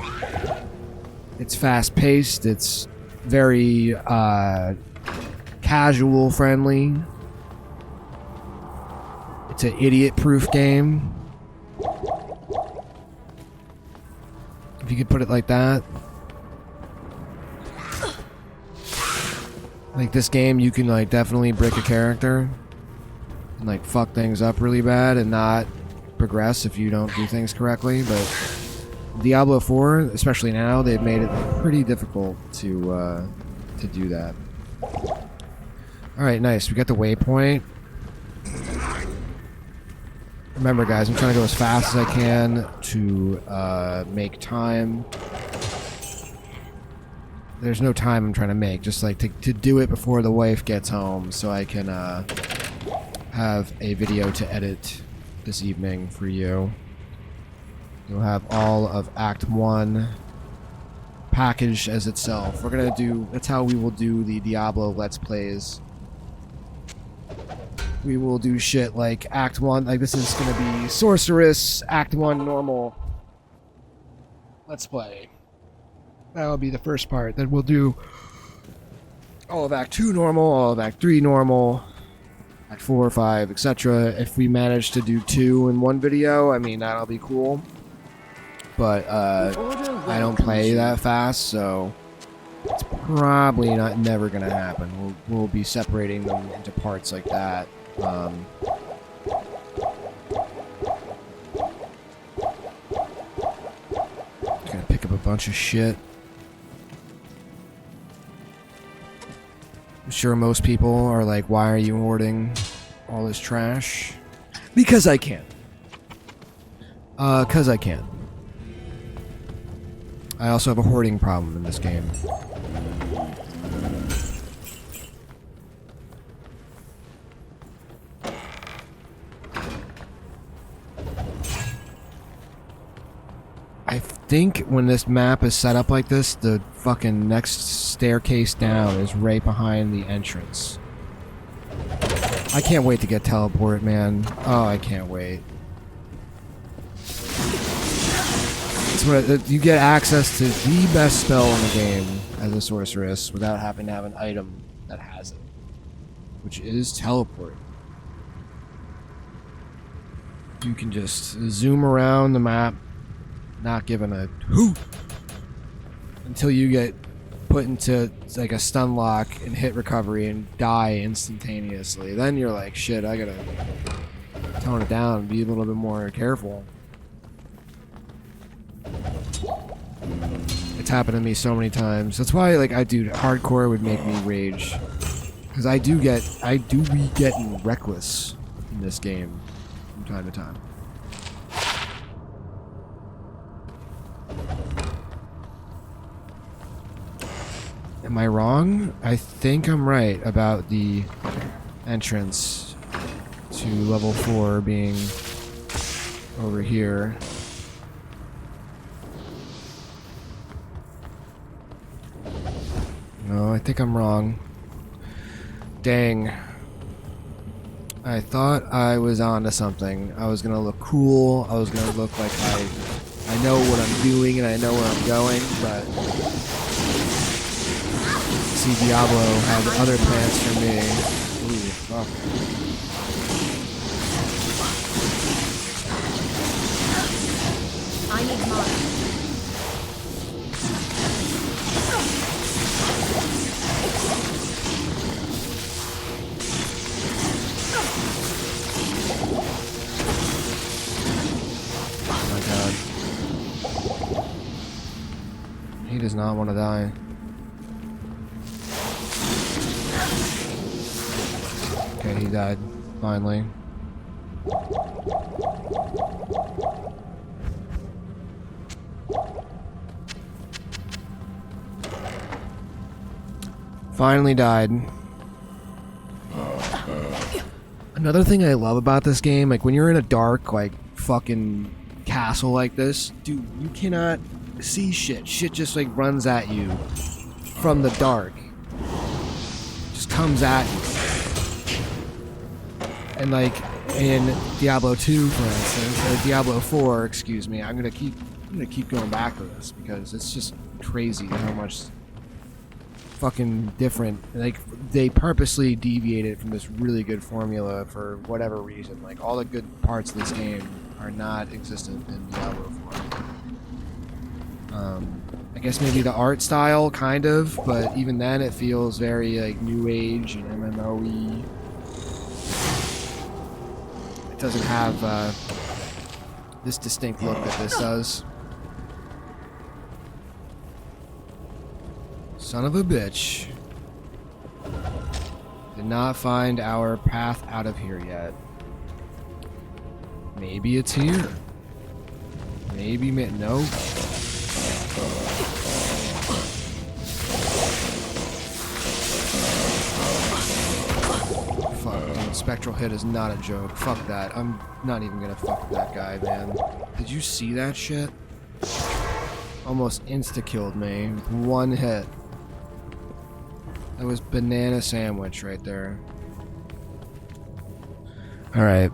It's fast-paced. It's very casual-friendly. It's an idiot-proof game. If you could put it like that. Like this game, you can like definitely break a character and like fuck things up really bad and not progress if you don't do things correctly. But Diablo 4, especially now, they've made it pretty difficult to do that. All right, nice. We got the waypoint. Remember, guys, I'm trying to go as fast as I can to make time. There's no time I'm trying to make, just like to do it before the wife gets home so I can have a video to edit this evening for you. You'll have all of Act 1 packaged as itself. We're gonna do, that's how we will do the Diablo Let's Plays. We will do shit like Act 1, like this is gonna be Sorceress, Act 1 normal. Let's Play. That'll be the first part. Then we'll do all of Act 2 normal, all of Act 3 normal, Act 4, 5, etc. If we manage to do 2 in one video, I mean, that'll be cool. But I don't play that fast, so it's probably never gonna happen. We'll be separating them into parts like that. Gonna pick up a bunch of shit. I'm sure most people are like, why are you hoarding all this trash? Because I can. 'Cause I can. I also have a hoarding problem in this game. I think when this map is set up like this, the fucking next staircase down is right behind the entrance. I can't wait to get teleport, man. Oh, I can't wait. It's what you get access to the best spell in the game as a sorceress without having to have an item that has it, which is teleport. You can just zoom around the map, not giving a hoot, until you get put into like a stun lock and hit recovery and die instantaneously. Then you're like, shit, I gotta tone it down and be a little bit more careful. It's happened to me so many times. That's why, like, hardcore would make me rage, because I do be getting reckless in this game from time to time. Am I wrong? I think I'm right about the entrance to level 4 being over here. No, I think I'm wrong. Dang. I thought I was onto something. I was gonna look cool. I was gonna look like I know what I'm doing and I know where I'm going, but see, Diablo had other plans for me. Ooh, fuck. I need mine. Oh my god. He does not want to die. Okay, he died. Finally. Finally died. Another thing I love about this game, like when you're in a dark, like fucking castle like this, dude, you cannot see shit. Shit just like runs at you from the dark. Just comes at you. And like in Diablo 2, for instance, or Diablo 4, excuse me, I'm gonna keep going back to this because it's just crazy how much fucking different. Like they purposely deviated from this really good formula for whatever reason. Like all the good parts of this game are not existent in Diablo 4. I guess maybe the art style, kind of, but even then it feels very like new age and MMO-y. It doesn't have this distinct look that this does. Son of a bitch. Did not find our path out of here yet. Maybe it's here. Maybe, no. Fuck, dude, spectral hit is not a joke. Fuck that. I'm not even gonna fuck with that guy, man. Did you see that shit? Almost insta-killed me with one hit. That was banana sandwich right there. Alright.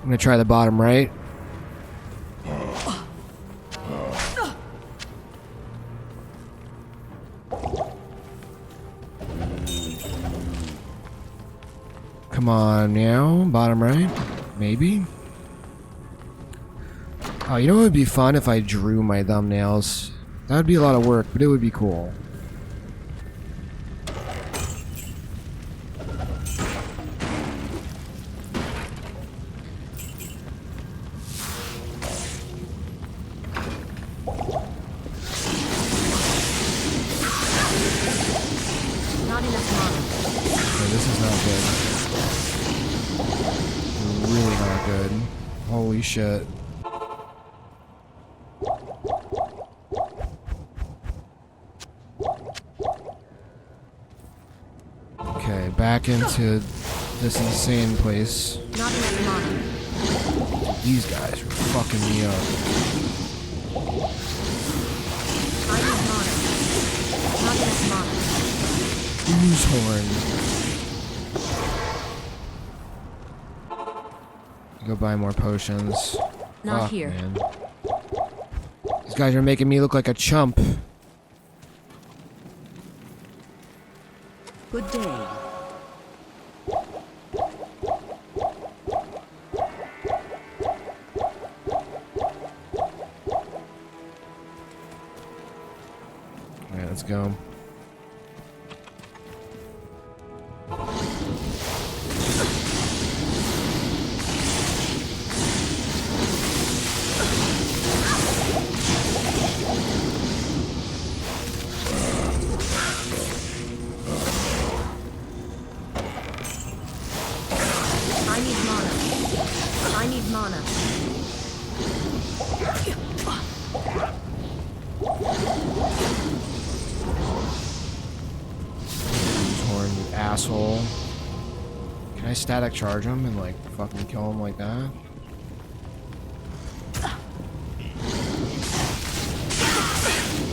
I'm gonna try the bottom right. Come on now, bottom right. Maybe. Oh, you know what would be fun if I drew my thumbnails? That would be a lot of work, but it would be cool. Not enough mana. Okay, this is not good. Really not good. Holy shit. Okay, back into this insane place. Not enough mana. These guys are fucking me up. I need mana. Not enough mana. Ooze horn. Go buy more potions. Not Fuck, here. man. These guys are making me look like a chump. Good day. Alright, let's go. I need mana. I need mana. Torn, you asshole. Can I static charge him and like fucking kill him like that?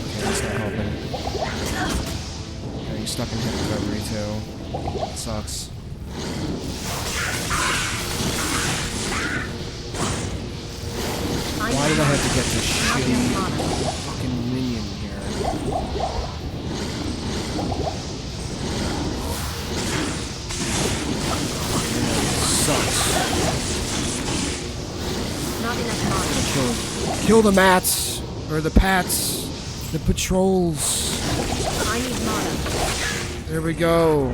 Okay, that's not helping. Getting stuck in hit recovery too. That sucks. Why did I have to get this shitty fucking minion here? Sucks. Not enough mana. Kill the mats or the pats, the patrols. I need mana. There we go.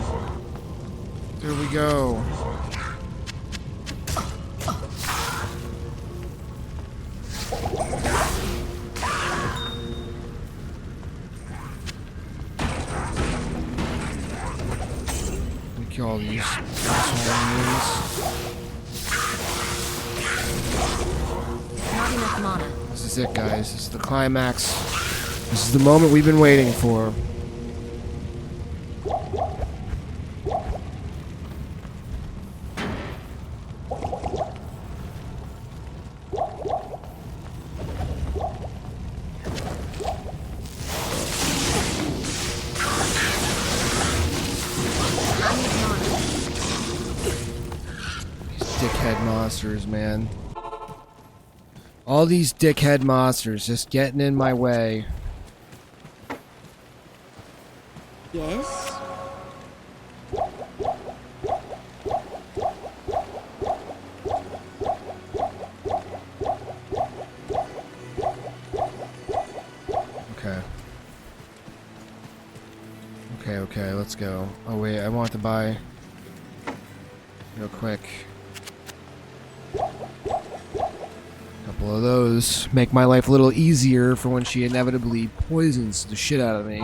There we go. Let me kill all these asshole minions. Not enough mana. This is it, guys. This is the climax. This is the moment we've been waiting for. Dickhead monsters, man. All these dickhead monsters just getting in my way. Yes? Okay. Okay, let's go. Oh wait, I want to buy real quick. Couple of those. Make my life a little easier for when she inevitably poisons the shit out of me.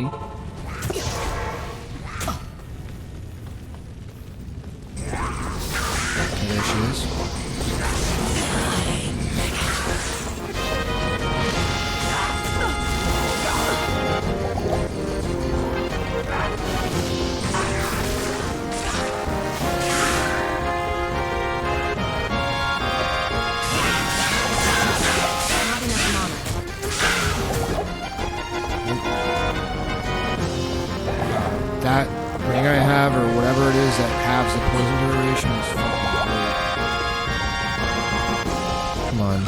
Okay, there she is. Not enough mana. That ring I have, or whatever it is that halves the poison duration, is fucking great. Come on.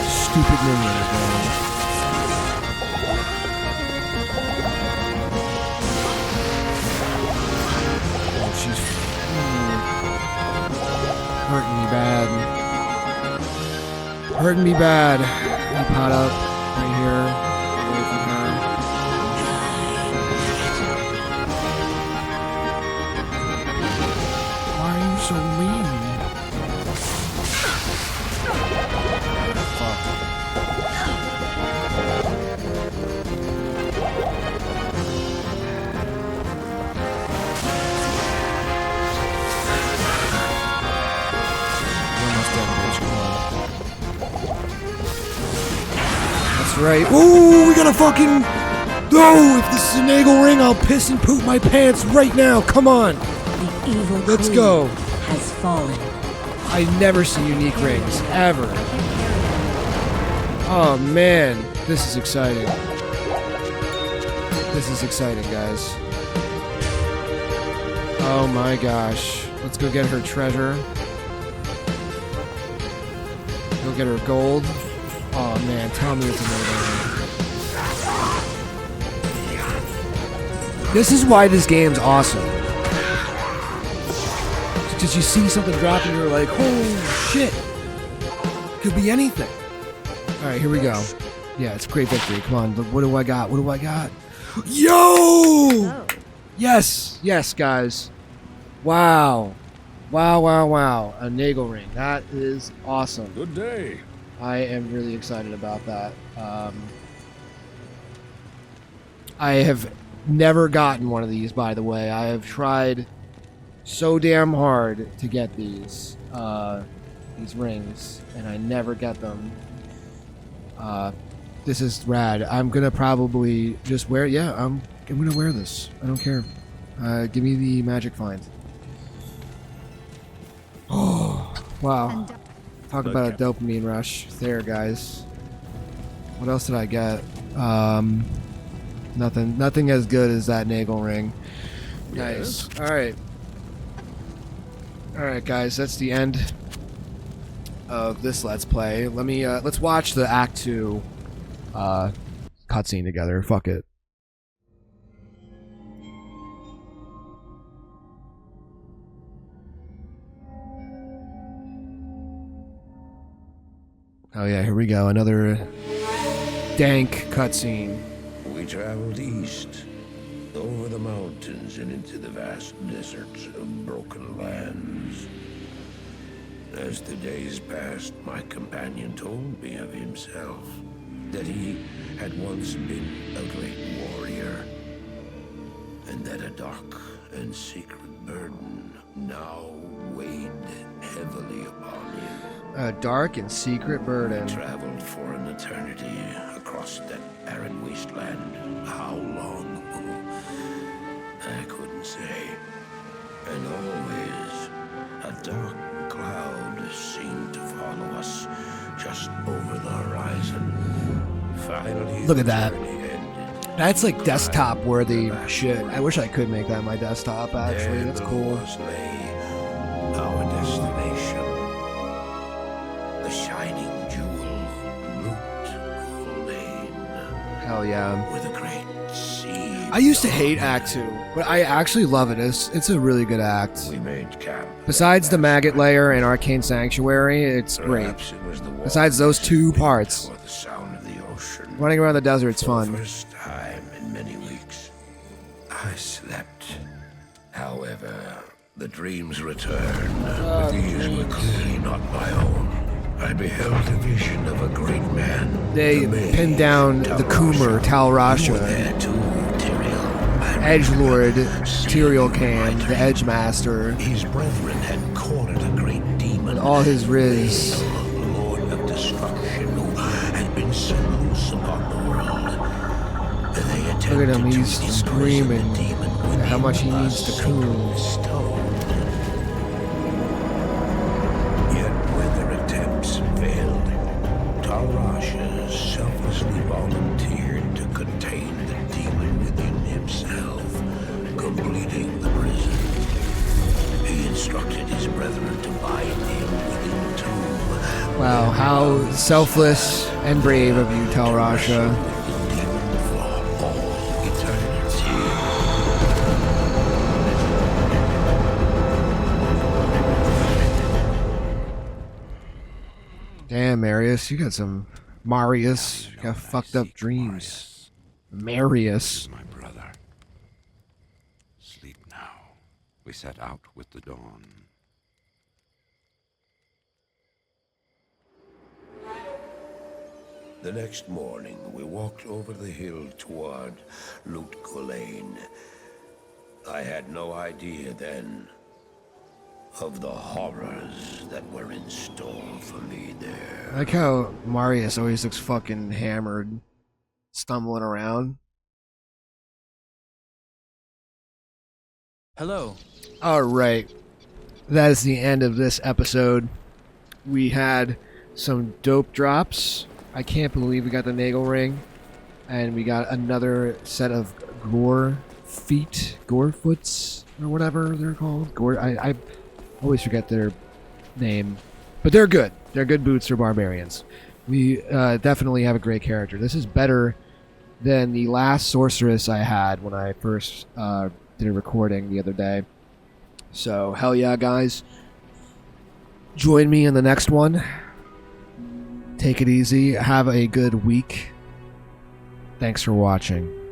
Stupid minions, man. Oh, she's hurting me bad. Hurting me bad. I pot up right here, away from her. Why are you so mean? Fuck. That's right. Ooh, we got a fucking... No! If this is an eagle ring, I'll piss and poop my pants right now. Come on. The evil Let's queen go. has fallen. I never see unique rings, ever. Oh man, this is exciting. This is exciting, guys. Oh my gosh. Let's go get her treasure. Go get her gold. Oh man, tell me it's amazing. This is why this game's awesome. Because you see something drop and you're like, oh shit. Could be anything. Alright, here we go. Yeah, it's a great victory. Come on, what do I got? What do I got? Yo! Oh. Yes! Yes, guys. Wow. Wow, wow, wow. A Nagel ring. That is awesome. Good day. I am really excited about that. I have never gotten one of these, by the way. I have tried so damn hard to get these rings, and I never get them. This is rad. I'm gonna probably just wear. Yeah, I'm gonna wear this. I don't care. Give me the magic find. Oh, wow. Talk about a dopamine rush there, guys. What else did I get? Nothing as good as that Nagel ring. Nice. Yes. All right, guys. That's the end of this Let's Play. Let's watch the Act 2 cutscene together. Fuck it. Oh yeah, here we go. Another dank cutscene. We traveled east, over the mountains and into the vast deserts of broken lands. As the days passed, my companion told me of himself, that he had once been a great warrior, and that a dark and secret burden now weighed heavily upon him. A dark and secret burden. Traveled for an eternity across that arid wasteland. How long? I couldn't say. And always a dark cloud seemed to follow us just over the horizon. Finally, Look at the that. journey ended. That's like desktop worthy shit. I wish I could make that my desktop, actually. There That's cool. was lay our destination. The shining jewel, Loot Lane, Hell yeah. with a great sea. I used to hate Act 2, but I actually love it. It's a really good act. We made camp. Besides the Maggot Lair and Arcane Sanctuary, it's great. Perhaps it was the Besides those two parts. or the sound of the ocean. Running around the desert's For the fun. first time in many weeks, I slept. However, the dreams returned. But these were clearly not my own. I beheld a vision of a great man. They the mage, pinned down the Coomer, Tal You were Rasha, there too, Tyrael. I Edgelord, remember Tyrael seeing Can, in my the dream. Edge Master, His brethren had cornered a great demon. and all his Riz. The Lord of Destruction, who had been set loose upon the world. They Look at him, attempted to he's imprison screaming the demon within how much he a needs to sacred coon. stone. Yet when their attempts failed, Tarasha selflessly volunteered to contain the demon within himself, completing the prison. He instructed his brethren to bind him within the tomb. Wow, how selfless and brave of you, Tal Rasha. The demon for all eternity. Damn, Marius, you got some Marius. You got fucked up dreams. Marius. My brother. Sleep now. We set out with the dawn. The next morning, we walked over the hill toward Loot Lane. I had no idea then of the horrors that were in store for me there. I like how Marius always looks fucking hammered, stumbling around. Hello. Alright, that is the end of this episode. We had some dope drops. I can't believe we got the Nagel ring, and we got another set of gore foots, or whatever they're called. I always forget their name, but they're good. They're good boots for barbarians. We definitely have a great character. This is better than the last sorceress I had when I first did a recording the other day. So hell yeah, guys! Join me in the next one. Take it easy. Have a good week. Thanks for watching.